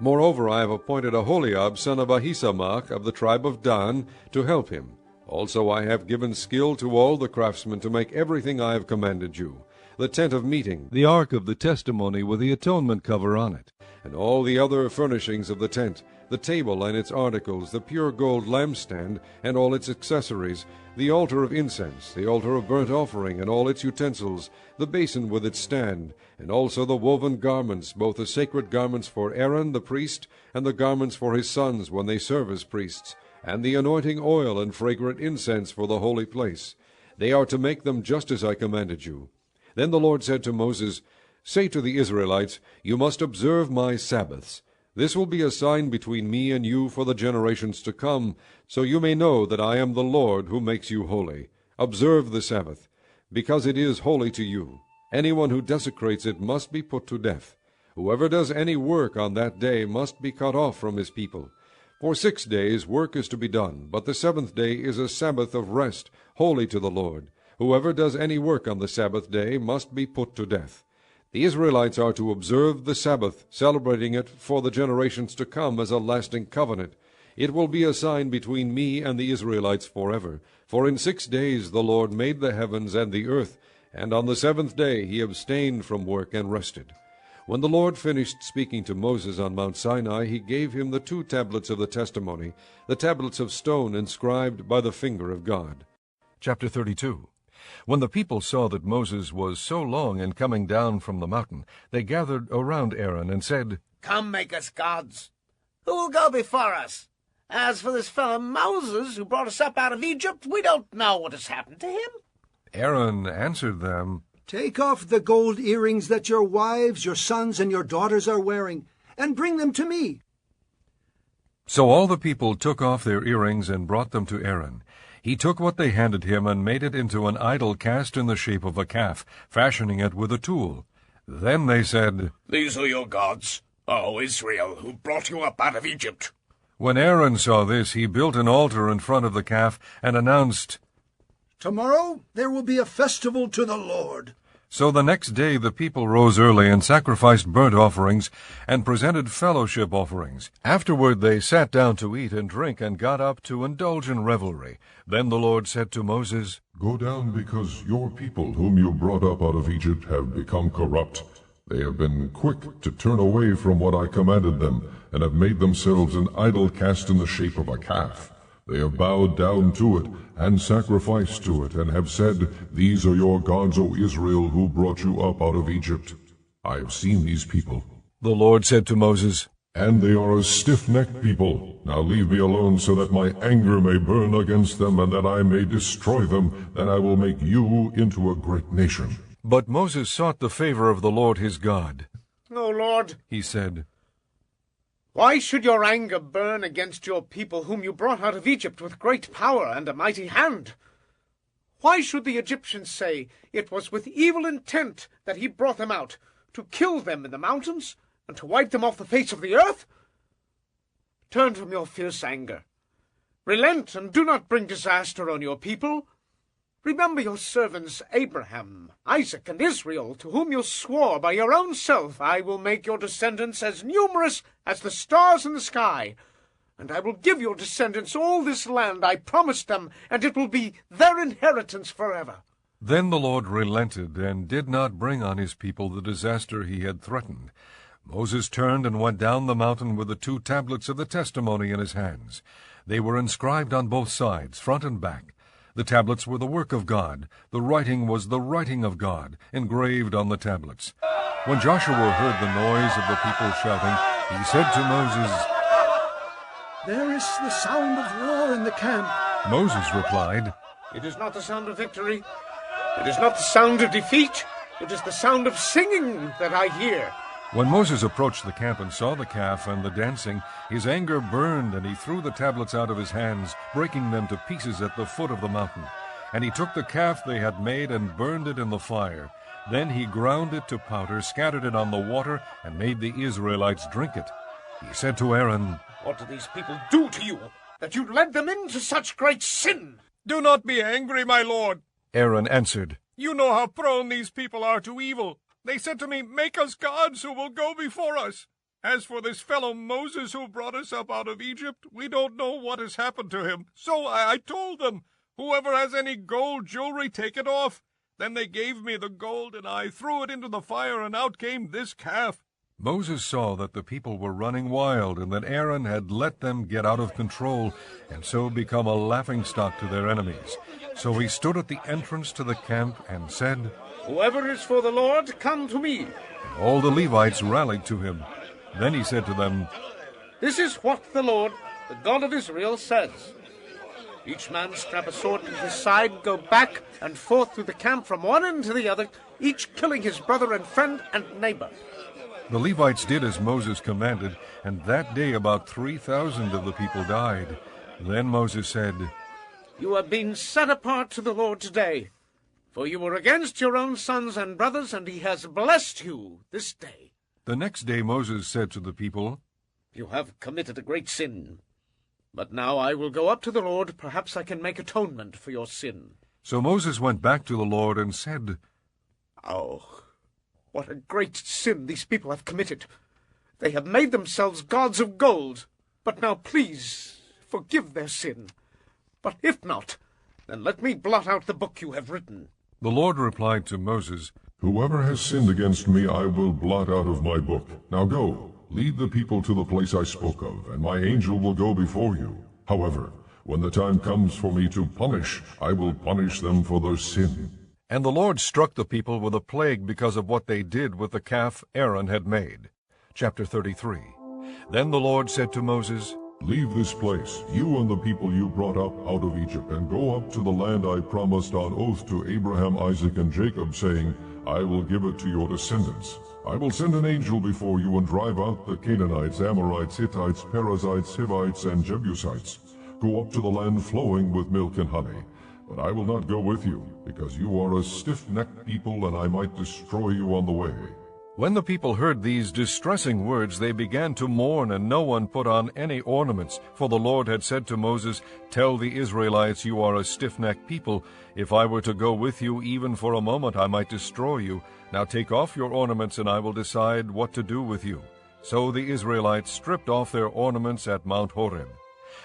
Moreover, I have appointed Aholiab, son of Ahisamach, of the tribe of Dan, to help him. Also I have given skill to all the craftsmen to make everything I have commanded you, the tent of meeting, the ark of the testimony with the atonement cover on it, and all the other furnishings of the tent, the table and its articles, the pure gold lampstand and all its accessories, the altar of incense, the altar of burnt offering and all its utensils, the basin with its stand, and also the woven garments, both the sacred garments for Aaron the priest, and the garments for his sons when they serve as priests, and the anointing oil and fragrant incense for the holy place. They are to make them just as I commanded you. Then the Lord said to Moses, Say to the Israelites, You must observe my Sabbaths. This will be a sign between me and you for the generations to come, so you may know that I am the Lord who makes you holy. Observe the Sabbath, because it is holy to you. Anyone who desecrates it must be put to death. Whoever does any work on that day must be cut off from his people. For 6 days work is to be done, but the seventh day is a Sabbath of rest, holy to the Lord. Whoever does any work on the Sabbath day must be put to death. The Israelites are to observe the Sabbath, celebrating it for the generations to come as a lasting covenant. It will be a sign between me and the Israelites forever. For in 6 days the Lord made the heavens and the earth, and on the seventh day he abstained from work and rested. When the Lord finished speaking to Moses on Mount Sinai, he gave him the 2 tablets of the testimony, the tablets of stone inscribed by the finger of God. Chapter 32. When the people saw that Moses was so long in coming down from the mountain, they gathered around Aaron and said, Come, make us gods. Who will go before us? As for this fellow Moses, who brought us up out of Egypt, we don't know what has happened to him. Aaron answered them, Take off the gold earrings that your wives, your sons, and your daughters are wearing, and bring them to me. So all the people took off their earrings and brought them to Aaron. He took what they handed him and made it into an idol cast in the shape of a calf, fashioning it with a tool. Then they said, These are your gods, O Israel, who brought you up out of Egypt. When Aaron saw this, he built an altar in front of the calf and announced, Tomorrow there will be a festival to the Lord. So the next day the people rose early and sacrificed burnt offerings and presented fellowship offerings. Afterward they sat down to eat and drink and got up to indulge in revelry. Then the Lord said to Moses, Go down, because your people whom you brought up out of Egypt have become corrupt. They have been quick to turn away from what I commanded them, and have made themselves an idol cast in the shape of a calf. They have bowed down to it, and sacrificed to it, and have said, These are your gods, O Israel, who brought you up out of Egypt. I have seen these people. The Lord said to Moses, And they are a stiff-necked people. Now leave me alone, so that my anger may burn against them, and that I may destroy them. Then I will make you into a great nation. But Moses sought the favor of the Lord his God. O Lord, he said, why should your anger burn against your people whom you brought out of Egypt with great power and a mighty hand? Why should the Egyptians say it was with evil intent that he brought them out, to kill them in the mountains, and to wipe them off the face of the earth? Turn from your fierce anger. Relent, and do not bring disaster on your people. Remember your servants Abraham, Isaac, and Israel, to whom you swore by your own self, I will make your descendants as numerous as the stars in the sky. And I will give your descendants all this land I promised them, and it will be their inheritance forever. Then the Lord relented and did not bring on his people the disaster he had threatened. Moses turned and went down the mountain with the 2 tablets of the testimony in his hands. They were inscribed on both sides, front and back. The tablets were the work of God. The writing was the writing of God, engraved on the tablets. When Joshua heard the noise of the people shouting, he said to Moses, "There is the sound of war in the camp." Moses replied, It is not the sound of victory. It is not the sound of defeat. It is the sound of singing that I hear. When Moses approached the camp and saw the calf and the dancing, his anger burned, and he threw the tablets out of his hands, breaking them to pieces at the foot of the mountain. And he took the calf they had made and burned it in the fire. Then he ground it to powder, scattered it on the water, and made the Israelites drink it. He said to Aaron, What did these people do to you, that you led them into such great sin? Do not be angry, my lord. Aaron answered, You know how prone these people are to evil. They said to me, Make us gods who will go before us. As for this fellow Moses who brought us up out of Egypt, we don't know what has happened to him. So I told them, Whoever has any gold jewelry, take it off. Then they gave me the gold, and I threw it into the fire, and out came this calf. Moses saw that the people were running wild, and that Aaron had let them get out of control, and so become a laughingstock to their enemies. So he stood at the entrance to the camp and said, Whoever is for the Lord, come to me. And all the Levites rallied to him. Then he said to them, This is what the Lord, the God of Israel, says. Each man strap a sword to his side, go back and forth through the camp from one end to the other, each killing his brother and friend and neighbor. The Levites did as Moses commanded, and that day about 3,000 of the people died. Then Moses said, You have been set apart to the Lord today, for you were against your own sons and brothers, and he has blessed you this day. The next day Moses said to the people, You have committed a great sin. But now I will go up to the Lord. Perhaps I can make atonement for your sin. So Moses went back to the Lord and said, Oh, what a great sin these people have committed. They have made themselves gods of gold. But now please forgive their sin. But if not, then let me blot out the book you have written. The Lord replied to Moses, Whoever has sinned against me I will blot out of my book. Now go, lead the people to the place I spoke of, and my angel will go before you. However, when the time comes for me to punish, I will punish them for their sin. And the Lord struck the people with a plague because of what they did with the calf Aaron had made. Chapter 33. Then the Lord said to Moses, Leave this place, you and the people you brought up out of Egypt, and go up to the land I promised on oath to Abraham, Isaac, and Jacob, saying, I will give it to your descendants. I will send an angel before you and drive out the Canaanites, Amorites, Hittites, Perizzites, Hivites, and Jebusites. Go up to the land flowing with milk and honey. But I will not go with you, because you are a stiff-necked people, and I might destroy you on the way. When the people heard these distressing words, they began to mourn, and no one put on any ornaments. For the Lord had said to Moses, Tell the Israelites, you are a stiff-necked people. If I were to go with you even for a moment, I might destroy you. Now take off your ornaments, and I will decide what to do with you. So the Israelites stripped off their ornaments at Mount Horeb.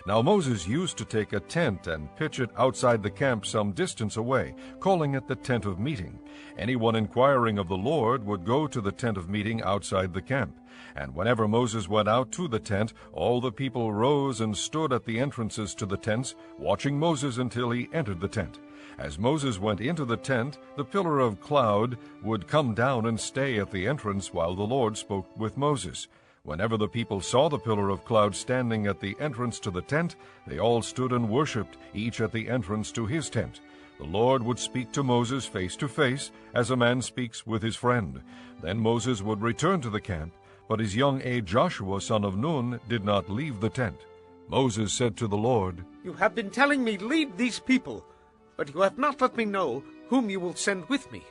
Now Moses used to take a tent and pitch it outside the camp some distance away, calling it the tent of meeting. Anyone inquiring of the Lord would go to the tent of meeting outside the camp. And whenever Moses went out to the tent, all the people rose and stood at the entrances to the tents, watching Moses until he entered the tent. As Moses went into the tent, the pillar of cloud would come down and stay at the entrance while the Lord spoke with Moses. Whenever the people saw the pillar of cloud standing at the entrance to the tent, they all stood and worshipped, each at the entrance to his tent. The Lord would speak to Moses face to face, as a man speaks with his friend. Then Moses would return to the camp, but his young aide Joshua, son of Nun, did not leave the tent. Moses said to the Lord, You have been telling me, lead these people, but you have not let me know whom you will send with me.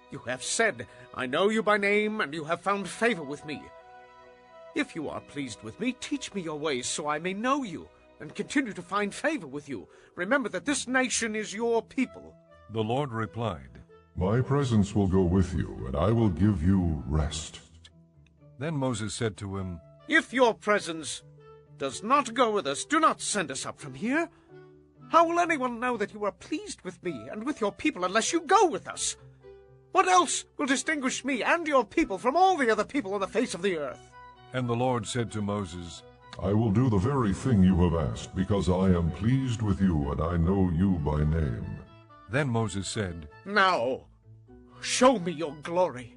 You have said, I know you by name, and you have found favor with me. If you are pleased with me, teach me your ways so I may know you and continue to find favor with you. Remember that this nation is your people. The Lord replied, My presence will go with you, and I will give you rest. Then Moses said to him, If your presence does not go with us, do not send us up from here. How will anyone know that you are pleased with me and with your people unless you go with us? What else will distinguish me and your people from all the other people on the face of the earth? And the Lord said to Moses, I will do the very thing you have asked, because I am pleased with you, and I know you by name. Then Moses said, Now, show me your glory.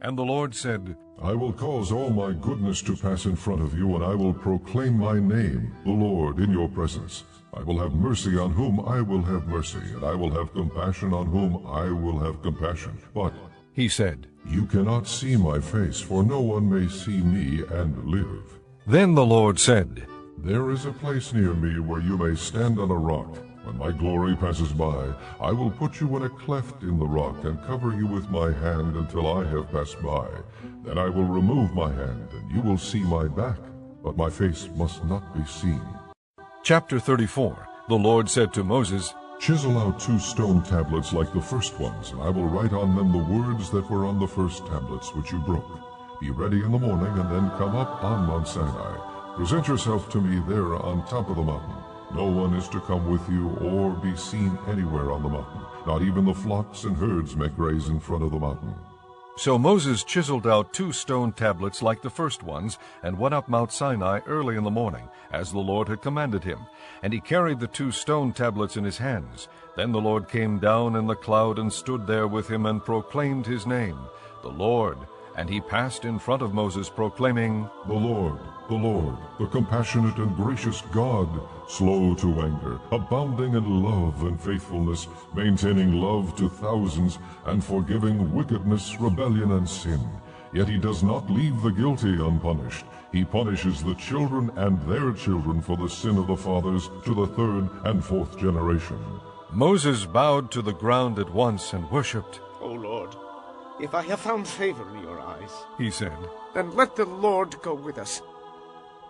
And the Lord said, I will cause all my goodness to pass in front of you, and I will proclaim my name, the Lord, in your presence. I will have mercy on whom I will have mercy, and I will have compassion on whom I will have compassion. But, he said, you cannot see my face, for no one may see me and live. Then the Lord said, There is a place near me where you may stand on a rock. When my glory passes by, I will put you in a cleft in the rock and cover you with my hand until I have passed by. Then I will remove my hand, and you will see my back, but my face must not be seen. Chapter 34. The Lord said to Moses, Chisel out 2 stone tablets like the first ones, and I will write on them the words that were on the first tablets which you broke. Be ready in the morning, and then come up on Mount Sinai. Present yourself to me there on top of the mountain. No one is to come with you or be seen anywhere on the mountain. Not even the flocks and herds may graze in front of the mountain. So Moses chiseled out 2 stone tablets like the first ones, and went up Mount Sinai early in the morning, as the Lord had commanded him. And he carried the 2 stone tablets in his hands. Then the Lord came down in the cloud and stood there with him and proclaimed his name, the Lord. And he passed in front of Moses, proclaiming, The Lord, the compassionate and gracious God, slow to anger, abounding in love and faithfulness, maintaining love to thousands, and forgiving wickedness, rebellion, and sin. Yet he does not leave the guilty unpunished. He punishes the children and their children for the sin of the fathers to the 3rd and 4th generation. Moses bowed to the ground at once and worshipped. O Lord, if I have found favor in your eyes, he said, then let the Lord go with us.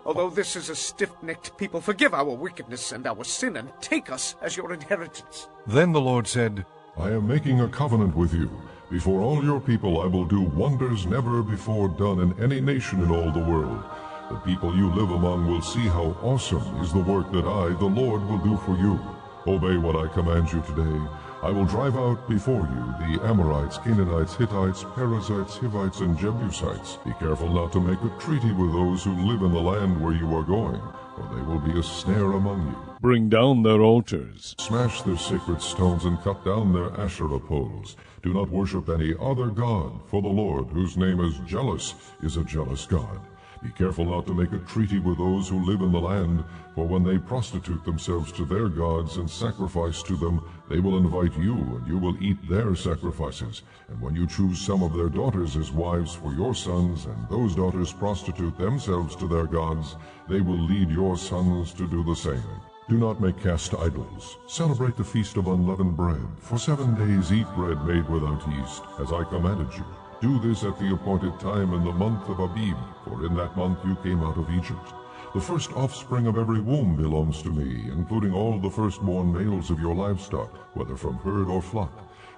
Although this is a stiff-necked people, forgive our wickedness and our sin, and take us as your inheritance. Then the Lord said, I am making a covenant with you. Before all your people I will do wonders never before done in any nation in all the world. The people you live among will see how awesome is the work that I, the Lord, will do for you. Obey what I command you today. I will drive out before you the Amorites, Canaanites, Hittites, Perizzites, Hivites, and Jebusites. Be careful not to make a treaty with those who live in the land where you are going, or they will be a snare among you. Bring down their altars. Smash their sacred stones and cut down their Asherah poles. Do not worship any other god, for the Lord, whose name is jealous, is a jealous God. Be careful not to make a treaty with those who live in the land, for when they prostitute themselves to their gods and sacrifice to them, they will invite you, and you will eat their sacrifices. And when you choose some of their daughters as wives for your sons, and those daughters prostitute themselves to their gods, they will lead your sons to do the same. Do not make cast idols. Celebrate the Feast of Unleavened Bread. For 7 days eat bread made without yeast, as I commanded you. Do this at the appointed time in the month of Abib, for in that month you came out of Egypt. The first offspring of every womb belongs to me, including all the firstborn males of your livestock, whether from herd or flock.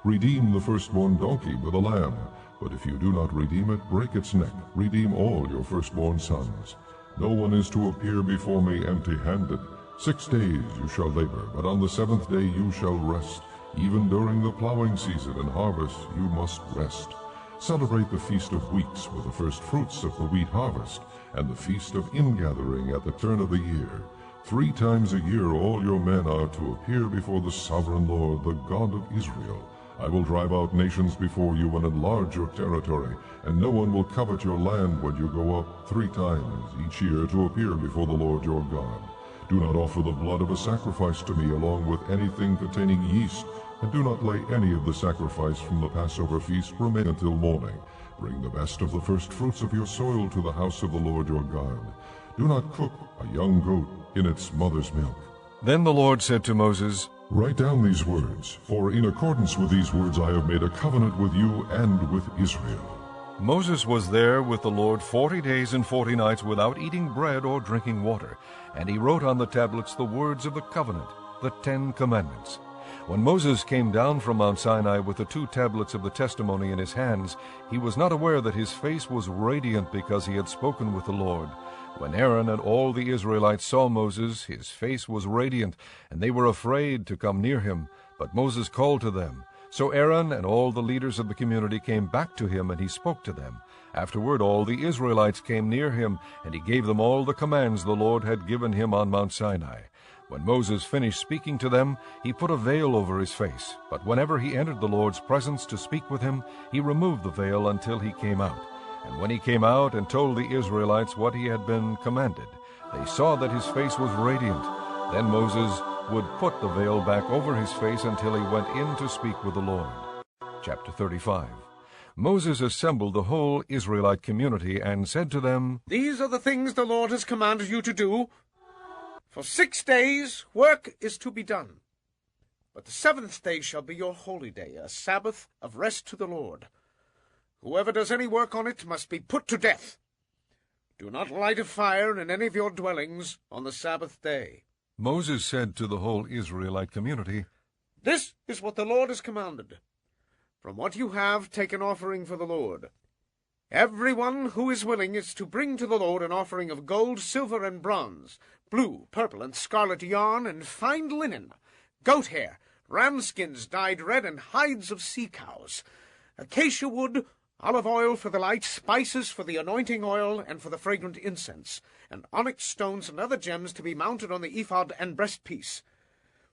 Redeem the firstborn donkey with a lamb, but if you do not redeem it, break its neck. Redeem all your firstborn sons. No one is to appear before me empty-handed. 6 days you shall labor, but on the 7th day you shall rest. Even during the plowing season and harvest you must rest. Celebrate the Feast of Weeks with the first fruits of the wheat harvest, and the Feast of Ingathering at the turn of the year. 3 times a year all your men are to appear before the sovereign Lord, the God of Israel. I will drive out nations before you and enlarge your territory, and no one will covet your land when you go up 3 times each year to appear before the Lord your God. Do not offer the blood of a sacrifice to me along with anything containing yeast, and do not lay any of the sacrifice from the Passover feast remain until morning. Bring the best of the first fruits of your soil to the house of the Lord your God. Do not cook a young goat in its mother's milk. Then the Lord said to Moses, Write down these words, for in accordance with these words I have made a covenant with you and with Israel. Moses was there with the Lord 40 days and 40 nights without eating bread or drinking water, and he wrote on the tablets the words of the covenant, the 10 Commandments. When Moses came down from Mount Sinai with the 2 tablets of the testimony in his hands, he was not aware that his face was radiant because he had spoken with the Lord. When Aaron and all the Israelites saw Moses, his face was radiant, and they were afraid to come near him. But Moses called to them. So Aaron and all the leaders of the community came back to him, and he spoke to them. Afterward all the Israelites came near him, and he gave them all the commands the Lord had given him on Mount Sinai. When Moses finished speaking to them, he put a veil over his face. But whenever he entered the Lord's presence to speak with him, he removed the veil until he came out. And when he came out and told the Israelites what he had been commanded, they saw that his face was radiant. Then Moses would put the veil back over his face until he went in to speak with the Lord. Chapter 35. Moses assembled the whole Israelite community and said to them, "These are the things the Lord has commanded you to do. For 6 days work is to be done. But the 7th day shall be your holy day, a Sabbath of rest to the Lord. Whoever does any work on it must be put to death. Do not light a fire in any of your dwellings on the Sabbath day." Moses said to the whole Israelite community, "This is what the Lord has commanded. From what you have, take an offering for the Lord. Everyone who is willing is to bring to the Lord an offering of gold, silver, and bronze, blue, purple, and scarlet yarn, and fine linen, goat hair, ram skins dyed red, and hides of sea cows, acacia wood, olive oil for the light, spices for the anointing oil and for the fragrant incense, and onyx stones and other gems to be mounted on the ephod and breastpiece.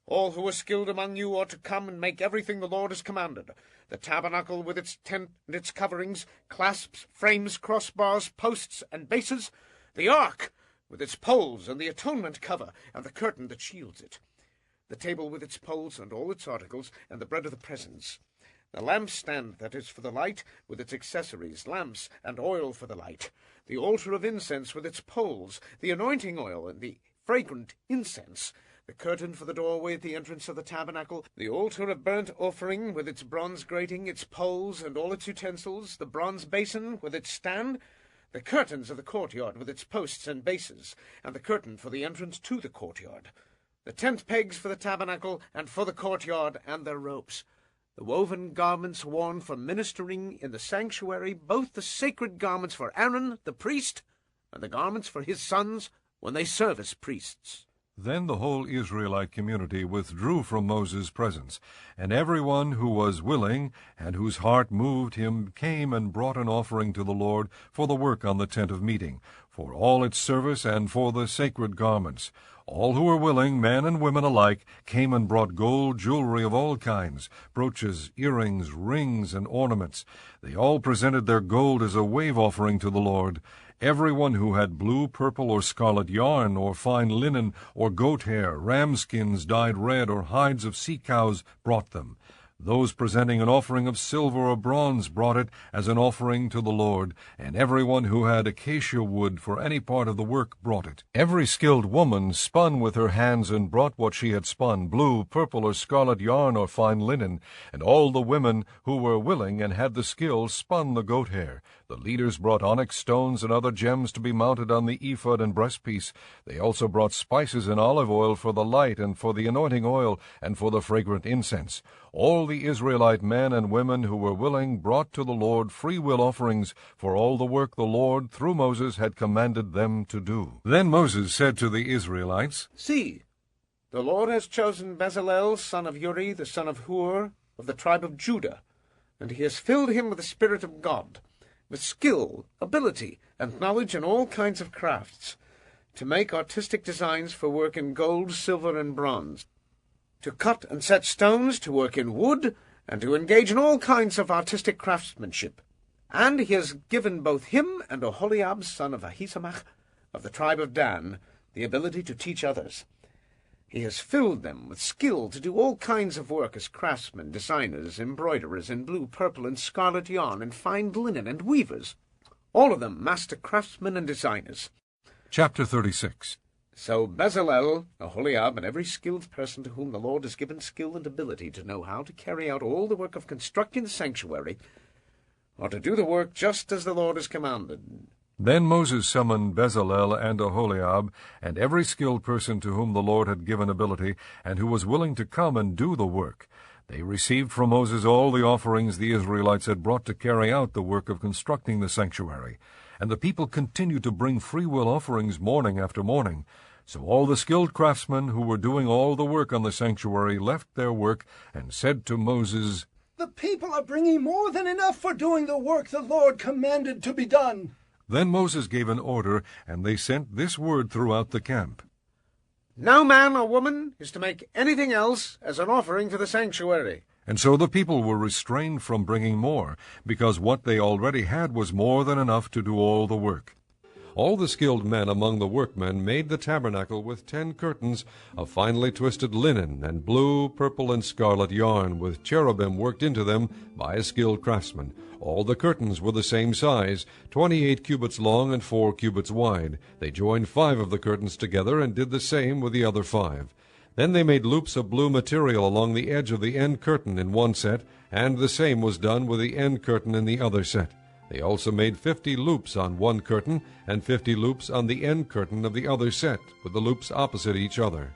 All who are skilled among you ought to come and make everything the Lord has commanded: the tabernacle with its tent and its coverings, clasps, frames, crossbars, posts, and bases, the ark with its poles and the atonement cover and the curtain that shields it, the table with its poles and all its articles, and the bread of the presence, the lampstand that is for the light with its accessories, lamps and oil for the light, the altar of incense with its poles, the anointing oil and the fragrant incense, the curtain for the doorway at the entrance of the tabernacle, the altar of burnt offering with its bronze grating, its poles and all its utensils, the bronze basin with its stand, the curtains of the courtyard with its posts and bases, and the curtain for the entrance to the courtyard, the tent pegs for the tabernacle and for the courtyard and their ropes, the woven garments worn for ministering in the sanctuary, both the sacred garments for Aaron the priest and the garments for his sons when they serve as priests." Then the whole Israelite community withdrew from Moses' presence, and everyone who was willing and whose heart moved him came and brought an offering to the Lord for the work on the tent of meeting, for all its service and for the sacred garments. All who were willing, men and women alike, came and brought gold jewelry of all kinds, brooches, earrings, rings, and ornaments. They all presented their gold as a wave offering to the Lord. Everyone who had blue, purple, or scarlet yarn, or fine linen, or goat hair, ram skins dyed red, or hides of sea cows brought them. Those presenting an offering of silver or bronze brought it as an offering to the Lord, and everyone who had acacia wood for any part of the work brought it. Every skilled woman spun with her hands and brought what she had spun, blue, purple, or scarlet yarn or fine linen, and all the women who were willing and had the skill spun the goat hair. The leaders brought onyx stones and other gems to be mounted on the ephod and breastpiece. They also brought spices and olive oil for the light, and for the anointing oil, and for the fragrant incense. All the Israelite men and women who were willing brought to the Lord free-will offerings for all the work the Lord, through Moses, had commanded them to do. Then Moses said to the Israelites, "See, the Lord has chosen Bezalel, son of Uri, the son of Hur, of the tribe of Judah, and he has filled him with the Spirit of God, with skill, ability, and knowledge in all kinds of crafts, to make artistic designs for work in gold, silver, and bronze, to cut and set stones, to work in wood, and to engage in all kinds of artistic craftsmanship. And he has given both him and Oholiab, son of Ahisamach, of the tribe of Dan, the ability to teach others. He has filled them with skill to do all kinds of work as craftsmen, designers, embroiderers in blue, purple, and scarlet yarn, and fine linen, and weavers, all of them master craftsmen and designers." Chapter 36. So Bezalel, Oholiab, and every skilled person to whom the Lord has given skill and ability to know how to carry out all the work of constructing the sanctuary, are to do the work just as the Lord has commanded, Then Moses summoned Bezalel and Aholiab, and every skilled person to whom the Lord had given ability, and who was willing to come and do the work. They received from Moses all the offerings the Israelites had brought to carry out the work of constructing the sanctuary. And the people continued to bring freewill offerings morning after morning. So all the skilled craftsmen who were doing all the work on the sanctuary left their work and said to Moses, "The people are bringing more than enough for doing the work the Lord commanded to be done." Then Moses gave an order, and they sent this word throughout the camp: "No man or woman is to make anything else as an offering for the sanctuary." And so the people were restrained from bringing more, because what they already had was more than enough to do all the work. All the skilled men among the workmen made the tabernacle with 10 curtains of finely twisted linen and blue, purple, and scarlet yarn, with cherubim worked into them by a skilled craftsman. All the curtains were the same size, 28 cubits long and 4 cubits wide. They joined 5 of the curtains together and did the same with the other 5. Then they made loops of blue material along the edge of the end curtain in one set, and the same was done with the end curtain in the other set. They also made 50 loops on one curtain, and 50 loops on the end curtain of the other set, with the loops opposite each other.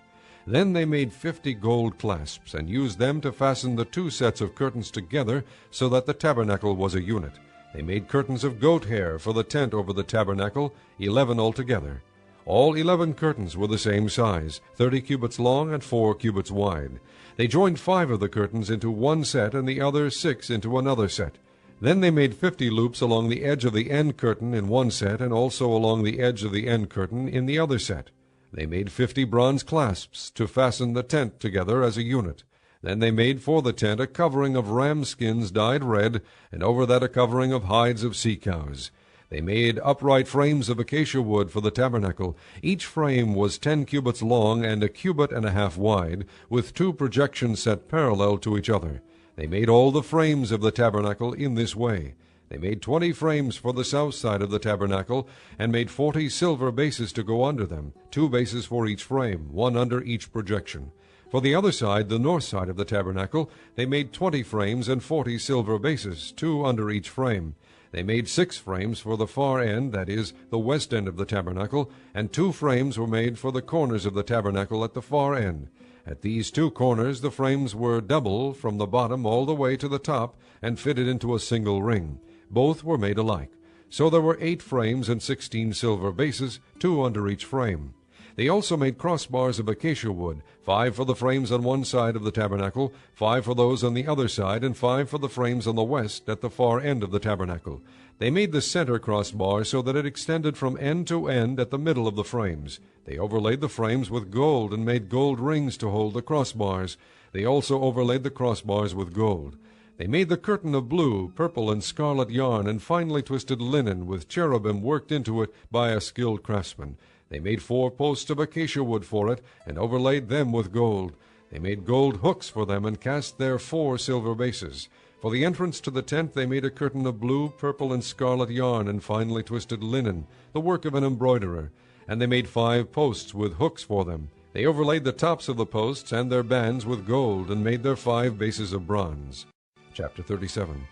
Then they made 50 gold clasps, and used them to fasten the 2 sets of curtains together, so that the tabernacle was a unit. They made curtains of goat hair for the tent over the tabernacle, 11 altogether. All 11 curtains were the same size, 30 cubits long and 4 cubits wide. They joined 5 of the curtains into one set, and the other 6 into another set. Then they made 50 loops along the edge of the end curtain in one set, and also along the edge of the end curtain in the other set. They made 50 bronze clasps to fasten the tent together as a unit. Then they made for the tent a covering of ram skins dyed red, and over that a covering of hides of sea cows. They made upright frames of acacia wood for the tabernacle. Each frame was 10 cubits long and a cubit and a half wide, with 2 projections set parallel to each other. They made all the frames of the tabernacle in this way. They made 20 frames for the south side of the tabernacle, and made 40 silver bases to go under them, 2 bases for each frame, 1 under each projection. For the other side, the north side of the tabernacle, they made 20 frames and 40 silver bases, 2 under each frame. They made 6 frames for the far end, that is, the west end of the tabernacle, and 2 frames were made for the corners of the tabernacle at the far end. At these 2 corners the frames were double from the bottom all the way to the top, and fitted into a single ring. Both were made alike. So there were 8 frames and 16 silver bases, 2 under each frame. They also made crossbars of acacia wood, 5 for the frames on one side of the tabernacle, 5 for those on the other side, and 5 for the frames on the west at the far end of the tabernacle. They made the center crossbar so that it extended from end to end at the middle of the frames. They overlaid the frames with gold and made gold rings to hold the crossbars. They also overlaid the crossbars with gold. They made the curtain of blue, purple, and scarlet yarn and finely twisted linen, with cherubim worked into it by a skilled craftsman. They made 4 posts of acacia wood for it, and overlaid them with gold. They made gold hooks for them, and cast there 4 silver bases. For the entrance to the tent they made a curtain of blue, purple, and scarlet yarn and finely twisted linen, the work of an embroiderer. And they made 5 posts with hooks for them. They overlaid the tops of the posts and their bands with gold, and made their 5 bases of bronze. Chapter 37.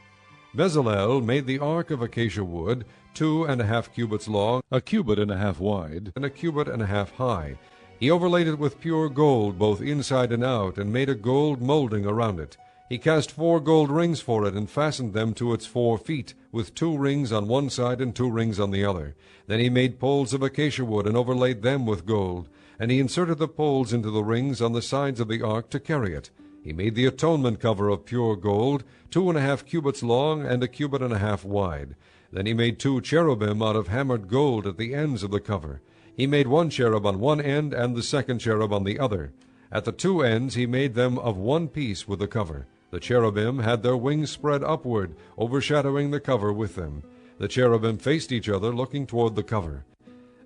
Bezalel made the ark of acacia wood, 2.5 cubits long, a cubit and a half wide, and a cubit and a half high. He overlaid it with pure gold, both inside and out, and made a gold molding around it. He cast 4 gold rings for it, and fastened them to its 4 feet, with 2 rings on one side and 2 rings on the other. Then he made poles of acacia wood, and overlaid them with gold. And he inserted the poles into the rings on the sides of the ark to carry it. He made the atonement cover of pure gold, 2.5 cubits long and a cubit and a half wide. Then he made 2 cherubim out of hammered gold at the ends of the cover. He made 1 cherub on one end and the second cherub on the other. At the 2 ends he made them of one piece with the cover. The cherubim had their wings spread upward, overshadowing the cover with them. The cherubim faced each other, looking toward the cover.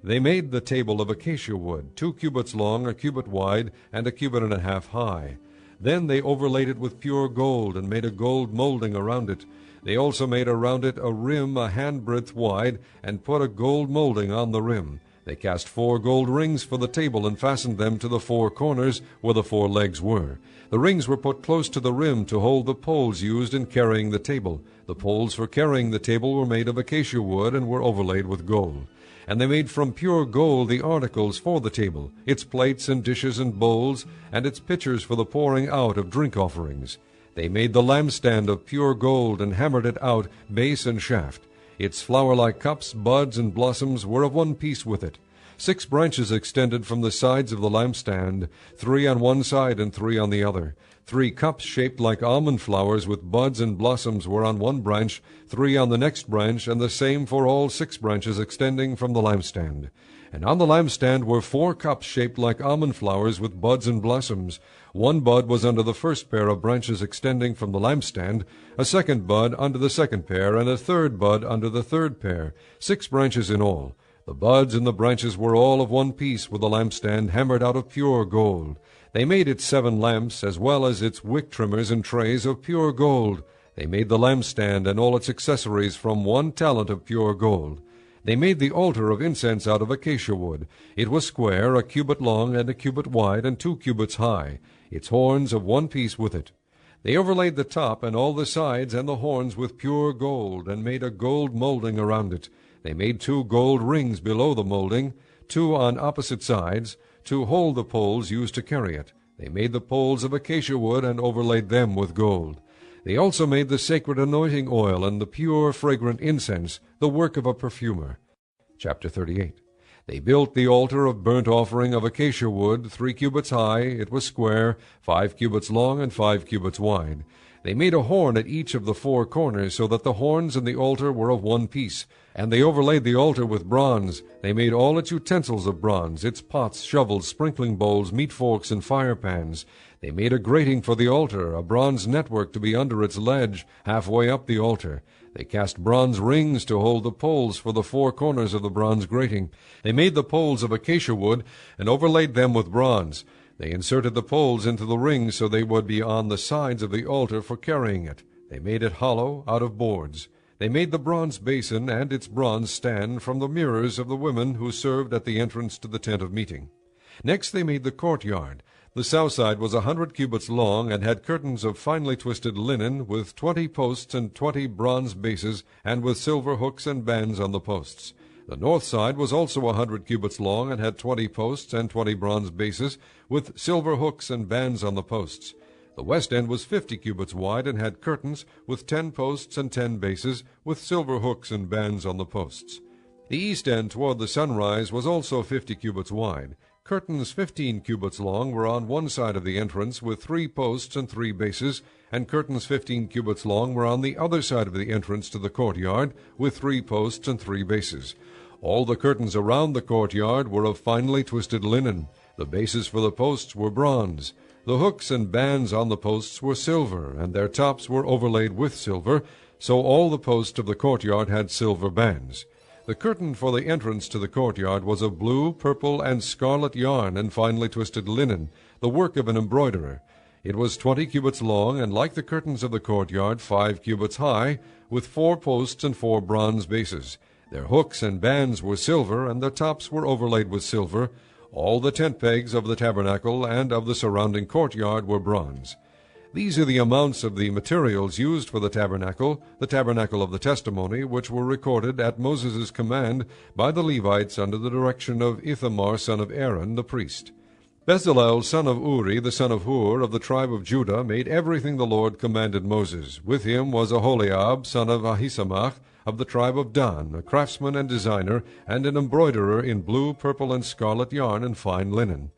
They made the table of acacia wood, 2 cubits long, a cubit wide, and a cubit and a half high. Then they overlaid it with pure gold, and made a gold molding around it. They also made around it a rim a handbreadth wide, and put a gold molding on the rim. They cast 4 gold rings for the table and fastened them to the 4 corners where the 4 legs were. The rings were put close to the rim to hold the poles used in carrying the table. The poles for carrying the table were made of acacia wood and were overlaid with gold. And they made from pure gold the articles for the table, its plates and dishes and bowls, and its pitchers for the pouring out of drink offerings. They made the lampstand of pure gold and hammered it out, base and shaft. Its flower-like cups, buds, and blossoms were of one piece with it. 6 branches extended from the sides of the lampstand, 3 on one side and 3 on the other. 3 cups shaped like almond flowers with buds and blossoms were on one branch, 3 on the next branch, and the same for all 6 branches extending from the lampstand. And on the lampstand were 4 cups shaped like almond flowers with buds and blossoms. 1 bud was under the first pair of branches extending from the lampstand, a 2nd bud under the 2nd pair, and a 3rd bud under the 3rd pair, 6 branches in all. The buds and the branches were all of one piece with the lampstand hammered out of pure gold. They made its 7 lamps, as well as its wick trimmers and trays of pure gold. They made the lampstand and all its accessories from 1 talent of pure gold. They made the altar of incense out of acacia wood. It was square, a cubit long and a cubit wide, and 2 cubits high, its horns of one piece with it. They overlaid the top and all the sides and the horns with pure gold, and made a gold molding around it. They made 2 gold rings below the molding, 2 on opposite sides, to hold the poles used to carry it. They made the poles of acacia wood and overlaid them with gold. They also made the sacred anointing oil and the pure fragrant incense, the work of a perfumer. Chapter 38. They built the altar of burnt offering of acacia wood, 3 cubits high. It was square, 5 cubits long and 5 cubits wide. They made a horn at each of the 4 corners, so that the horns and the altar were of one piece. And they overlaid the altar with bronze. They made all its utensils of bronze, its pots, shovels, sprinkling bowls, meat forks, and fire pans. They made a grating for the altar, a bronze network to be under its ledge, halfway up the altar. They cast bronze rings to hold the poles for the 4 corners of the bronze grating. They made the poles of acacia wood, and overlaid them with bronze. They inserted the poles into the rings so they would be on the sides of the altar for carrying it. They made it hollow out of boards. They made the bronze basin and its bronze stand from the mirrors of the women who served at the entrance to the tent of meeting. Next they made the courtyard. The south side was 100 cubits long, and had curtains of finely twisted linen, with 20 posts and 20 bronze bases, and with silver hooks and bands on the posts. The north side was also 100 cubits long, and had 20 posts and 20 bronze bases, with silver hooks and bands on the posts. The west end was 50 cubits wide, and had curtains, with 10 posts and 10 bases, with silver hooks and bands on the posts. The east end toward the sunrise was also 50 cubits wide. Curtains 15 cubits long were on one side of the entrance, with 3 posts and 3 bases, and curtains 15 cubits long were on the other side of the entrance to the courtyard, with 3 posts and 3 bases. All the curtains around the courtyard were of finely twisted linen. The bases for the posts were bronze. The hooks and bands on the posts were silver, and their tops were overlaid with silver, so all the posts of the courtyard had silver bands. The curtain for the entrance to the courtyard was of blue, purple, and scarlet yarn and finely twisted linen, the work of an embroiderer. It was 20 cubits long, and like the curtains of the courtyard, 5 cubits high, with 4 posts and 4 bronze bases. Their hooks and bands were silver, and their tops were overlaid with silver. All the tent pegs of the tabernacle and of the surrounding courtyard were bronze. These are the amounts of the materials used for the tabernacle of the testimony, which were recorded at Moses' command by the Levites under the direction of Ithamar son of Aaron the priest. Bezalel son of Uri, the son of Hur, of the tribe of Judah, made everything the Lord commanded Moses. With him was Aholiab son of Ahisamach, of the tribe of Dan, a craftsman and designer, and an embroiderer in blue, purple, and scarlet yarn and fine linen.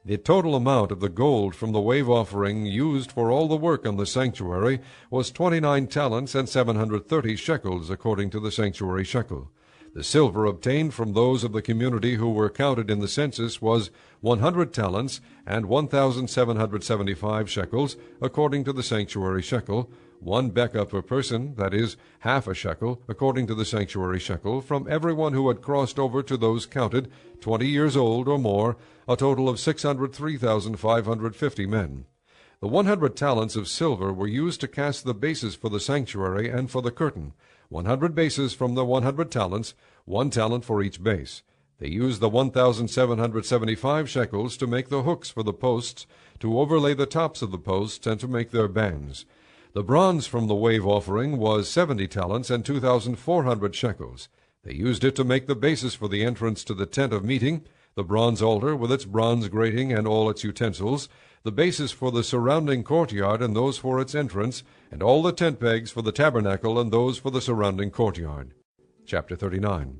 The total amount of the gold from the wave offering used for all the work on the sanctuary was 29 talents and 730 shekels, according to the sanctuary shekel. The silver obtained from those of the community who were counted in the census was 100 talents and 1,775 shekels, according to the sanctuary shekel, 1 bekah per person, that is, half a shekel, according to the sanctuary shekel, from everyone who had crossed over to those counted, 20 years old or more, a total of 603,550 men. The 100 talents of silver were used to cast the bases for the sanctuary and for the curtain, 100 bases from the 100 talents, 1 talent for each base. They used the 1,775 shekels to make the hooks for the posts, to overlay the tops of the posts, and to make their bands. The bronze from the wave offering was 70 talents and 2,400 shekels. They used it to make the basis for the entrance to the tent of meeting, the bronze altar with its bronze grating and all its utensils, the basis for the surrounding courtyard and those for its entrance, and all the tent pegs for the tabernacle and those for the surrounding courtyard. Chapter 39.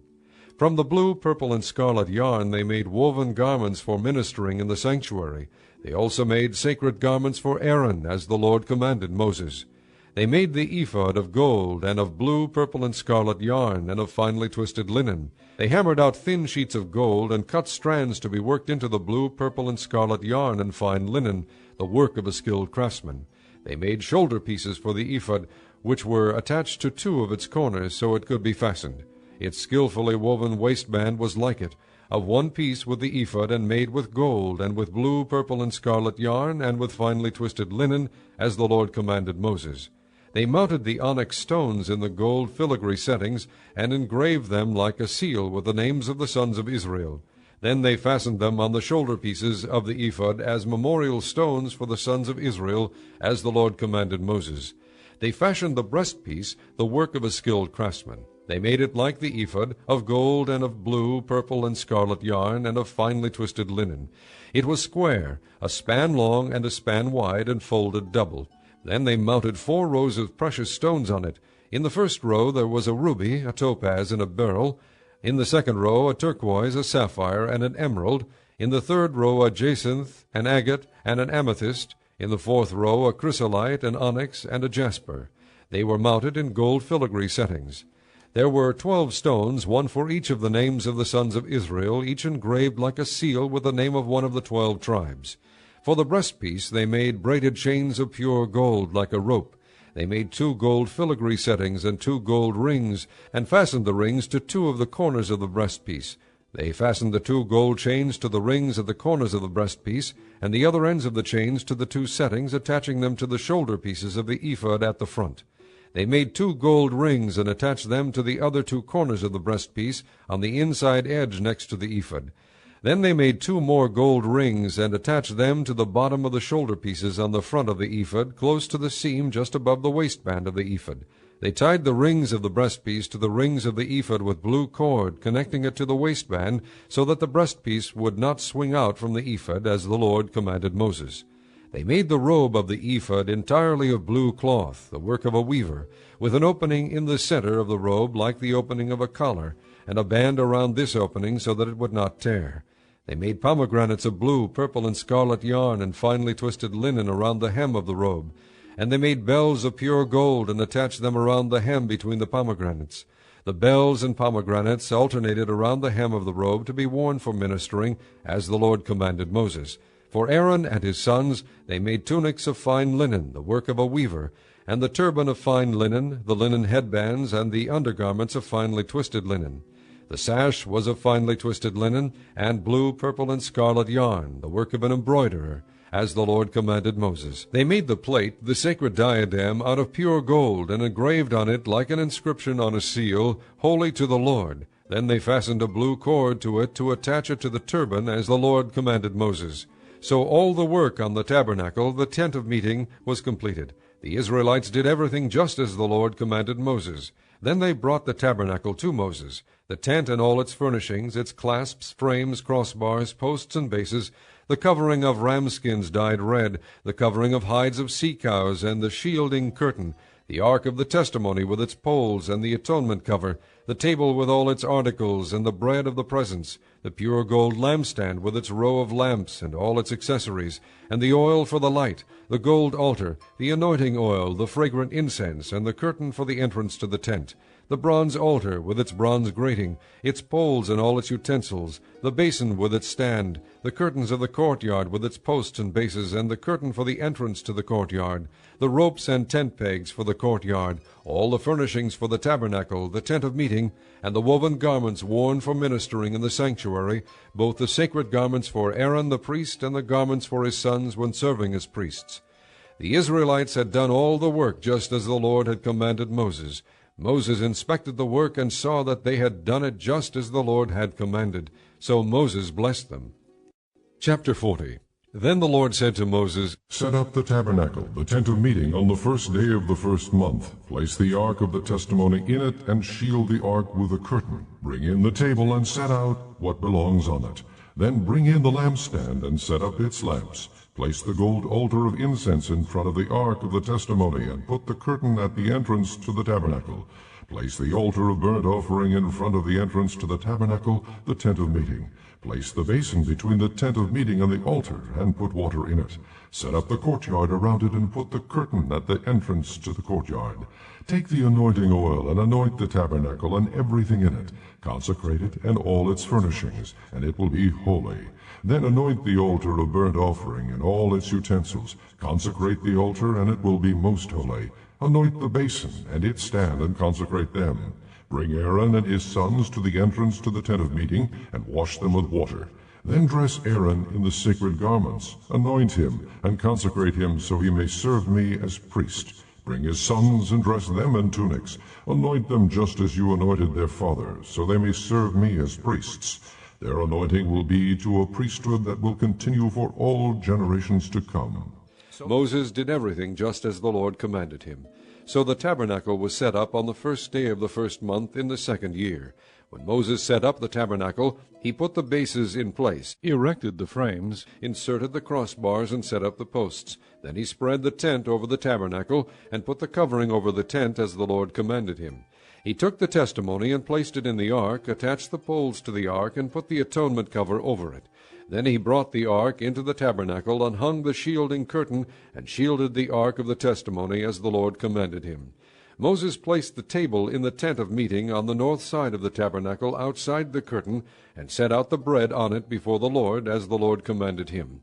From the blue, purple, and scarlet yarn they made woven garments for ministering in the sanctuary. They also made sacred garments for Aaron, as the Lord commanded Moses. They made the ephod of gold, and of blue, purple, and scarlet yarn, and of finely twisted linen. They hammered out thin sheets of gold, and cut strands to be worked into the blue, purple, and scarlet yarn and fine linen, the work of a skilled craftsman. They made shoulder pieces for the ephod, which were attached to 2 of its corners, so it could be fastened. Its skillfully woven waistband was like it, of one piece with the ephod, and made with gold, and with blue, purple, and scarlet yarn, and with finely twisted linen, as the Lord commanded Moses. They mounted the onyx stones in the gold filigree settings, and engraved them like a seal with the names of the sons of Israel. Then they fastened them on the shoulder pieces of the ephod as memorial stones for the sons of Israel, as the Lord commanded Moses. They fashioned the breastpiece, the work of a skilled craftsman. They made it like the ephod, of gold and of blue, purple, and scarlet yarn, and of finely twisted linen. It was square, a span long and a span wide, and folded double. Then they mounted 4 rows of precious stones on it. In the first row there was a ruby, a topaz, and a beryl. In the second row a turquoise, a sapphire, and an emerald. In the third row a jacinth, an agate, and an amethyst. In the fourth row a chrysolite, an onyx, and a jasper. They were mounted in gold filigree settings. There were 12 stones, one for each of the names of the sons of Israel, each engraved like a seal with the name of one of the 12 tribes. For the breastpiece they made braided chains of pure gold like a rope. They made 2 gold filigree settings and 2 gold rings, and fastened the rings to 2 of the corners of the breastpiece. They fastened the 2 gold chains to the rings at the corners of the breastpiece, and the other ends of the chains to the 2 settings, attaching them to the shoulder pieces of the ephod at the front. They made 2 gold rings, and attached them to the other 2 corners of the breastpiece, on the inside edge next to the ephod. Then they made 2 more gold rings, and attached them to the bottom of the shoulder pieces on the front of the ephod, close to the seam just above the waistband of the ephod. They tied the rings of the breastpiece to the rings of the ephod with blue cord, connecting it to the waistband, so that the breastpiece would not swing out from the ephod, as the Lord commanded Moses. They made the robe of the ephod entirely of blue cloth, the work of a weaver, with an opening in the center of the robe like the opening of a collar, and a band around this opening so that it would not tear. They made pomegranates of blue, purple, and scarlet yarn, and finely twisted linen around the hem of the robe. And they made bells of pure gold, and attached them around the hem between the pomegranates. The bells and pomegranates alternated around the hem of the robe to be worn for ministering, as the Lord commanded Moses. For Aaron and his sons they made tunics of fine linen, the work of a weaver, and the turban of fine linen, the linen headbands, and the undergarments of finely twisted linen. The sash was of finely twisted linen, and blue, purple, and scarlet yarn, the work of an embroiderer, as the Lord commanded Moses. They made the plate, the sacred diadem, out of pure gold, and engraved on it, like an inscription on a seal, Holy to the Lord. Then they fastened a blue cord to it to attach it to the turban, as the Lord commanded Moses. So all the work on the tabernacle, the tent of meeting, was completed. The Israelites did everything just as the Lord commanded Moses. Then they brought the tabernacle to Moses, the tent and all its furnishings, its clasps, frames, crossbars, posts, and bases, the covering of ram skins dyed red, the covering of hides of sea cows, and the shielding curtain, the ark of the testimony with its poles, and the atonement cover, the table with all its articles, and the bread of the presence, the pure gold lampstand with its row of lamps and all its accessories, and the oil for the light, the gold altar, the anointing oil, the fragrant incense, and the curtain for the entrance to the tent, the bronze altar with its bronze grating, its poles and all its utensils, the basin with its stand, the curtains of the courtyard with its posts and bases, and the curtain for the entrance to the courtyard, the ropes and tent pegs for the courtyard, all the furnishings for the tabernacle, the tent of meeting, and the woven garments worn for ministering in the sanctuary, both the sacred garments for Aaron the priest and the garments for his sons when serving as priests. The Israelites had done all the work just as the Lord had commanded Moses. Moses inspected the work and saw that they had done it just as the Lord had commanded. So Moses blessed them. Chapter 40. Then the Lord said to Moses, Set up the tabernacle, the tent of meeting, on the first day of the first month. Place the ark of the testimony in it, and shield the ark with a curtain. Bring in the table, and set out what belongs on it. Then bring in the lampstand, and set up its lamps. Place the gold altar of incense in front of the ark of the testimony, and put the curtain at the entrance to the tabernacle. Place the altar of burnt offering in front of the entrance to the tabernacle, the tent of meeting. Place the basin between the tent of meeting and the altar, and put water in it. Set up the courtyard around it, and put the curtain at the entrance to the courtyard. Take the anointing oil, and anoint the tabernacle and everything in it. Consecrate it and all its furnishings, and it will be holy. Then anoint the altar of burnt offering and all its utensils. Consecrate the altar, and it will be most holy. Anoint the basin and its stand, and consecrate them. Bring Aaron and his sons to the entrance to the tent of meeting, and wash them with water. Then dress Aaron in the sacred garments. Anoint him, and consecrate him, so he may serve me as priest. Bring his sons, and dress them in tunics. Anoint them just as you anointed their father, so they may serve me as priests. Their anointing will be to a priesthood that will continue for all generations to come. Moses did everything just as the Lord commanded him. So the tabernacle was set up on the first day of the first month in the second year. When Moses set up the tabernacle, he put the bases in place, erected the frames, inserted the crossbars, and set up the posts. Then he spread the tent over the tabernacle, and put the covering over the tent as the Lord commanded him. He took the testimony and placed it in the ark, attached the poles to the ark, and put the atonement cover over it. Then he brought the ark into the tabernacle, and hung the shielding curtain, and shielded the ark of the testimony as the Lord commanded him. Moses placed the table in the tent of meeting on the north side of the tabernacle outside the curtain, and set out the bread on it before the Lord as the Lord commanded him.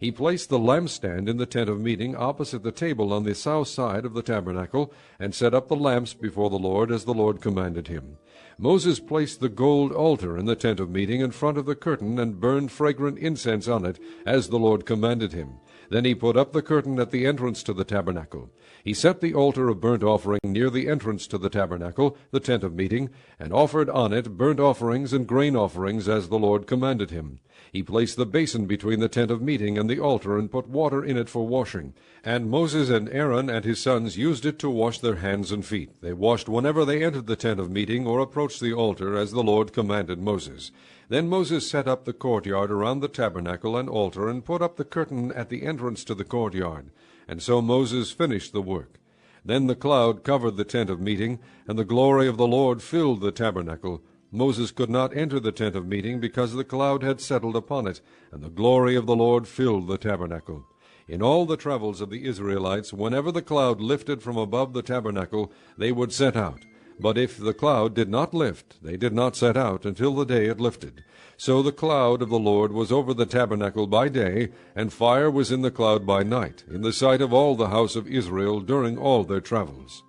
He placed the lampstand in the tent of meeting opposite the table on the south side of the tabernacle, and set up the lamps before the Lord as the Lord commanded him. Moses placed the gold altar in the tent of meeting in front of the curtain, and burned fragrant incense on it, as the Lord commanded him. Then he put up the curtain at the entrance to the tabernacle. He set the altar of burnt offering near the entrance to the tabernacle, the tent of meeting, and offered on it burnt offerings and grain offerings, as the Lord commanded him. He placed the basin between the tent of meeting and the altar, and put water in it for washing. And Moses and Aaron and his sons used it to wash their hands and feet. They washed whenever they entered the tent of meeting or approached the altar, as the Lord commanded Moses. Then Moses set up the courtyard around the tabernacle and altar, and put up the curtain at the entrance to the courtyard. And so Moses finished the work. Then the cloud covered the tent of meeting, and the glory of the Lord filled the tabernacle. Moses could not enter the tent of meeting, because the cloud had settled upon it, and the glory of the Lord filled the tabernacle. In all the travels of the Israelites, whenever the cloud lifted from above the tabernacle, they would set out. But if the cloud did not lift, they did not set out until the day it lifted. So the cloud of the Lord was over the tabernacle by day, and fire was in the cloud by night, in the sight of all the house of Israel during all their travels.